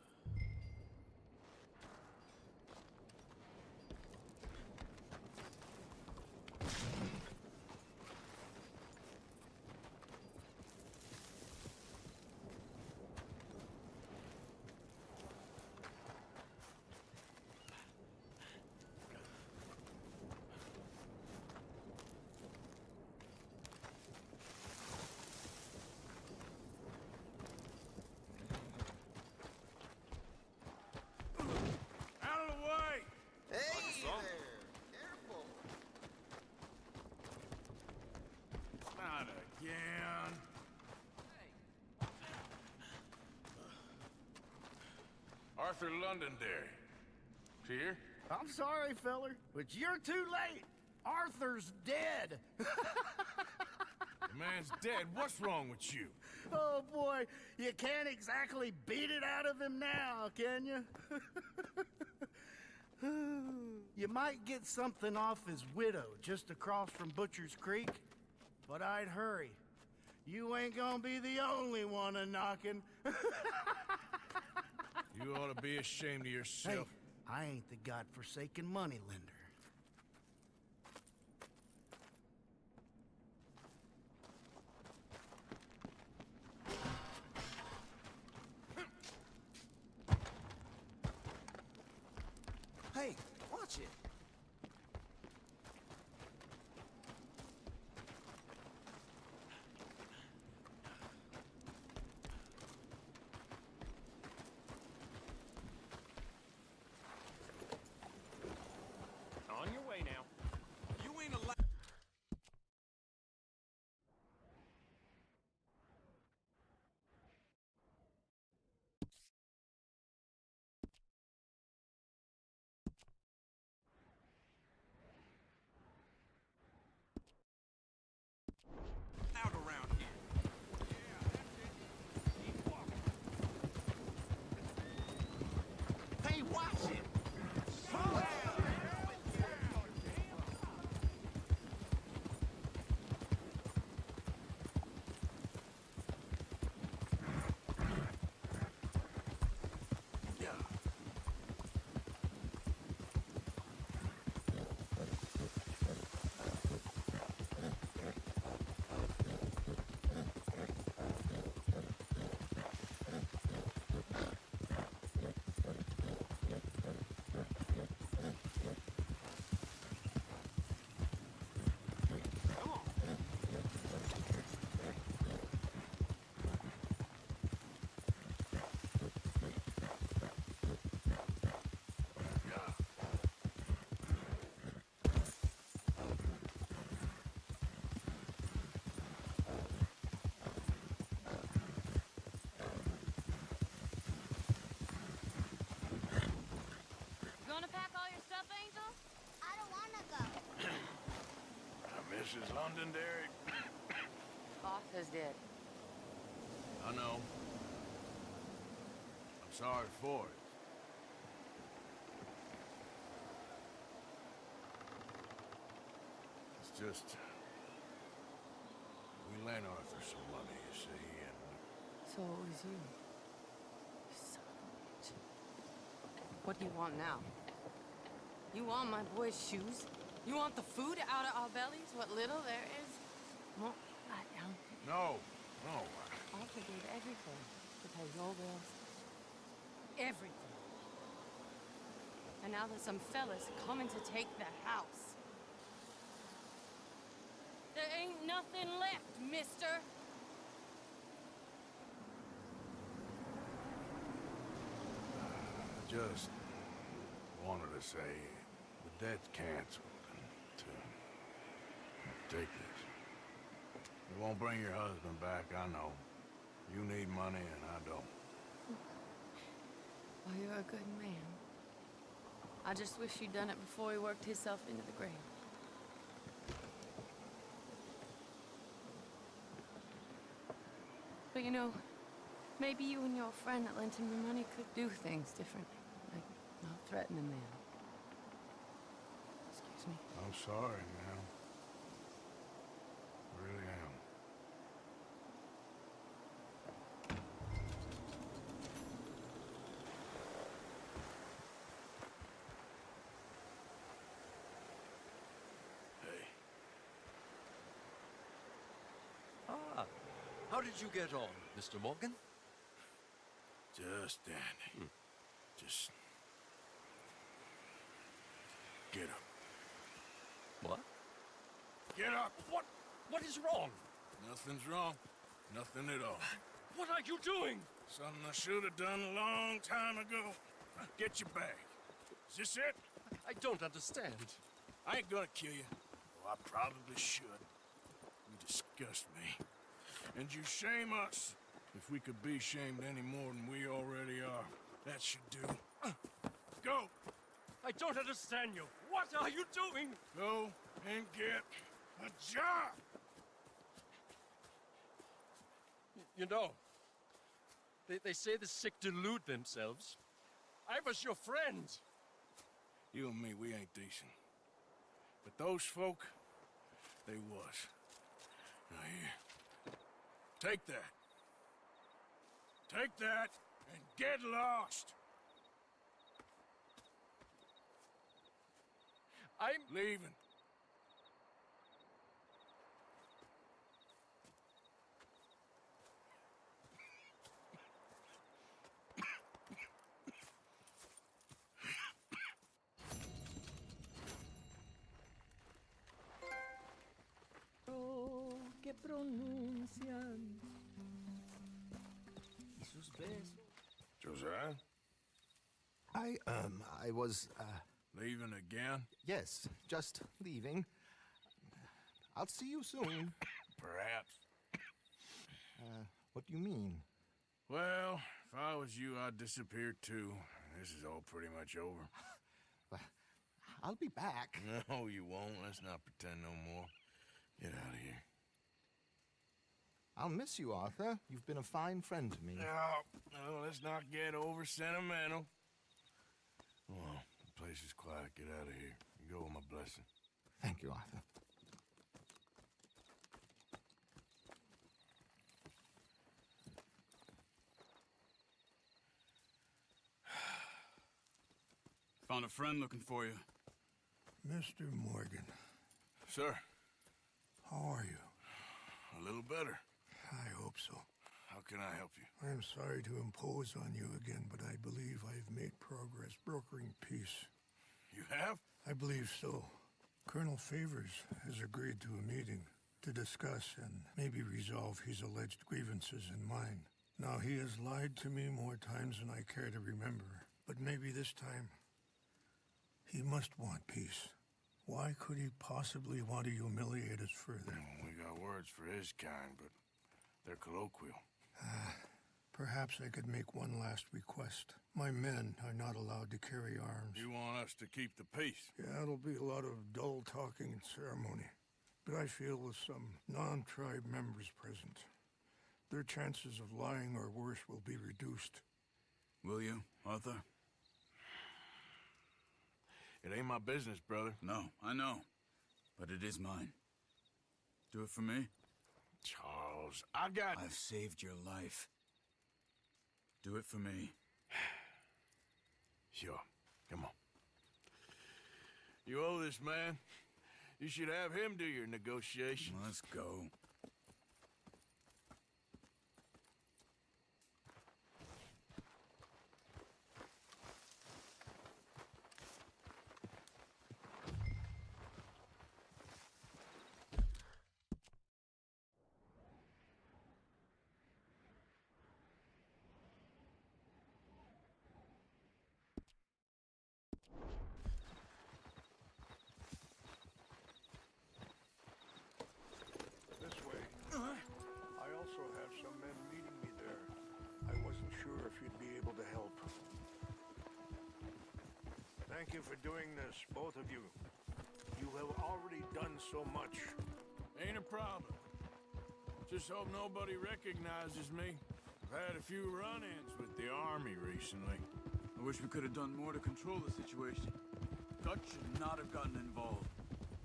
Arthur Londonderry. Here? I'm sorry, feller, but you're too late. Arthur's dead. The man's dead. What's wrong with you? Oh, boy, you can't exactly beat it out of him now, can you? You might get something off his widow just across from Butcher's Creek, but I'd hurry. You ain't gonna be the only one a-knocking. You ought to be ashamed of yourself. Hey, I ain't the godforsaken moneylender. Hey, watch it. On your way now. You ain't allowed... This is Londonderry. Arthur's dead. I know. I'm sorry for it. It's just... we lent Arthur some money, you see, and... So it was you. You son of a bitch. What do you want now? You want my boy's shoes? You want the food out of our bellies? What little there is? Well, I don't. No, no. Arthur gave everything to pay your bills. Everything. And now there's some fellas coming to take the house. There ain't nothing left, mister. I just wanted to say the debt's canceled and to take this. You won't bring your husband back, I know. You need money and I don't. Well, you're a good man. I just wish you'd done it before he worked himself into the grave. But you know, maybe you and your friend that lent him the money could do things differently. Like not threaten the man. Excuse me. I'm sorry, man. I really am. Ah, how did you get on, Mr. Morgan? Just dandy. Just... get up. What? Get up! What is wrong? Nothing's wrong. Nothing at all. What are you doing? Something I should have done a long time ago. Get your bag. Is this it? I don't understand. I ain't gonna kill you. Well, I probably should. You disgust me. And you shame us. If we could be shamed any more than we already are, that should do. Go! I don't understand you. What are you doing? Go and get a job! You know, they say the sick delude themselves. I was your friend. You and me, we ain't decent. But those folk, they was. Now here, take that. Take that and get lost. I'm leaving. Que pronuncian sus besos. Josiah? I was, leaving again? Yes, just leaving. I'll see you soon. Perhaps. What do you mean? Well, if I was you, I'd disappear too. This is all pretty much over. I'll be back. No, you won't. Let's not pretend no more. Get out of here. I'll miss you, Arthur. You've been a fine friend to me. No, let's not get over sentimental. Well, the place is quiet. Get out of here. You go with my blessing. Thank you, Arthur. Found a friend looking for you. Mr. Morgan. Sir. How are you? A little better. I hope so. How can I help you? I am sorry to impose on you again, but I believe I've made progress brokering peace. You have? I believe so. Colonel Favors has agreed to a meeting to discuss and maybe resolve his alleged grievances and mine. Now, he has lied to me more times than I care to remember, but maybe this time he must want peace. Why could he possibly want to humiliate us further? We got words for his kind, but they're colloquial. Perhaps I could make one last request. My men are not allowed to carry arms. You want us to keep the peace? Yeah, it'll be a lot of dull talking and ceremony. But I feel with some non-tribe members present, their chances of lying or worse will be reduced. Will you, Arthur? It ain't my business, brother. No, I know. But it is mine. Do it for me? Charles, I've saved your life. Do it for me. Sure. Come on. You owe this man. You should have him do your negotiations. Let's go. This way. I also have some men meeting me there. I wasn't sure if you'd be able to help. Thank you for doing this, both of you. You have already done so much. Ain't a problem. Just hope nobody recognizes me. I've had a few run-ins with the army recently. I wish we could have done more to control the situation. Dutch should not have gotten involved.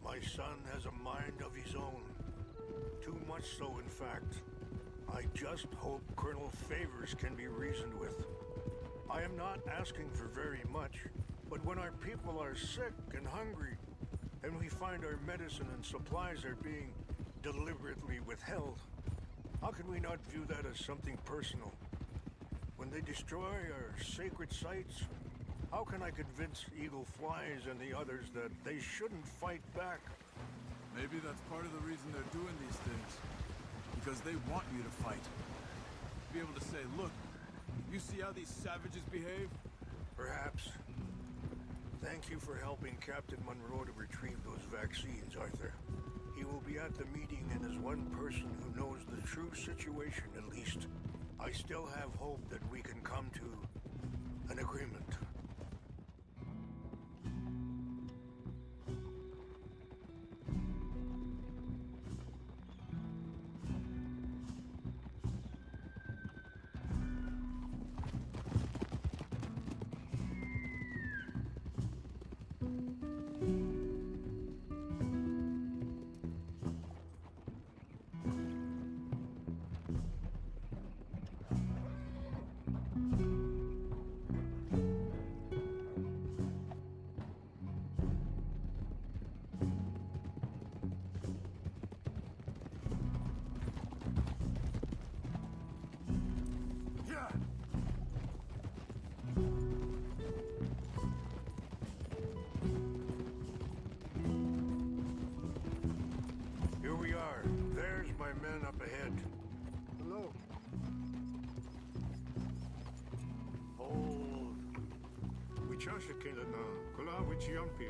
My son has a mind of his own. Too much so, in fact. I just hope Colonel Favors can be reasoned with. I am not asking for very much, but when our people are sick and hungry, and we find our medicine and supplies are being deliberately withheld, how can we not view that as something personal? When they destroy our sacred sites, how can I convince Eagle Flies and the others that they shouldn't fight back? Maybe that's part of the reason they're doing these things. Because they want you to fight. Be able to say, look, you see how these savages behave? Perhaps. Thank you for helping Captain Monroe to retrieve those vaccines, Arthur. He will be at the meeting and is one person who knows the true situation, at least. I still have hope that we can come to an agreement. Here we are. There's my men up ahead. Hello. Hold. Wichashakela na kula wichiampi.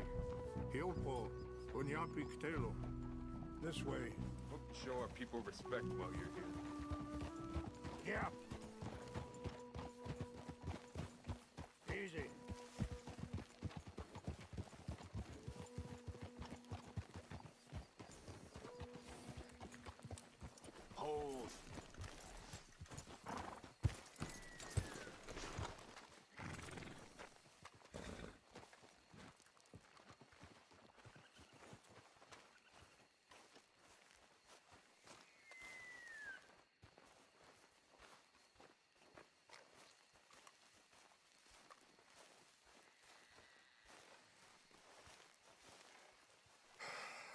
Hilpo unyapi ktelo. This way. Hope you show our people respect while you're here. Yeah. Easy. Hold.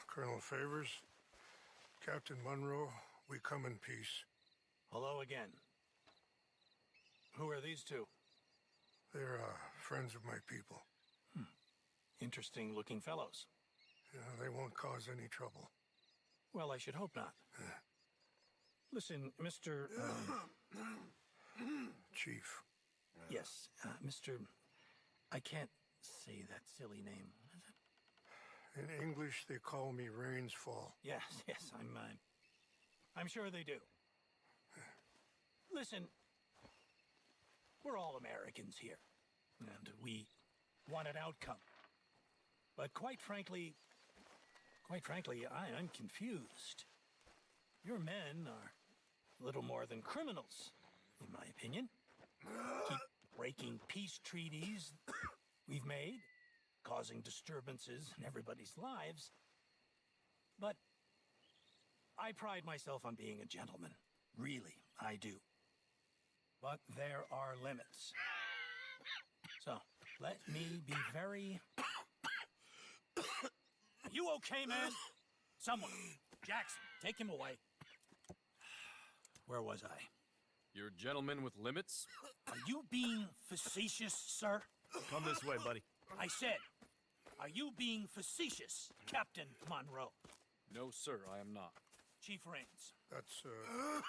Colonel Favors, Captain Monroe, we come in peace. Hello again. Who are these two? They're friends of my people. Interesting looking fellows. Yeah, they won't cause any trouble. Well, I should hope not. Listen, Mr. Chief. Yes, Mr. I can't say that silly name. What is it? In English, they call me Rainsfall. Yes, I'm sure they do. Listen, we're all Americans here, and we want an outcome. But quite frankly, Quite frankly, I'm confused. Your men are little more than criminals, in my opinion. Keep breaking peace treaties we've made, causing disturbances in everybody's lives. But I pride myself on being a gentleman. Really, I do. But there are limits. So, let me be very... You okay, man? Someone. Jackson, take him away. Where was I? You're a gentleman with limits? Are you being facetious, sir? Come this way, buddy. I said, are you being facetious, Captain Monroe? No, sir, I am not. Chief Raines. That's,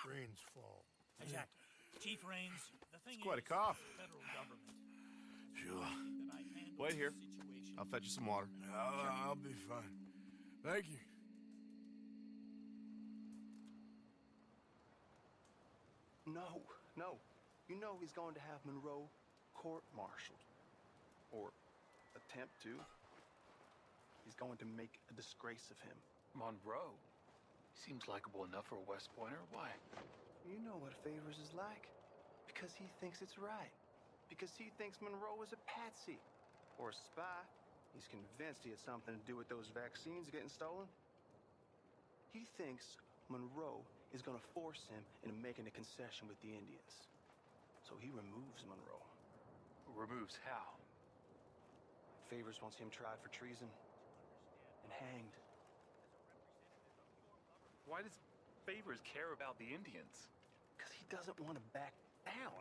Raines' fault. Exactly. Chief Raines, the thing It's quite a is, cough. the federal government. Sure. That I handle Wait here. the situation. I'll fetch you some water. I'll be fine. Thank you. No. You know he's going to have Monroe court-martialed. Or attempt to. He's going to make a disgrace of him. Monroe? Seems likable enough for a West Pointer. Why? You know what Favors is like. Because he thinks it's right. Because he thinks Monroe is a patsy. Or a spy. He's convinced he had something to do with those vaccines getting stolen. He thinks Monroe is gonna force him into making a concession with the Indians. So he removes Monroe. Removes how? Favors wants him tried for treason and hanged. Why does Favors care about the Indians? Because he doesn't want to back down.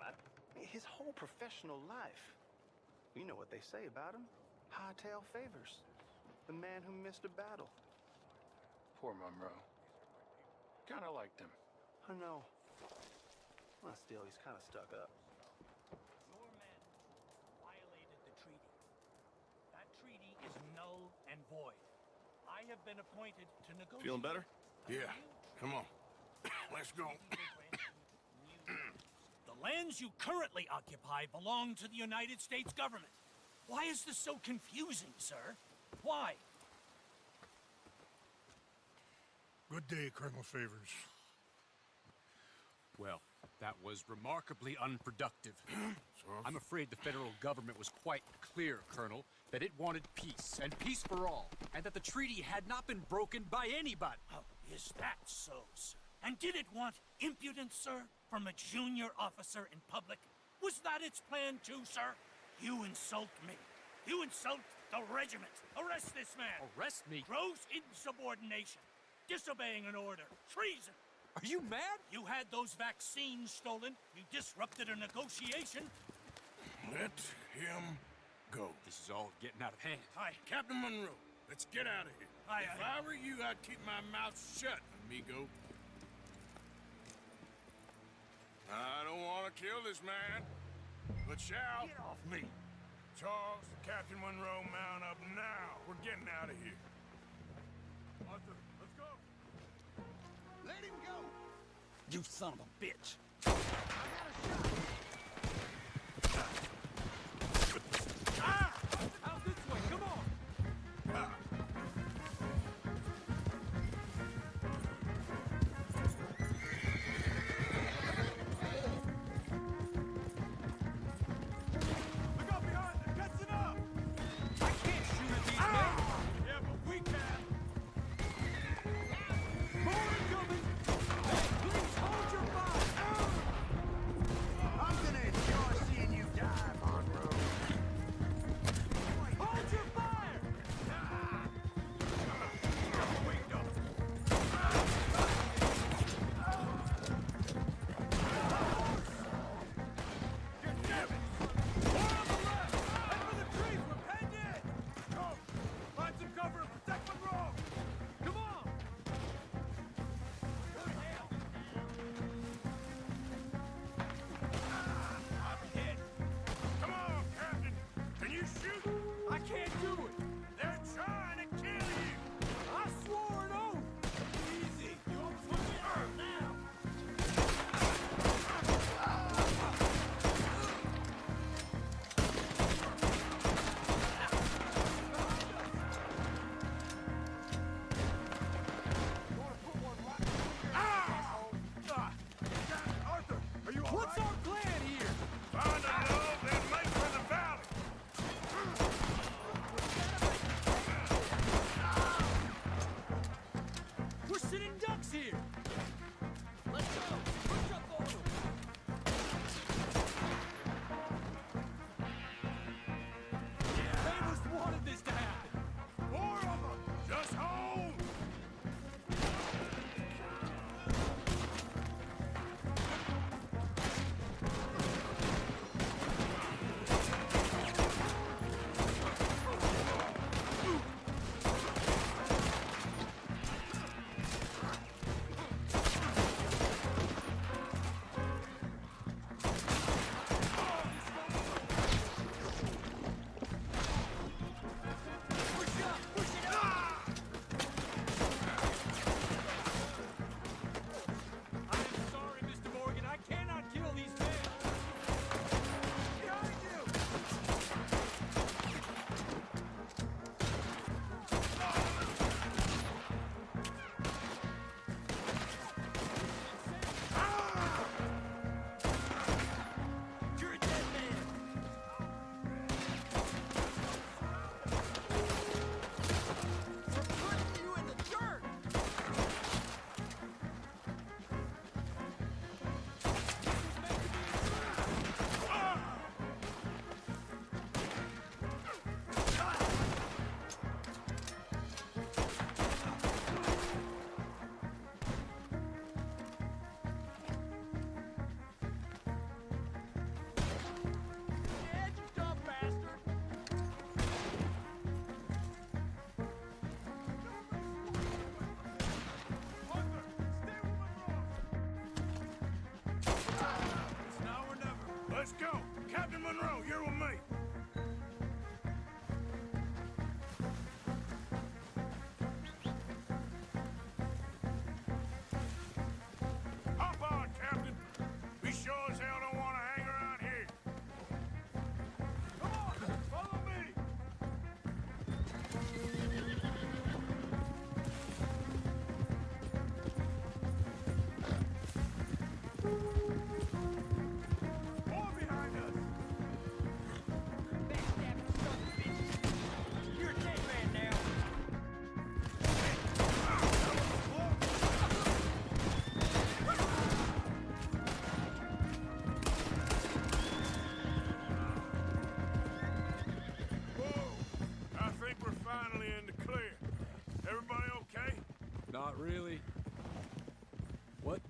His whole professional life. You know what they say about him. Hightail Favors. The man who missed a battle. Poor Monroe. Kinda liked him. I know. Well, still, he's kind of stuck up. Your men violated the treaty. That treaty is null and void. I have been appointed to negotiate. Feeling better? Yeah. Come on. Let's go. The lands you currently occupy belong to the United States government. Why is this so confusing, sir? Why? Good day, Colonel Favors. Well, that was remarkably unproductive. I'm afraid the federal government was quite clear, Colonel, that it wanted peace, and peace for all, and that the treaty had not been broken by anybody. Oh, is that so, sir? And did it want impudence, sir, from a junior officer in public? Was that its plan too, sir? You insult me. You insult the regiment. Arrest this man. Arrest me? Gross insubordination. Disobeying an order. Treason. Are you mad? You had those vaccines stolen. You disrupted a negotiation. Let him go. This is all getting out of hand. Hi. Captain Monroe, let's get out of here. If I were you, I'd keep my mouth shut, amigo. I don't want to kill this man, but shall. Get off me. Charles, Captain Monroe, mount up now. We're getting out of here. Arthur, let's go. Let him go! You son of a bitch. Out this way, come on! Look out behind them! Catching up! I can't shoot at these men! Yeah, but we can! More incoming! Hey, please hold your fire!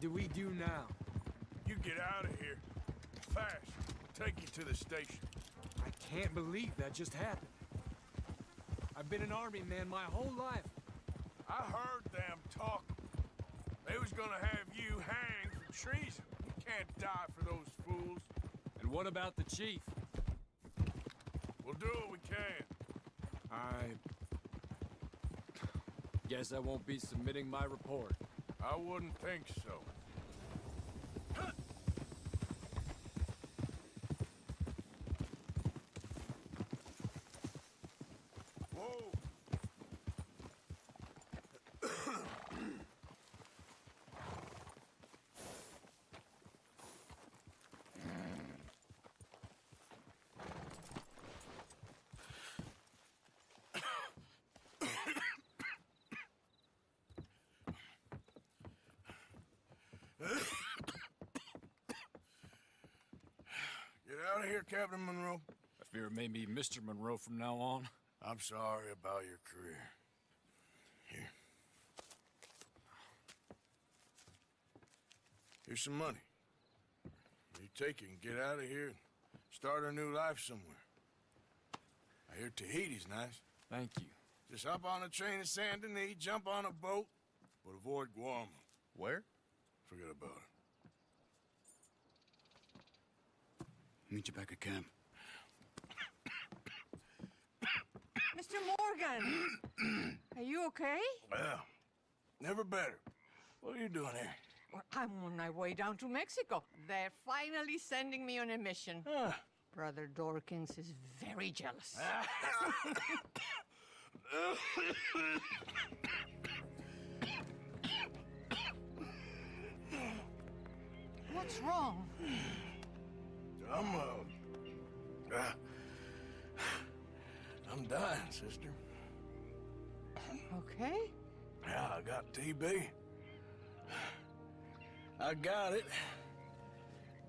do we do now? You get out of here. Fast. Take you to the station. I can't believe that just happened. I've been an army man my whole life. I heard them talk. They was gonna have you hanged for treason. You can't die for those fools. And what about the chief? We'll do what we can. I guess I won't be submitting my report. I wouldn't think so. Whoa! Get out of here, Captain Monroe. I fear it may be Mr. Monroe from now on. I'm sorry about your career. Here. Here's some money. You take it and get out of here and start a new life somewhere. I hear Tahiti's nice. Thank you. Just hop on a train to Saint Denis, jump on a boat, but avoid Guam. Where? Forget about it. Meet you back at camp. Mr. Morgan! Are you okay? Well, never better. What are you doing here? Well, I'm on my way down to Mexico. They're finally sending me on a mission. Brother Dorkins is very jealous. What's wrong? I'm dying, sister. Okay? Yeah, I got TB. I got it.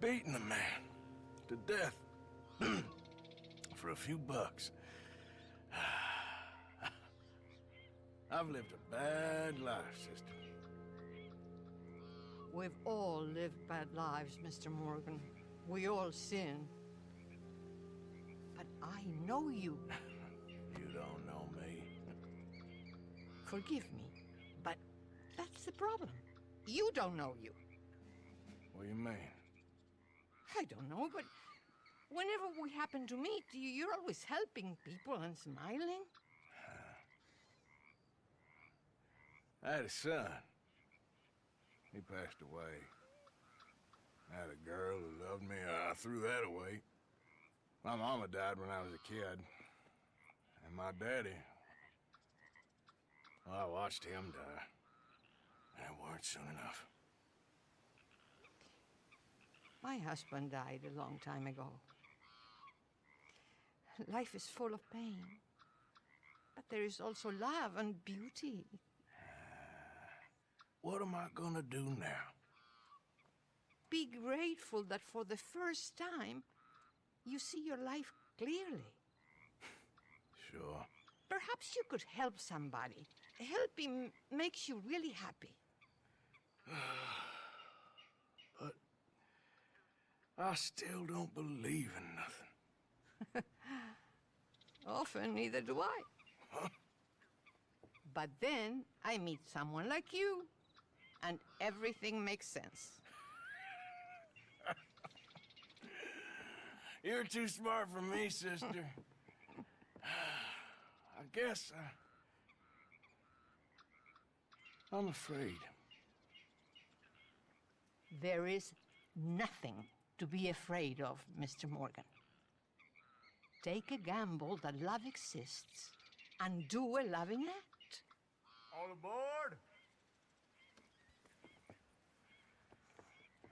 Beating a man to death for a few bucks. I've lived a bad life, sister. We've all lived bad lives, Mr. Morgan. We all sin. But I know you. You don't know me. Forgive me, but that's the problem. You don't know you. What do you mean? I don't know, but whenever we happen to meet, you're always helping people and smiling. I had a son. He passed away. I had a girl who loved me. I threw that away. My mama died when I was a kid. And my daddy, well, I watched him die. And it weren't soon enough. My husband died a long time ago. Life is full of pain. But there is also love and beauty. What am I gonna do now? Be grateful that for the first time, you see your life clearly. Sure. Perhaps you could help somebody. Helping makes you really happy. But I still don't believe in nothing. Often, neither do I. Huh? But then I meet someone like you, and everything makes sense. You're too smart for me, sister. I guess I'm afraid. There is nothing to be afraid of, Mr. Morgan. Take a gamble that love exists and do a loving act. All aboard!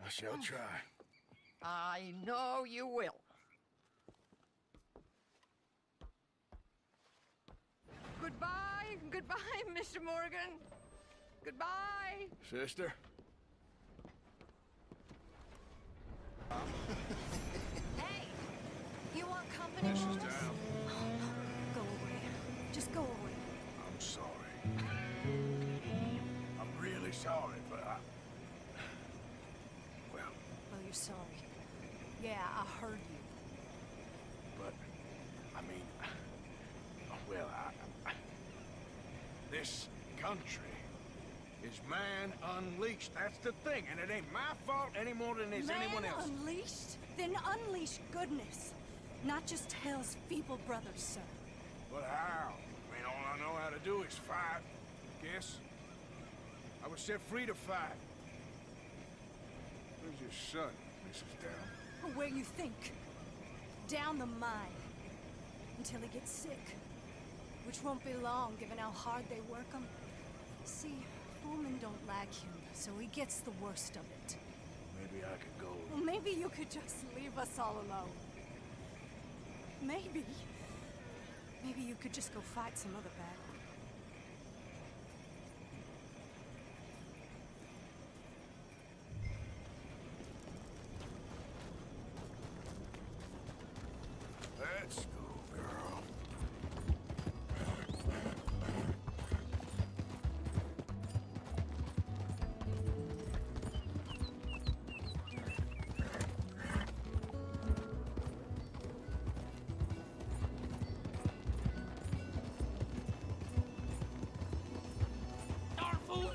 I shall try. I know you will. Goodbye, goodbye, Mr. Morgan. Goodbye. Sister? Hey! You want company? She's down. Go away. Just go away. I'm sorry. I'm really sorry, but you're sorry. Yeah, I heard you. But, I mean, well, this country is man unleashed. That's the thing, and it ain't my fault any more than it's anyone else. Man unleashed? Then unleash goodness. Not just hell's feeble brothers, sir. But how? I mean, all I know how to do is fight, I guess. I was set free to fight. Where's your son, Mrs. Down? Where you think? Down the mine. Until he gets sick. Which won't be long, given how hard they work him. See, foremen don't like him, so he gets the worst of it. Maybe I could go. Well, maybe you could just leave us all alone. Maybe. Maybe you could just go fight some other battle. Let's go, girl. Darn fool!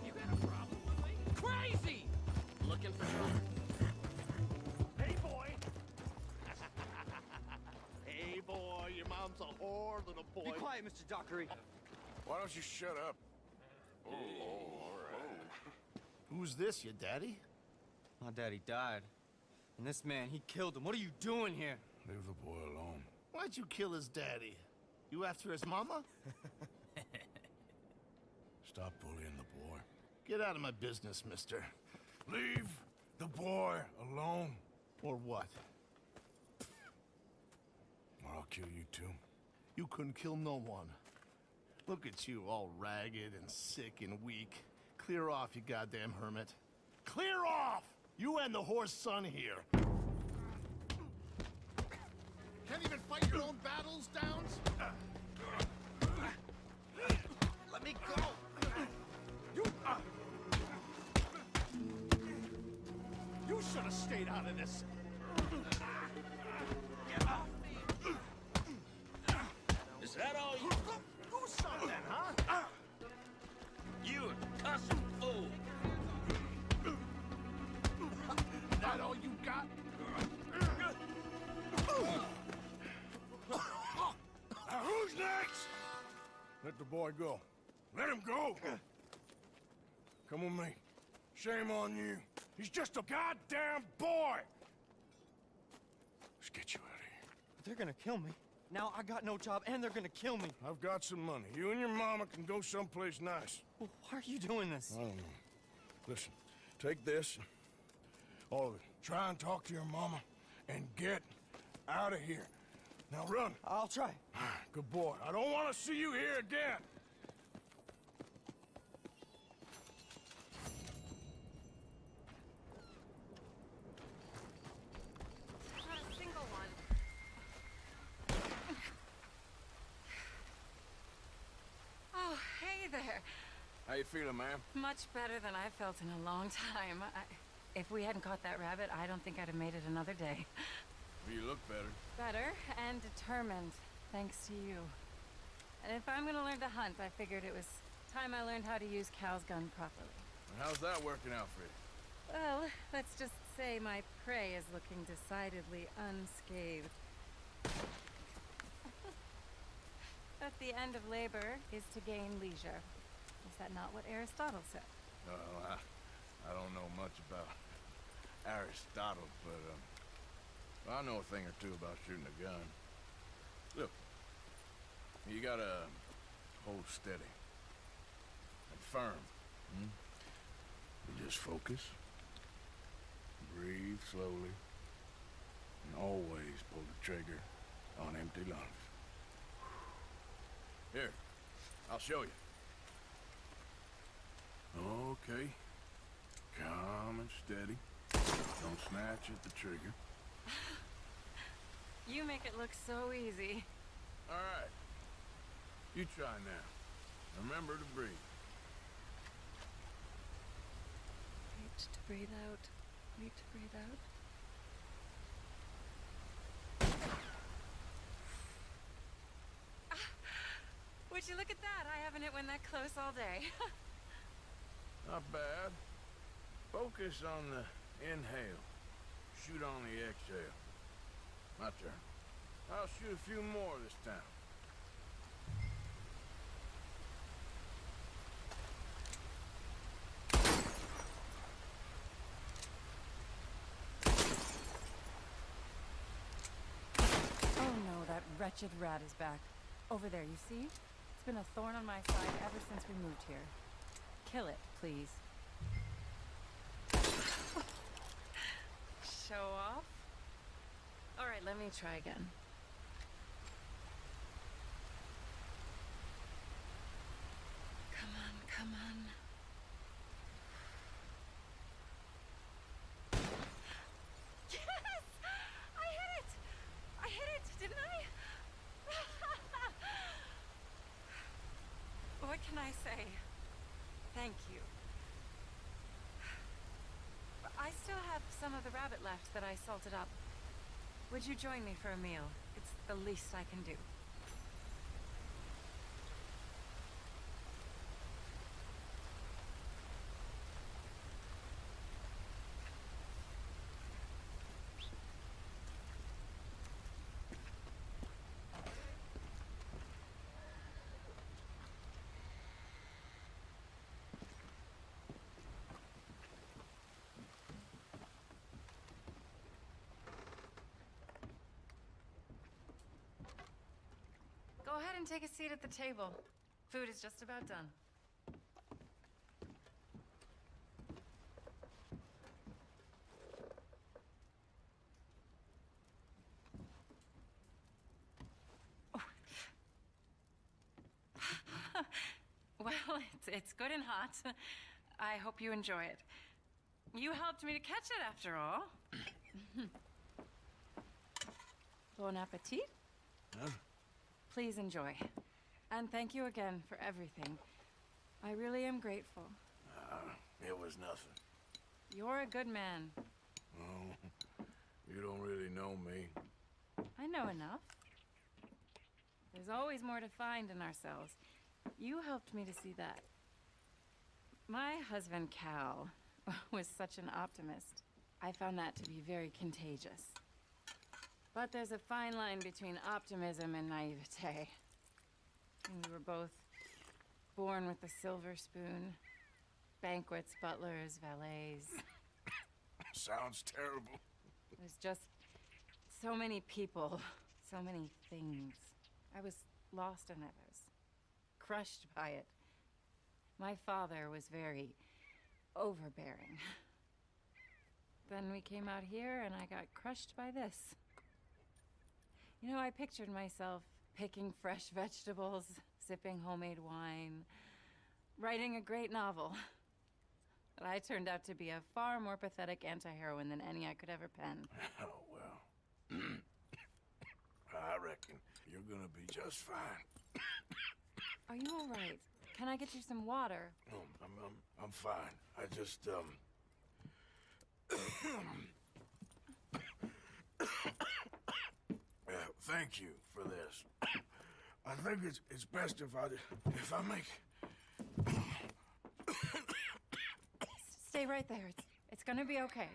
You got a problem with me? Crazy! Looking for trouble? Hey, boy! Hey, boy, your mom's a whore, little boy. Be quiet, Mr. Dockery. Why don't you shut up? Oh, all right. Who's this, your daddy? My daddy died. And this man, he killed him. What are you doing here? Leave the boy alone. Why'd you kill his daddy? You after his mama? Stop bullying the boy. Get out of my business, mister. Leave the boy alone. Or what? Or I'll kill you too. You couldn't kill no one. Look at you, all ragged and sick and weak. Clear off, you goddamn hermit. Clear off! You and the horse son here. Can't even fight your own battles, Downs? Let me go! You should have stayed out of this. Get off me! Is that all you... Go son then, huh? You cussing fool! That all you got? Now who's next? Let the boy go. Let him go! Come with me. Shame on you. He's just a goddamn boy! Let's get you out of here. They're gonna kill me. Now I got no job and they're gonna kill me. I've got some money. You and your mama can go someplace nice. Well, why are you doing this? I don't know. Listen, take this. All of it. Try and talk to your mama and get out of here. Now run. I'll try. Good boy. I don't want to see you here again. Not a single one. Oh, hey there. How you feeling, ma'am? Much better than I felt in a long time. If we hadn't caught that rabbit, I don't think I'd have made it another day. Well, you look better. Better and determined, thanks to you. And if I'm gonna learn to hunt, I figured it was time I learned how to use Cal's gun properly. And how's that working out for you? Well, let's just say my prey is looking decidedly unscathed. At the end of labor is to gain leisure. Is that not what Aristotle said? Well, I don't know much about Aristotle, but I know a thing or two about shooting a gun. Look, you gotta hold steady and firm. You just focus, breathe slowly, and always pull the trigger on empty lungs. Here, I'll show you. Okay. Calm and steady. Don't snatch at the trigger. You make it look so easy. All right. You try now. Remember to breathe. Wait to breathe out. Wait to breathe out. Would you look at that? I haven't hit one that close all day. Not bad. Focus on the inhale. Shoot on the exhale. My turn. I'll shoot a few more this time. Oh no, that wretched rat is back. Over there, you see? It's been a thorn on my side ever since we moved here. Kill it, please. Show off? All right, let me try again. Come on, come on. Yes! I hit it! I hit it, didn't I? What can I say? Thank you. I still have some of the rabbit left that I salted up. Would you join me for a meal? It's the least I can do. Go ahead and take a seat at the table. Food is just about done. Oh. Well, it's good and hot. I hope you enjoy it. You helped me to catch it, after all. Bon appetit. Huh? Please enjoy. And thank you again for everything. I really am grateful. It was nothing. You're a good man. Oh, you don't really know me. I know enough. There's always more to find in ourselves. You helped me to see that. My husband, Cal, was such an optimist. I found that to be very contagious. But there's a fine line between optimism and naivete. And we were both born with a silver spoon. Banquets, butlers, valets. Sounds terrible. There's just so many people, so many things. I was lost in it. I was crushed by it. My father was very overbearing. Then we came out here and I got crushed by this. You know, I pictured myself picking fresh vegetables, sipping homemade wine, writing a great novel. But I turned out to be a far more pathetic anti-heroine than any I could ever pen. Oh, well. I reckon you're gonna be just fine. Are you all right? Can I get you some water? No, I'm fine. I just, thank you for this. I think it's best if I make... Stay right there. It's gonna be okay.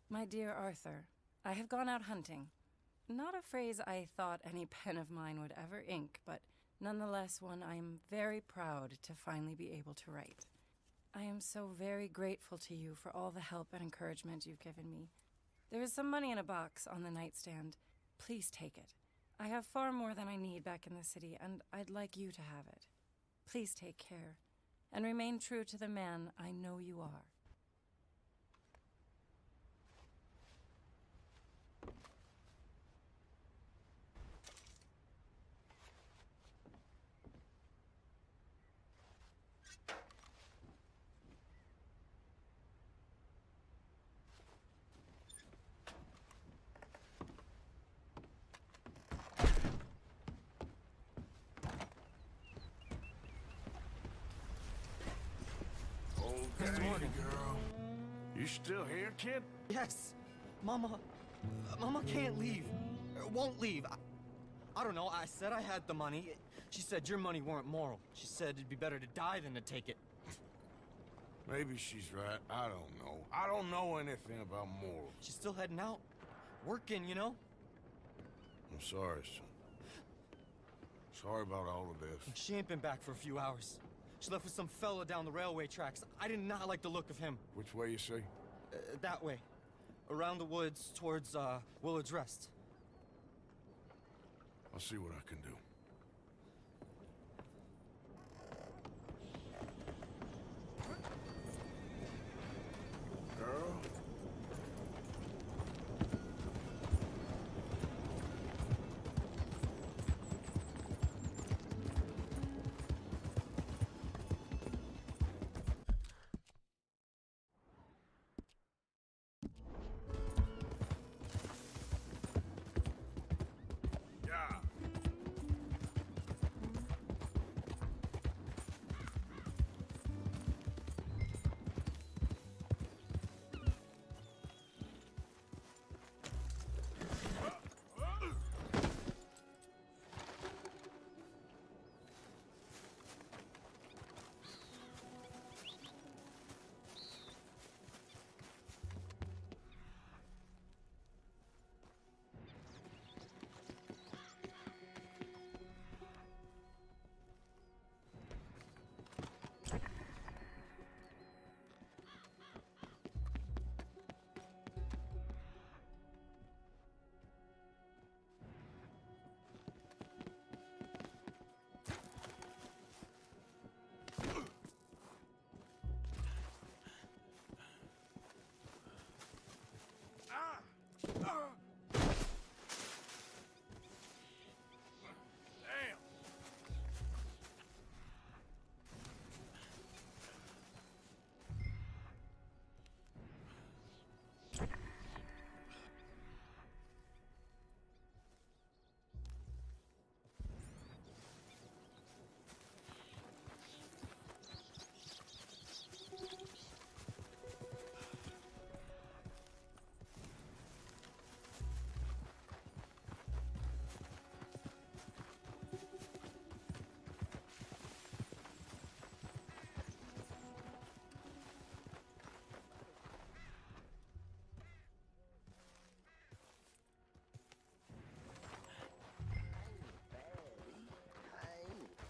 My dear Arthur, I have gone out hunting. Not a phrase I thought any pen of mine would ever ink, but nonetheless one I am very proud to finally be able to write. I am so very grateful to you for all the help and encouragement you've given me. There is some money in a box on the nightstand. Please take it. I have far more than I need back in the city, and I'd like you to have it. Please take care, and remain true to the man I know you are. You still here, kid? Yes. Mama can't leave. Won't leave. I don't know. I said I had the money. She said your money weren't moral. She said it'd be better to die than to take it. Maybe she's right. I don't know. I don't know anything about morals. She's still heading out. Working, you know? I'm sorry, son. Sorry about all of this. She ain't been back for a few hours. She left with some fella down the railway tracks. I did not like the look of him. Which way you say? That way. Around the woods towards, Willard's Rest. I'll see what I can do. Girl?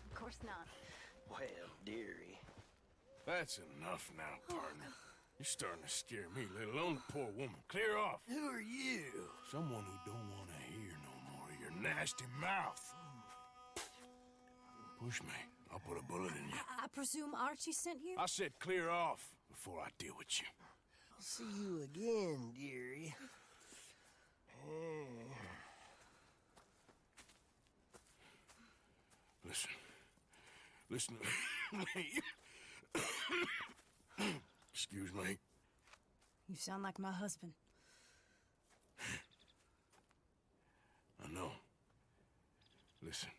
Of course not. Well, dearie. That's enough now, partner. You're starting to scare me, let alone the poor woman. Clear off. Who are you? Someone who don't want to hear no more of your nasty mouth. Push me. I'll put a bullet in you. I presume Archie sent you? I said clear off before I deal with you. I'll see you again, dearie. Listen to me. Excuse me. You sound like my husband. I know. Listen,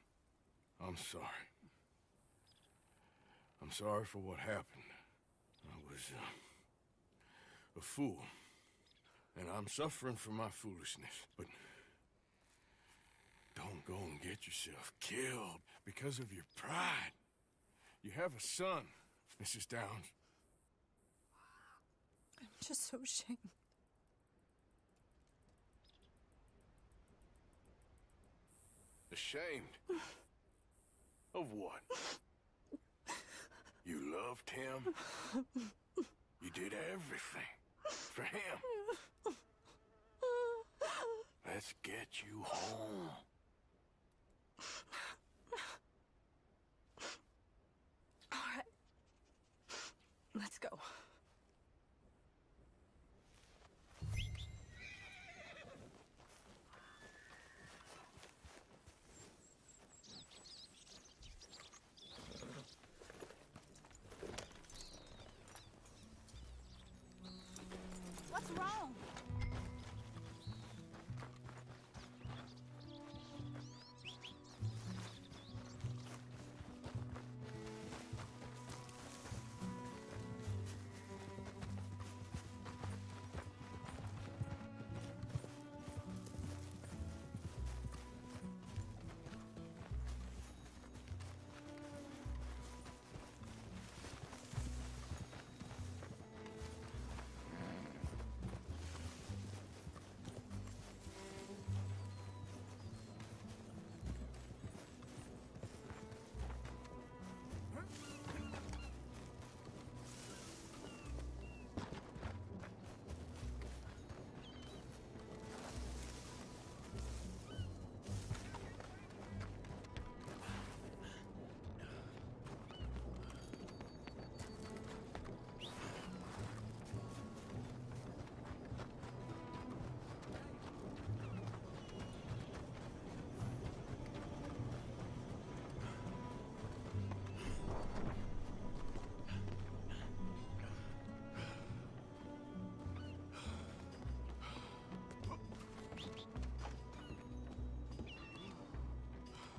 I'm sorry. I'm sorry for what happened. I was, a fool. And I'm suffering for my foolishness. But don't go and get yourself killed because of your pride. You have a son, Mrs. Downs. I'm just so ashamed. Ashamed? Of what? You loved him? You did everything for him. Let's get you home. All right. Let's go. What's wrong?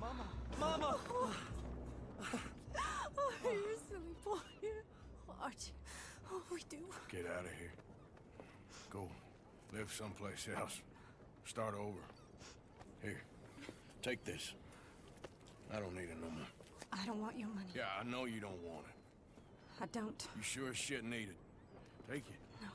Mama! Mama! Oh, you silly boy. Oh, Archie, oh, we do. Get out of here. Go live someplace else. Start over. Here, take this. I don't need it no more. I don't want your money. Yeah, I know you don't want it. I don't. You sure as shit need it. Take it. No.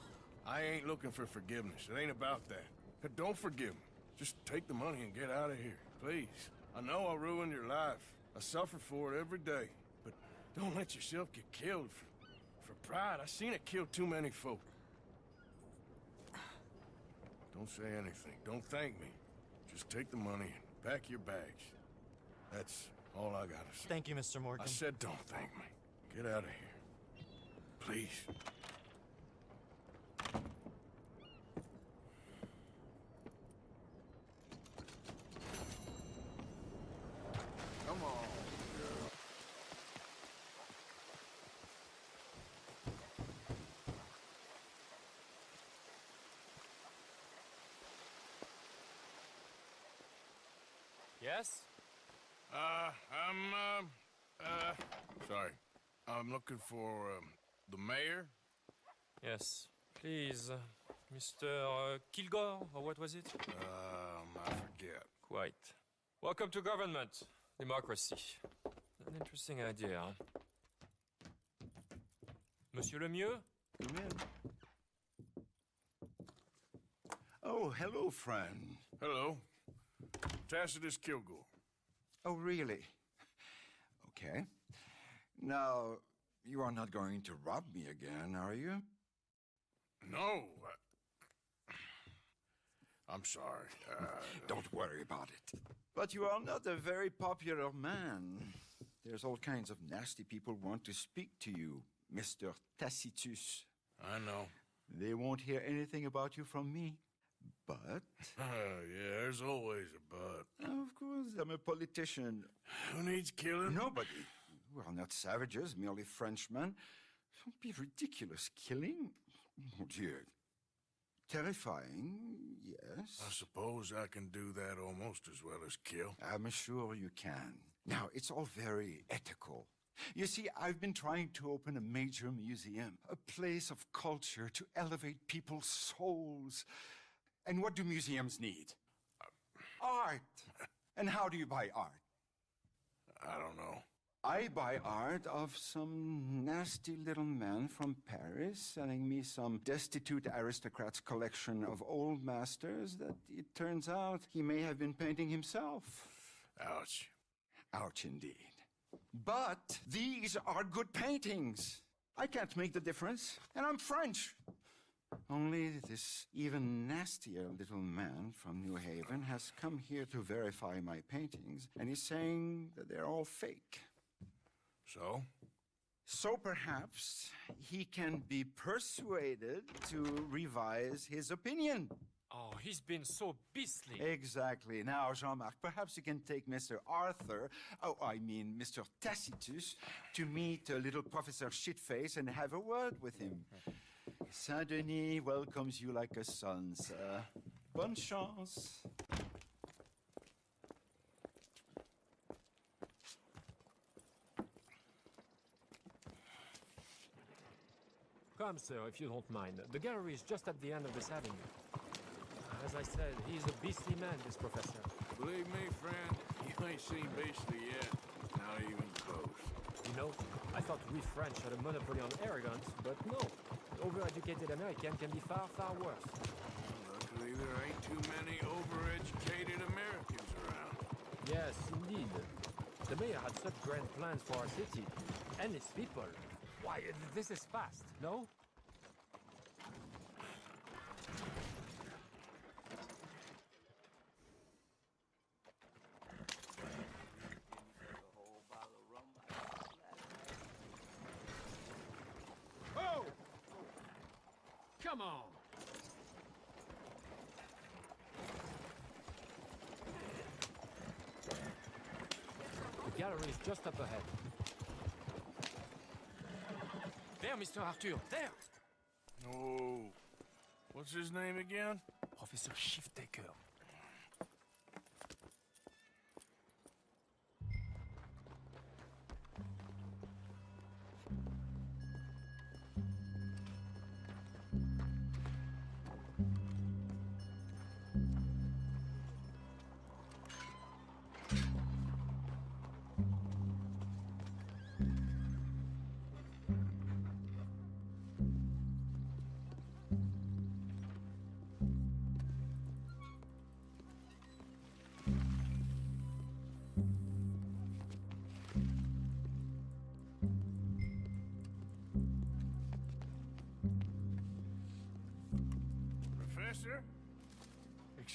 I ain't looking for forgiveness. It ain't about that. But don't forgive me. Just take the money and get out of here, please. I know I ruined your life. I suffer for it every day. But don't let yourself get killed for pride. I seen it kill too many folk. Don't say anything. Don't thank me. Just take the money and pack your bags. That's all I gotta say. Thank you, Mr. Morgan. I said don't thank me. Get out of here. Please. Come on. Yes? Sorry. I'm looking for, the mayor? Yes. Please, Mr. Kilgore, or what was it? I forget. Quite. Welcome to government. Democracy. An interesting idea, huh? Monsieur Lemieux? Come in. Oh, hello, friend. Hello. Tacitus Kilgore. Oh, really? Okay. Now, you are not going to rob me again, are you? No. I'm sorry. Don't worry about it. But you are not a very popular man. There's all kinds of nasty people want to speak to you, Mr. Tacitus. I know. They won't hear anything about you from me. But... yeah, there's always a but. Of course, I'm a politician. Who needs killing? Nobody. We are not savages, merely Frenchmen. Don't be ridiculous. Killing? Oh, dear. Terrifying, yes. I suppose I can do that almost as well as kill. I'm sure you can. Now, it's all very ethical. You see, I've been trying to open a major museum, a place of culture to elevate people's souls. And what do museums need? Art. And how do you buy art? I don't know. I buy art of some nasty little man from Paris selling me some destitute aristocrat's collection of old masters that it turns out he may have been painting himself. Ouch. Ouch indeed. But these are good paintings. I can't make the difference, and I'm French. Only this even nastier little man from New Haven has come here to verify my paintings, and he's saying that they're all fake. So? So perhaps he can be persuaded to revise his opinion. Oh, he's been so beastly. Exactly. Now, Jean-Marc, perhaps you can take Mr. Arthur, Mr. Tacitus, to meet little Professor Shitface and have a word with him. Saint-Denis welcomes you like a son, sir. Bonne chance. Come, sir, if you don't mind. The gallery is just at the end of this avenue. As I said, he's a beastly man, this professor. Believe me, friend, you ain't seen beastly yet. Not even close. You know, I thought we French had a monopoly on arrogance, but no. An overeducated American can be far, far worse. Luckily, there ain't too many overeducated Americans around. Yes, indeed. The mayor had such grand plans for our city. And its people. Why, this is fast, no? Oh! Come on! The gallery is just up ahead. There, Mr. Arthur, there! Oh, what's his name again? Professor Shiftaker.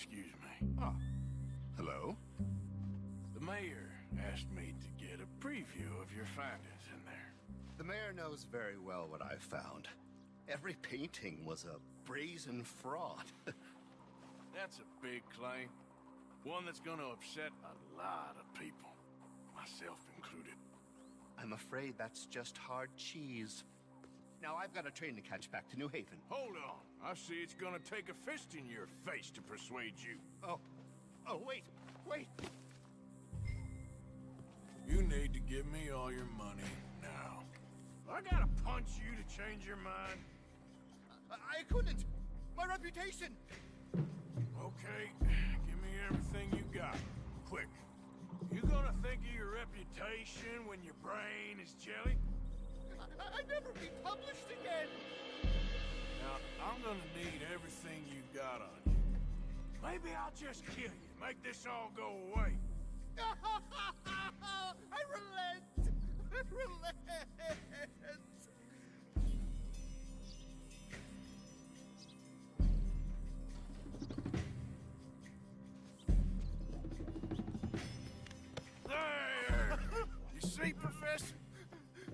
Excuse me. Oh. Hello? The mayor asked me to get a preview of your findings in there. The mayor knows very well what I found. Every painting was a brazen fraud. That's a big claim. One that's gonna upset a lot of people, myself included. I'm afraid that's just hard cheese. Now I've got a train to catch back to New Haven. Hold on. I see it's gonna take a fist in your face to persuade you. Oh, wait. You need to give me all your money now. I gotta punch you to change your mind? I couldn't. My reputation. Okay, give me everything you got. Quick. You gonna think of your reputation when your brain is jelly? I'd never be published again. Now, I'm gonna need everything you got on you. Maybe I'll just kill you, make this all go away. I relent. There! You see, Professor?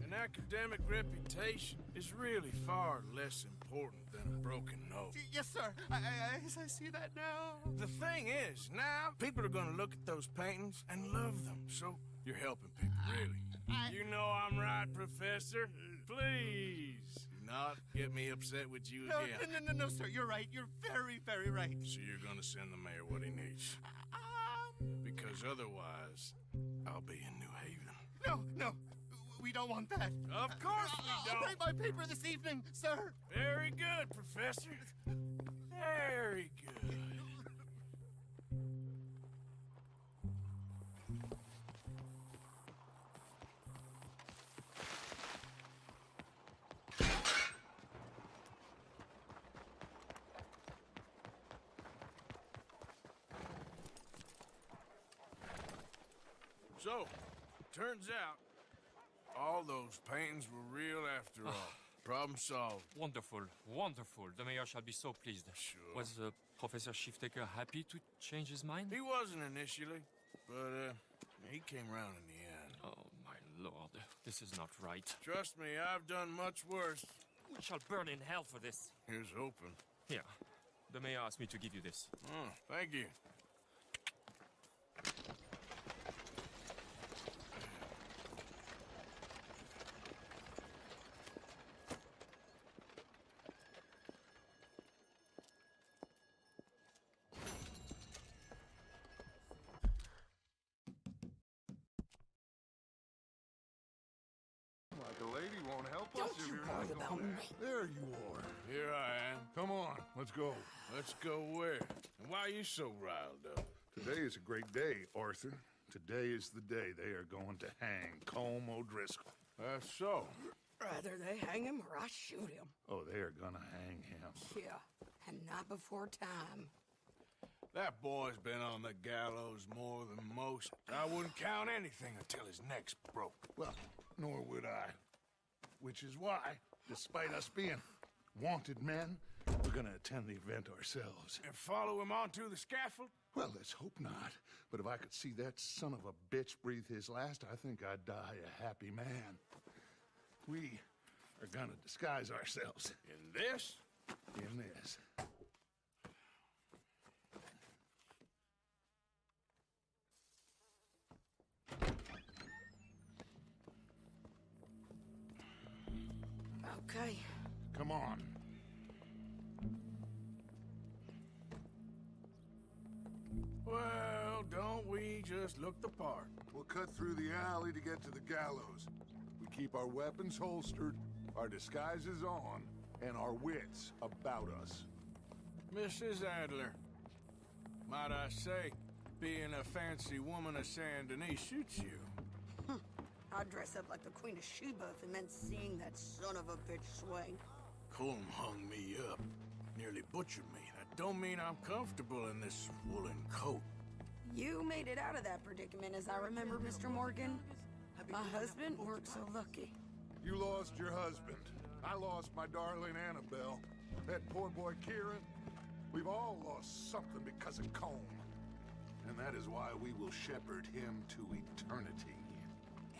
An academic reputation is really far less important than a broken nose. Yes, sir. I see that now. The thing is, now people are gonna look at those paintings and love them, so you're helping people, really. You know I'm right, Professor. Please, do not get me upset with you again. No, sir. You're right. You're very, very right. So you're gonna send the mayor what he needs. Because otherwise, I'll be in New Haven. No. We don't want that. Of course we don't. I'll write my paper this evening, sir. Very good, Professor. Very good. So, turns out, all those paintings were real after all. Problem solved. Wonderful, wonderful. The mayor shall be so pleased. Sure. Was Professor Shiftaker happy to change his mind? He wasn't initially, but he came round in the end. Oh, my lord. This is not right. Trust me, I've done much worse. We shall burn in hell for this. Here's hoping. Here. The mayor asked me to give you this. Oh, thank you. Like a lady won't help us Don't if you you're worry not about going me. There you are. Here I am. Come on, let's go. Let's go where? And why are you so riled up? Today is a great day, Arthur. Today is the day they are going to hang Colm O'Driscoll. That's so. Rather they hang him or I shoot him. Oh, they are gonna hang him. Yeah, and not before time. That boy's been on the gallows more than most. I wouldn't count anything until his neck's broke. Well, nor would I. Which is why, despite us being wanted men, we're gonna attend the event ourselves. And follow him onto the scaffold? Well, let's hope not. But if I could see that son of a bitch breathe his last, I think I'd die a happy man. We are gonna disguise ourselves. In this? In this. Okay. Come on. Well, don't we just look the part? We'll cut through the alley to get to the gallows. We keep our weapons holstered, our disguises on, and our wits about us. Mrs. Adler, might I say, being a fancy woman of Saint Denis suits you. I'd dress up like the Queen of Sheba if it meant seeing that son of a bitch swing. Colm hung me up, nearly butchered me. That don't mean I'm comfortable in this woolen coat. You made it out of that predicament, as I remember, Mr. Morgan. My husband weren't so lucky. You lost your husband. I lost my darling Annabelle. That poor boy Kieran, We've all lost something because of Combe. And that is why we will shepherd him to eternity.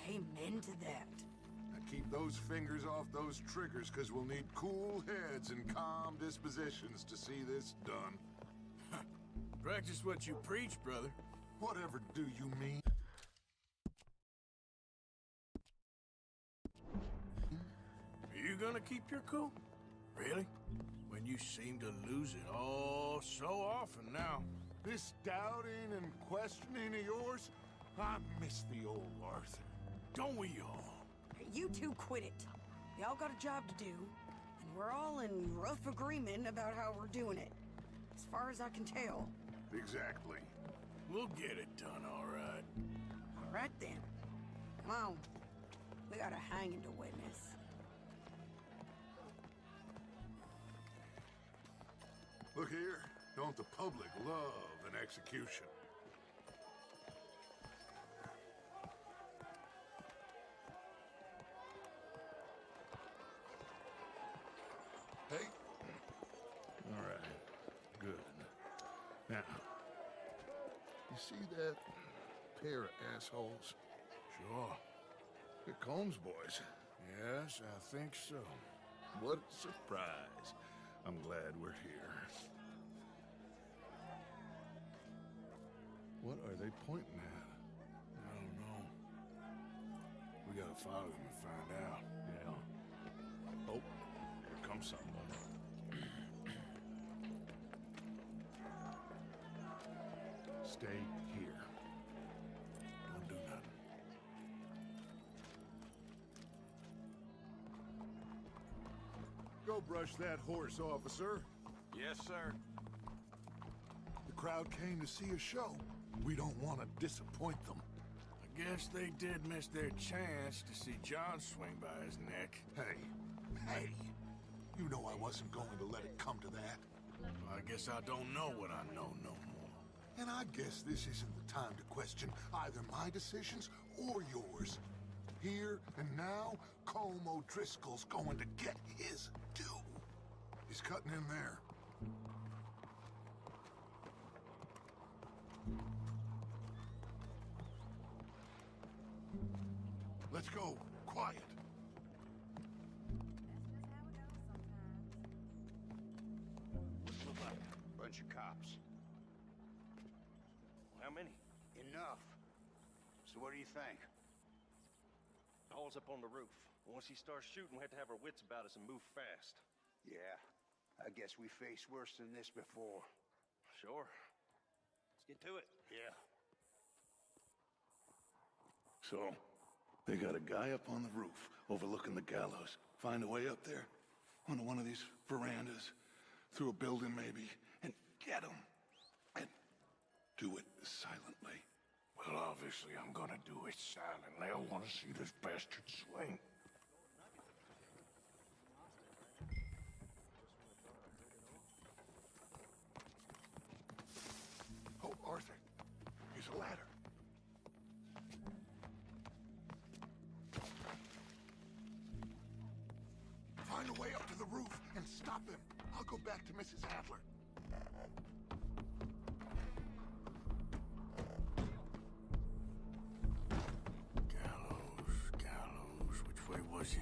Amen to that. Now keep those fingers off those triggers, because we'll need cool heads and calm dispositions to see this done. Practice what you preach, brother. Whatever do you mean? Are you gonna keep your cool? Really? When you seem to lose it all so often now. This doubting and questioning of yours, I miss the old Arthur. Don't we all? You two quit it. Y'all got a job to do, and we're all in rough agreement about how we're doing it. As far as I can tell. Exactly. We'll get it done, all right. All right, then. Come on. We got a hanging to witness. Look here. Don't the public love an execution? Hey. All right. Good. Now, you see that pair of assholes? Sure. They're Combs boys. Yes, I think so. What a surprise. I'm glad we're here. What are they pointing at? I don't know. We gotta follow them and find out. Yeah. Oh, here comes someone. Stay here. Don't do nothing. Go brush that horse, officer. Yes, sir. The crowd came to see a show. We don't want to disappoint them. I guess they did miss their chance to see John swing by his neck. Hey, you know I wasn't going to let it come to that. Well, I guess I don't know what I know no more. And I guess this isn't the time to question either my decisions or yours. Here and now, Colm O'Driscoll's going to get his due. He's cutting in there. Let's go. Quiet. Bunch of cops. How many? Enough. So what do you think? The hole's up on the roof. Once he starts shooting, we have to have our wits about us and move fast. Yeah, I guess we faced worse than this before. Sure. Let's get to it. Yeah. So, they got a guy up on the roof overlooking the gallows. Find a way up there, onto one of these verandas, through a building maybe, and get him. And do it silently. Well, obviously I'm gonna do it silently. I want to see this bastard swing. Oh, Arthur. Here's a ladder. Find a way up to the roof and stop him. I'll go back to Mrs. Adler. Gallows. Which way was he?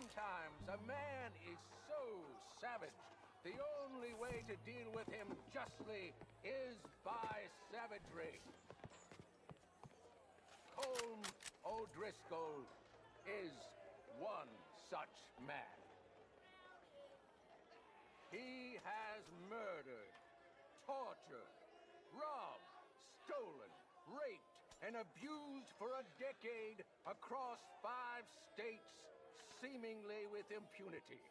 Sometimes a man is so savage, the only way to deal with him justly is by savagery. Colm O'Driscoll is one such man. He has murdered, tortured, robbed, stolen, raped, and abused for a decade across 5 states, seemingly with impunity.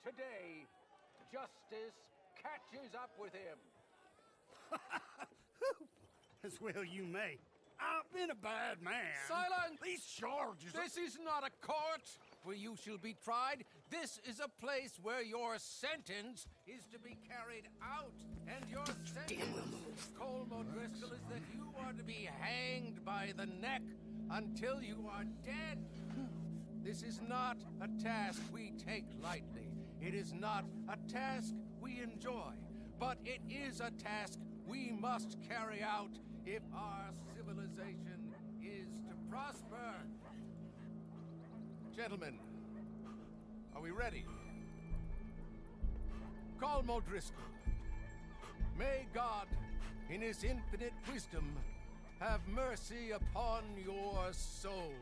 Today, justice catches up with him. As well you may. I've been a bad man. Silence! These charges This is not a court where you shall be tried. This is a place where your sentence is to be carried out. And your sentence, Colm O'Driscoll, is that you are to be hanged by the neck until you are dead. This is not a task we take lightly. It is not a task we enjoy. But it is a task we must carry out if our civilization is to prosper. Gentlemen, are we ready? Colm O'Driscoll, may God, in his infinite wisdom, have mercy upon your soul.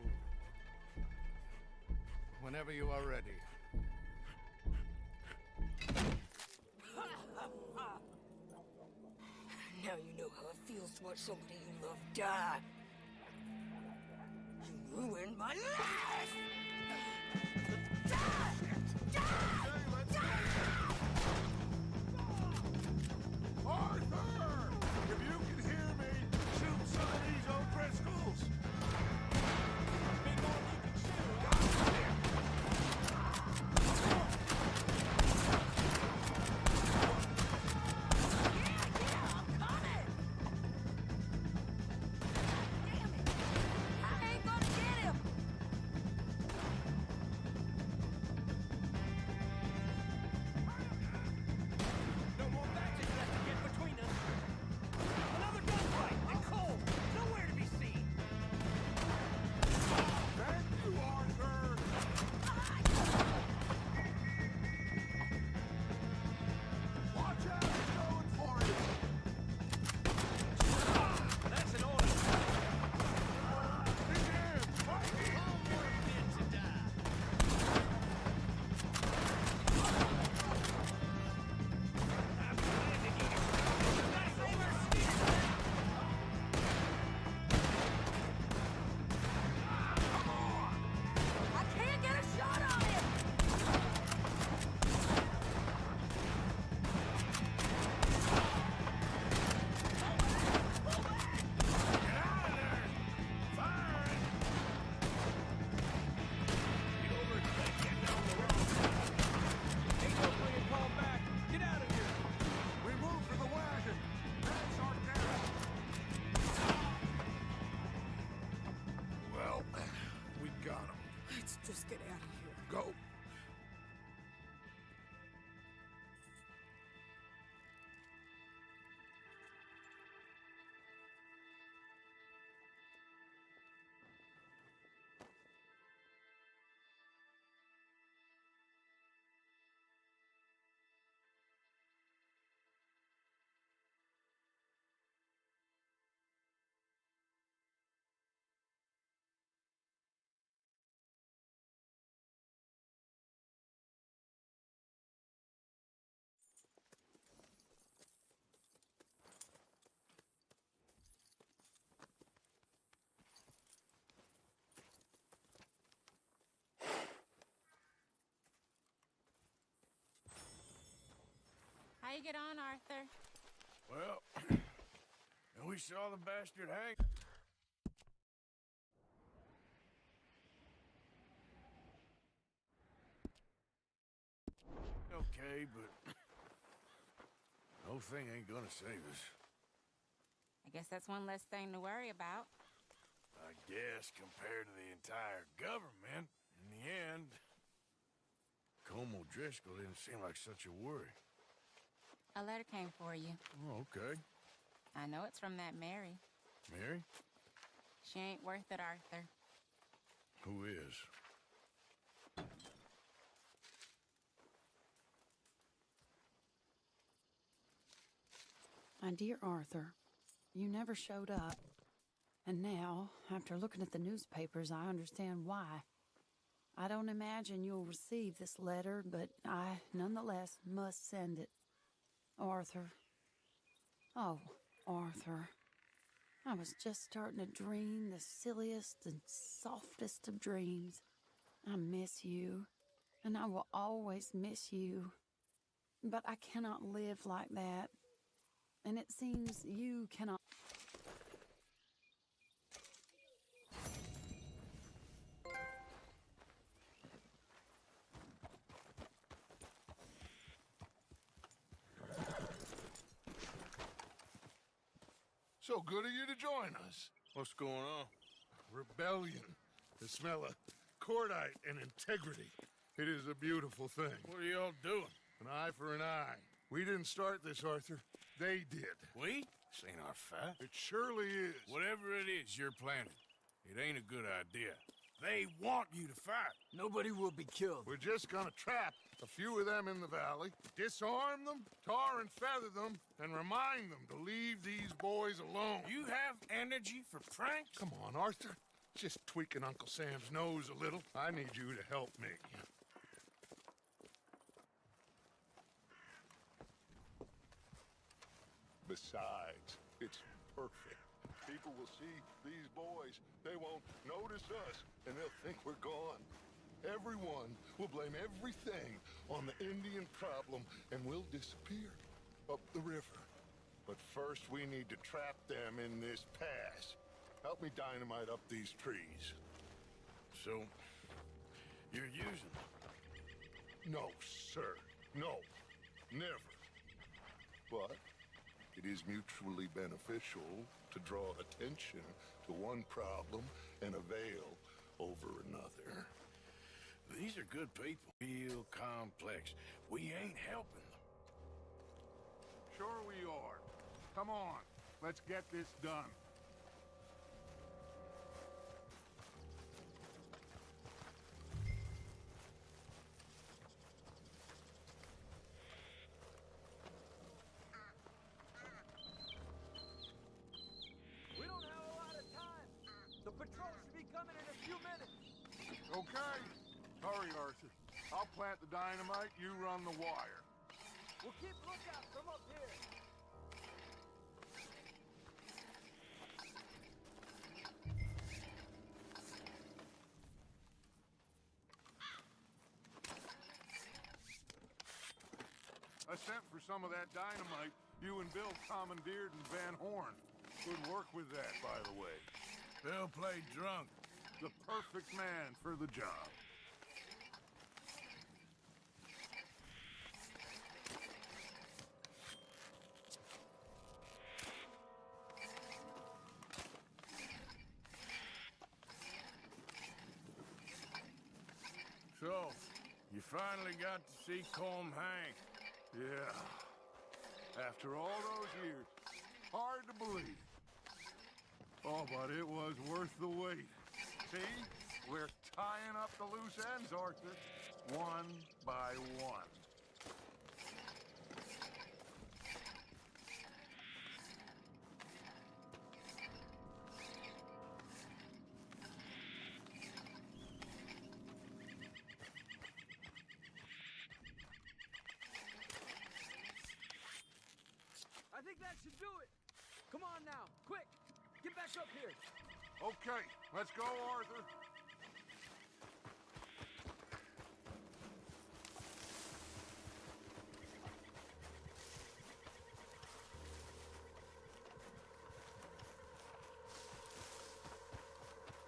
Whenever you are ready. Now you know how it feels to watch somebody you love die. You ruined my life! Die! Die! Die! Arthur! If you can hear me, shoot some of these O'Driscolls! Just get out of here. Go. How you get on, Arthur? Well, we saw the bastard hang. Okay, but the whole thing ain't gonna save us. I guess that's one less thing to worry about. I guess compared to the entire government, in the end, Colm O'Driscoll didn't seem like such a worry. A letter came for you. Oh, okay. I know it's from that Mary. Mary? She ain't worth it, Arthur. Who is? My dear Arthur, you never showed up. And now, after looking at the newspapers, I understand why. I don't imagine you'll receive this letter, but I, nonetheless, must send it. Arthur. Oh, Arthur. I was just starting to dream the silliest and softest of dreams. I miss you, and I will always miss you. But I cannot live like that. And it seems you cannot. So good of you to join us. What's going on? Rebellion. The smell of cordite and integrity. It is a beautiful thing. What are y'all doing? An eye for an eye. We didn't start this, Arthur. They did. We? This ain't our fight. It surely is. Whatever it is you're planning, it ain't a good idea. They want you to fight. Nobody will be killed. We're just gonna trap a few of them in the valley, disarm them, tar and feather them, and remind them to leave these boys alone. You have energy for pranks? Come on, Arthur. Just tweaking Uncle Sam's nose a little. I need you to help me. Besides, it's perfect. People will see these boys. They won't notice us, and they'll think we're gone. Everyone will blame everything on the Indian problem, and we'll disappear up the river. But first, we need to trap them in this pass. Help me dynamite up these trees. So, you're using them? No, sir. No. Never. But it is mutually beneficial to draw attention to one problem and avail over another. These are good people. Real complex. We ain't helping them. Sure we are. Come on. Let's get this done. We don't have a lot of time. The patrol should be coming in a few minutes. Okay. Hurry, Arthur. I'll plant the dynamite, you run the wire. We'll keep lookout from up here. I sent for some of that dynamite you and Bill commandeered in Van Horn. Good work with that, by the way. Bill played drunk. The perfect man for the job. So, you finally got to see Colm hang. Yeah. After all those years. Hard to believe. Oh, but it was worth the wait. See? We're tying up the loose ends, Arthur. One by one. I think that should do it. Come on now, quick. Get back up here. Okay, let's go, Arthur.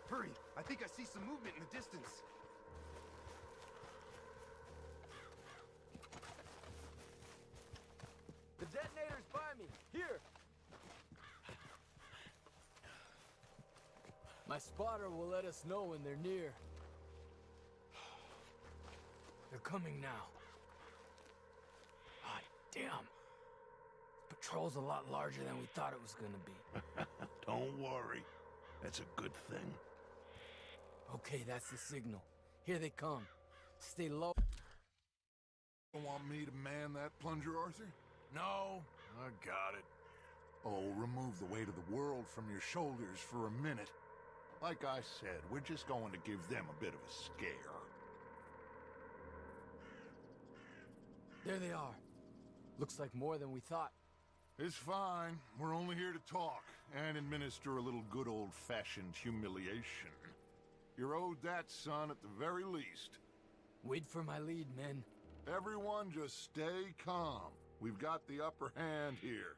Hurry! I think I see some movement in the distance. The detonator's by me. Here. My spotter will let us know when they're near. They're coming now. Ah, damn. Patrol's a lot larger than we thought it was gonna be. Don't worry. That's a good thing. Okay, that's the signal. Here they come. Stay low. You want me to man that plunger, Arthur? No, I got it. Oh, remove the weight of the world from your shoulders for a minute. Like I said, we're just going to give them a bit of a scare. There they are. Looks like more than we thought. It's fine. We're only here to talk and administer a little good old-fashioned humiliation. You're owed that, son, at the very least. Wait for my lead, men. Everyone just stay calm. We've got the upper hand here.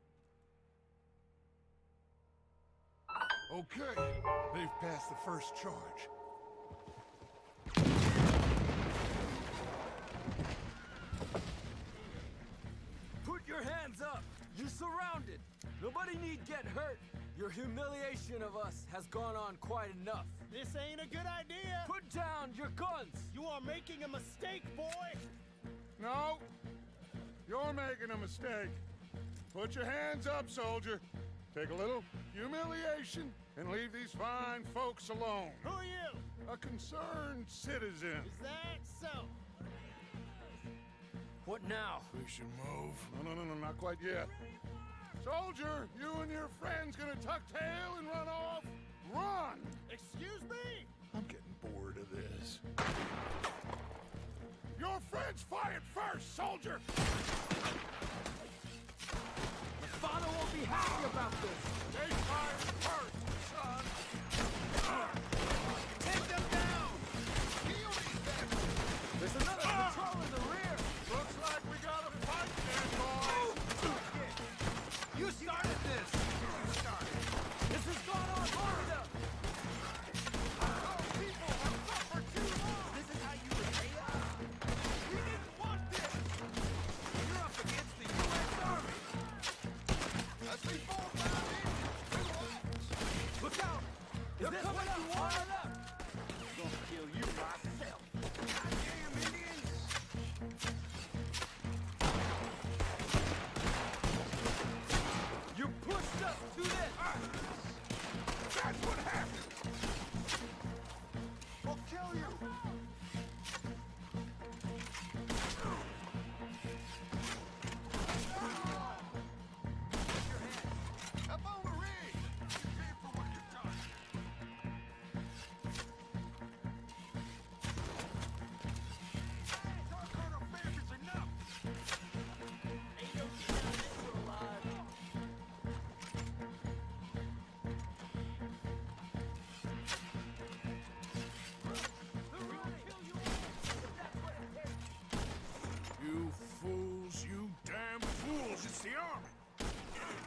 Okay, they've passed the first charge. Put your hands up! You're surrounded! Nobody need get hurt! Your humiliation of us has gone on quite enough. This ain't a good idea! Put down your guns! You are making a mistake, boy! No, you're making a mistake. Put your hands up, soldier. Take a little humiliation and leave these fine folks alone. Who are you? A concerned citizen. Is that so? What now? We should move. No, not quite yet. Soldier, you and your friend's gonna tuck tail and run off? Run! Excuse me? I'm getting bored of this. Your friend's fired first, soldier! My father won't be happy about this! They fired first, son! Take them down! There's another patrol in the rear! Looks like we got a fight there, boys! You started this! You started. This has gone on long enough! People have suffered too long! This is how you repay us? We didn't want this! You're up against the U.S. Army! As we fall down in, relax! Look out! They're coming up! Fire up! I'm gonna kill you myself! Goddamn Indians! You pushed us to this! That's what happened! We'll kill you! Up on the rig! Pay for what you've done! Hardcore affairs is enough! Ain't no denying this we're alive! You fools, you damn fools, it's the army!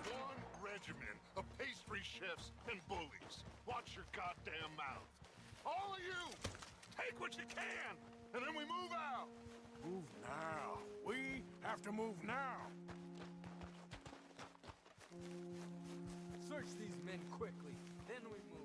One regiment of pastry chefs and bullies. Watch your goddamn mouth. All of you, take what you can, and then we move out. Move now. We have to move now. Search these men quickly, then we move.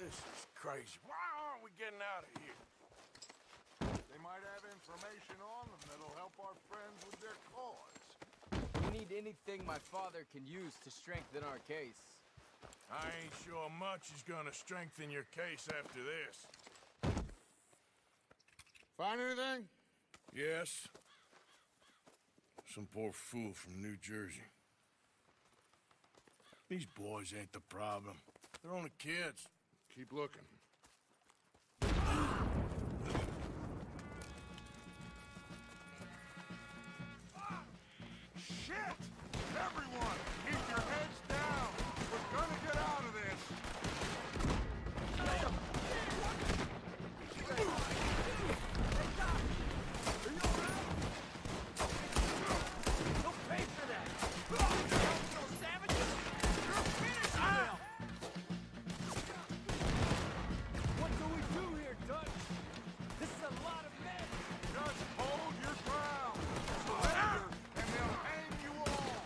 This is crazy. Why aren't we getting out of here? They might have information on them that'll help our friends with their cause. We need anything my father can use to strengthen our case. I ain't sure much is gonna strengthen your case after this. Find anything? Yes. Some poor fool from New Jersey. These boys ain't the problem. They're only kids. Keep looking. Shit! Everyone, keep your heads down. We're gonna get out of this. Don't pay for that! No savages! You're finished now! What do we do here, Dutch? This is a lot of men! Just hold your ground. Surrender, and they'll hang you all.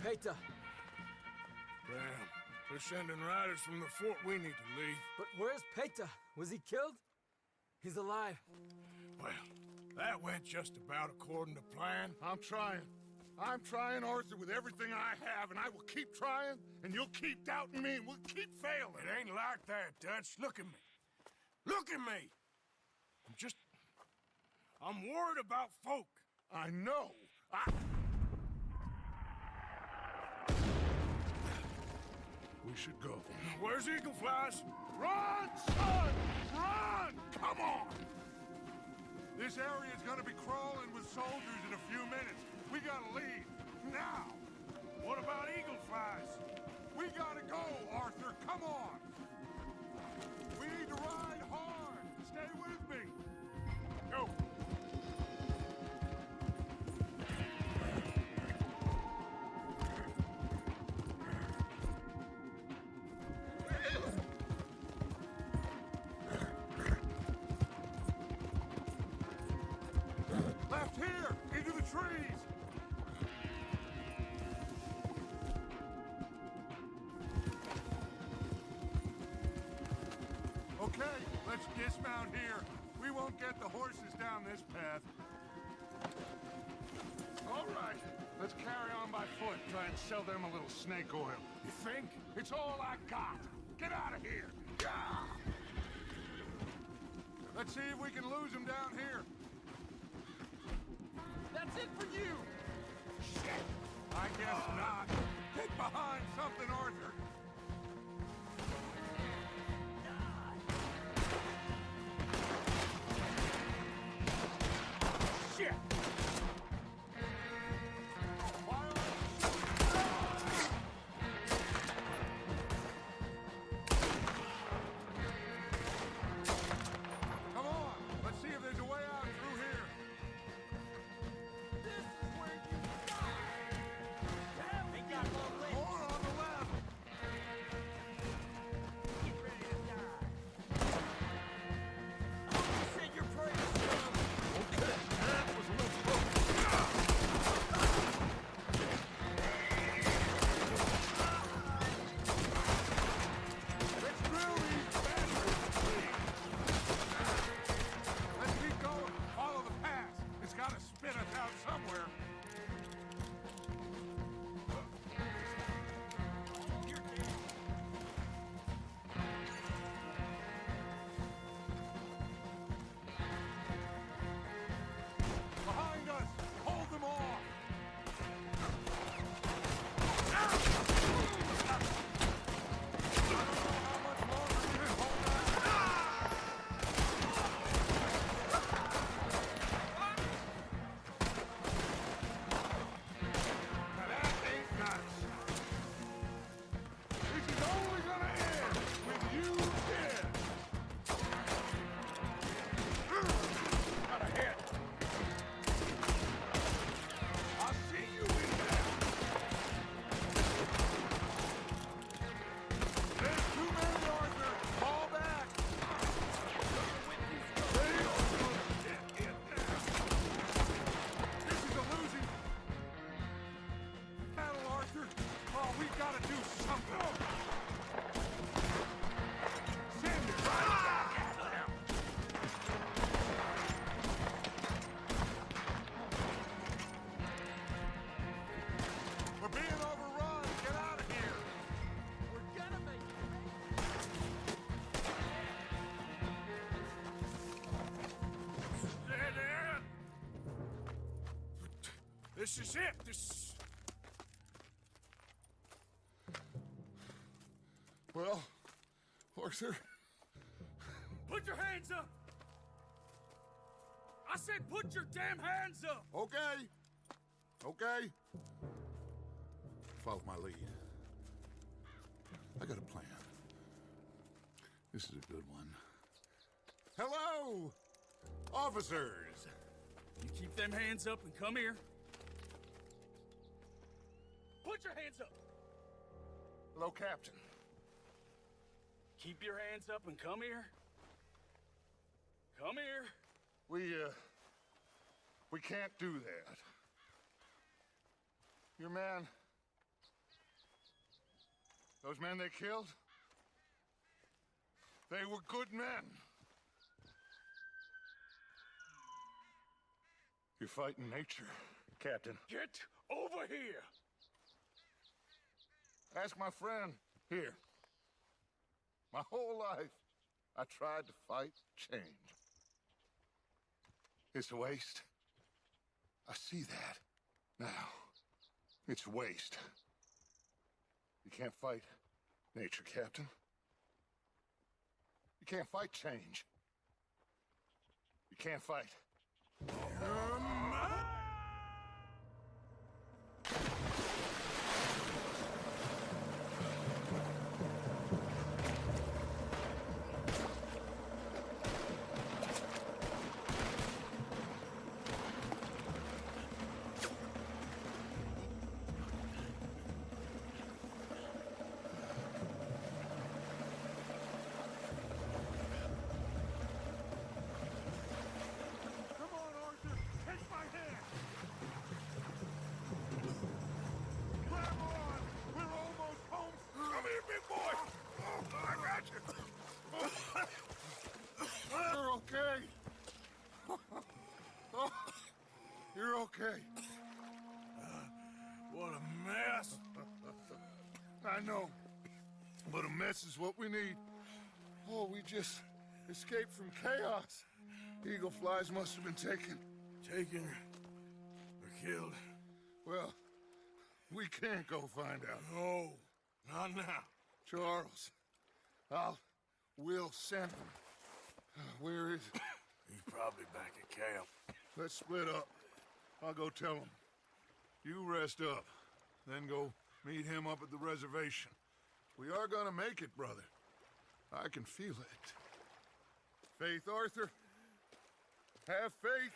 Peta? Damn. They're sending riders from the fort. We need to leave. But where's Peta? Was he killed? He's alive. Well, that went just about according to plan. I'm trying. I'm trying, Arthur, with everything I have, and I will keep trying, and you'll keep doubting me, and we'll keep failing. It ain't like that, Dutch. Look at me. Look at me! I'm worried about folk. I know. We should go. Where's Eagle Flies? Run, son! Run! Come on! This area is gonna be crawling with soldiers in a few minutes. We gotta leave. Now! What about Eagle Flies? We gotta go, Arthur. Come on! We need to ride hard. Stay with me. Go. Left here! Into the trees! Okay, let's dismount here. We won't get the horses down this path. All right, let's carry on by foot. Try and sell them a little snake oil. You think? It's all I got. Get out of here. Yeah. Let's see if we can lose them down here. That's it for you! Shit! I guess not. Get behind something, Arthur. Shit! Come on, let's see if there's a way out through here. More on the left. Say your prayers, son. Okay, that was a little close. Let's drill these bastards, please. Let's keep going. Follow the pass. It's got to spit us out somewhere. Behind us! Hold them off! Now that ain't nice. This is only gonna end with you dead. Got a hit. I'll see you in there. There's too many, Arthur. Fall back. This is a losing battle, Arthur. Oh, we've got to do something. Send it right back at them. We're being overrun. Get out of here. We're gonna make it. There. This is it. Well, Arthur, Put your hands up! I said put your damn hands up! okay. Okay. Follow my lead. I got a plan. This is a good one. Hello, officers. You keep them hands up and come here. Put your hands up! Hello, Captain. Keep your hands up and come here. Come here. We can't do that. Your man Those men they killed, they were good men. You're fighting nature, Captain. Get over here! Ask my friend here. My whole life, I tried to fight change. It's a waste. I see that. Now, it's waste. You can't fight nature, Captain. You can't fight change. You can't fight. You're okay. Oh, you're okay. What a mess. I know, but a mess is what we need. Oh, we just escaped from chaos. Eagle flies must have been taken. Taken or killed? Well, we can't go find out. No, not now. Charles, we'll send him. Where is he? He's probably back at camp. Let's split up. I'll go tell him. You rest up, then go meet him up at the reservation. We are gonna make it, brother. I can feel it. Faith, Arthur. Have faith.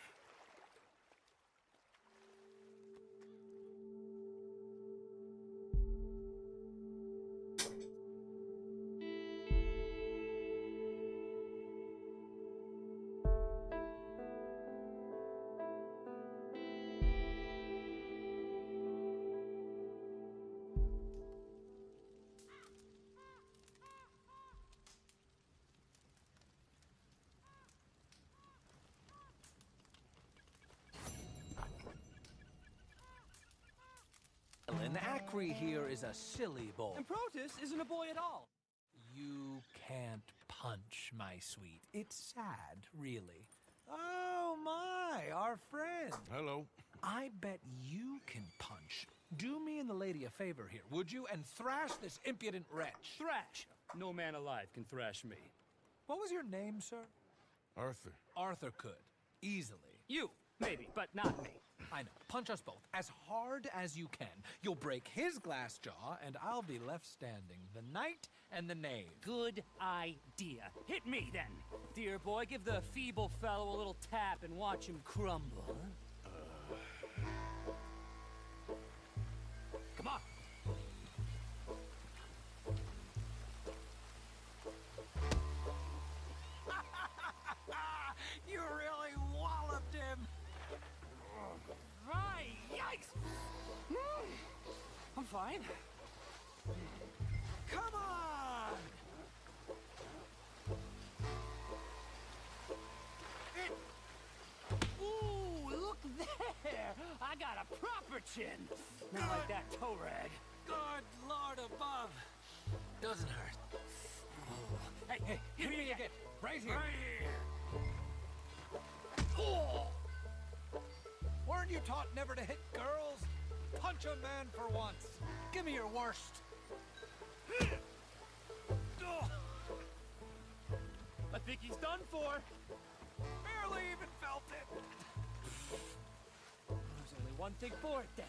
And Acri here is a silly boy. And Protus isn't a boy at all. You can't punch, my sweet. It's sad, really. Oh, my, our friend. Hello. I bet you can punch. Do me and the lady a favor here, would you? And thrash this impudent wretch. Thrash! No man alive can thrash me. What was your name, sir? Arthur. Arthur could. Easily. You, maybe, but not me. I know. Punch us both. As hard as you can. You'll break his glass jaw, and I'll be left standing. The knight and the knave. Good idea. Hit me, then. Dear boy, give the feeble fellow a little tap and watch him crumble. Come on. You really walloped him. Right, yikes! I'm fine. Come on! Ooh, look there! I got a proper chin. Not like that toe rag. Good Lord above. Doesn't hurt. Oh. Hey, hit me again. Right here. Right here. Oh. Weren't you taught never to hit girls? Punch a man for once. Give me your worst. I think he's done for. Barely even felt it. There's only one thing for it, then.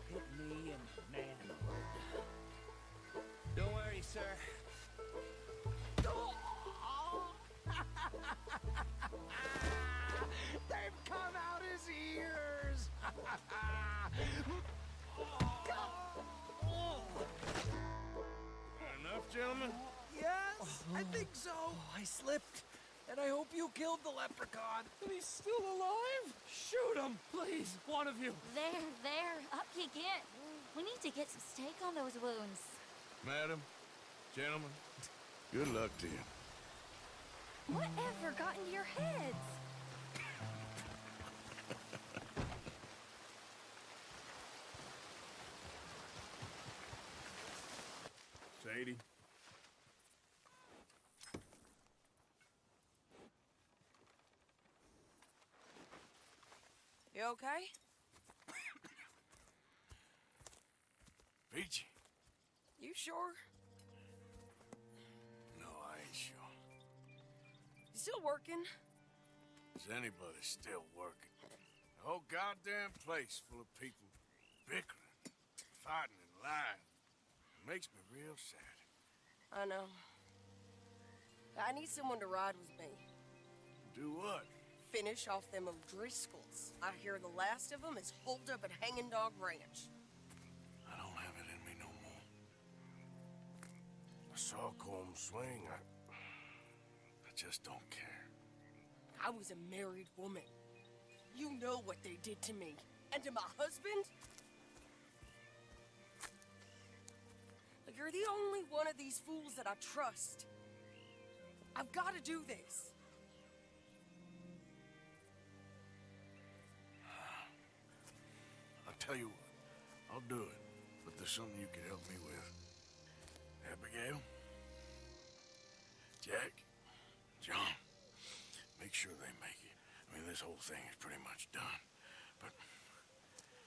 Hit me in manhood. Don't worry, sir. They've come out his ears. Enough, gentlemen? Yes, I think so. I slipped, and I hope you killed the leprechaun. And he's still alive? Shoot him, please, one of you. There, up you get. We need to get some steak on those wounds. Madam, gentlemen, good luck to you. Whatever got into your heads? Sadie. You okay? Peachy. You sure? No, I ain't sure. You still working? Is anybody still working? The whole goddamn place full of people bickering, fighting, and lying. It makes me real sad. I know. I need someone to ride with me. Do what? Finish off them O'Driscolls. I hear the last of them is holed up at Hanging Dog Ranch. I don't have it in me no more. I saw Colm swing. I just don't care. I was a married woman. You know what they did to me. And to my husband? Like, you're the only one of these fools that I trust. I've got to do this. I'll tell you what. I'll do it. But there's something you can help me with. Abigail? Jack? John? Make sure they make it. I mean, this whole thing is pretty much done. But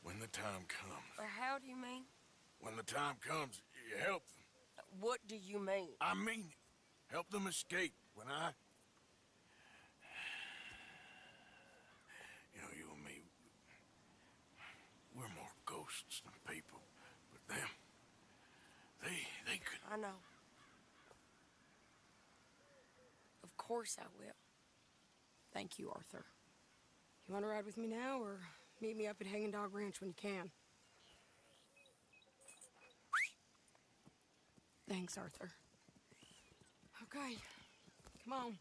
when the time comes... How do you mean? When the time comes, you help them. What do you mean? I mean it. Help them escape. When I... You know, you and me... We're more ghosts than people. But them... They could... I know. Of course I will. Thank you, Arthur. You want to ride with me now, or meet me up at Hanging Dog Ranch when you can? Thanks, Arthur. Okay, come on.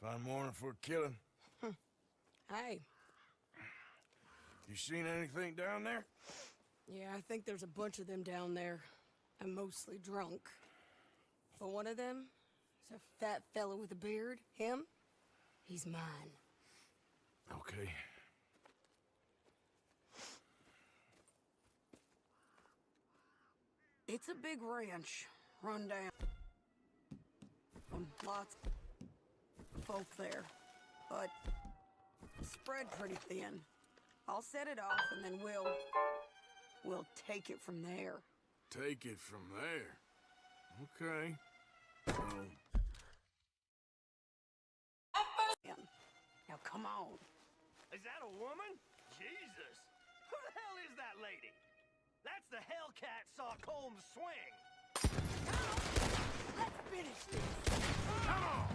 Fine morning for a killing. Hey. You seen anything down there? Yeah, I think there's a bunch of them down there. I'm mostly drunk. But one of them is a fat fella with a beard. Him? He's mine. Okay. It's a big ranch, run down. Lots of folk there, but spread pretty thin. I'll set it off and then we'll take it from there. Take it from there? Okay. Now come on. Is that a woman? Jesus! Who the hell is that lady? That's the Hellcat saw Colm swing! Let's finish this! Come on!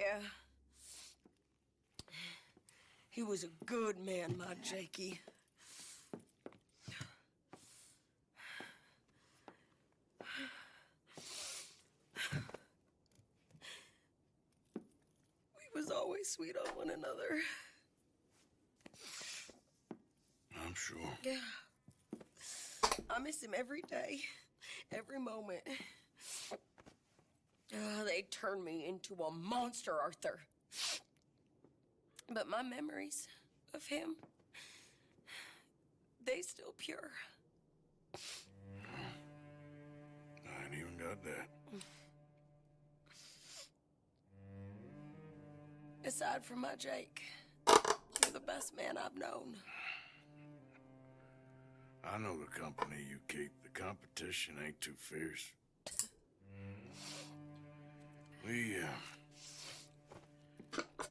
Yeah. He was a good man, my Jakey. We was always sweet on one another. I'm sure. Yeah. I miss him every day, every moment. They turned me into a monster, Arthur. But my memories of him, they still pure. I ain't even got that. Aside from my Jake, you're the best man I've known. I know the company you keep. The competition ain't too fierce.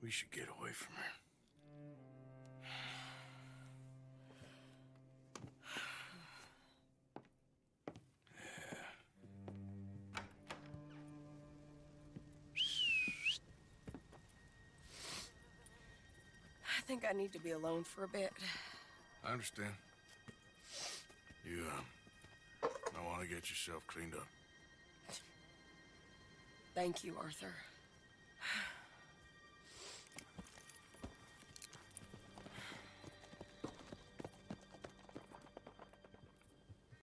We should get away from her. I think I need to be alone for a bit. I understand. You, I want to get yourself cleaned up. Thank you, Arthur.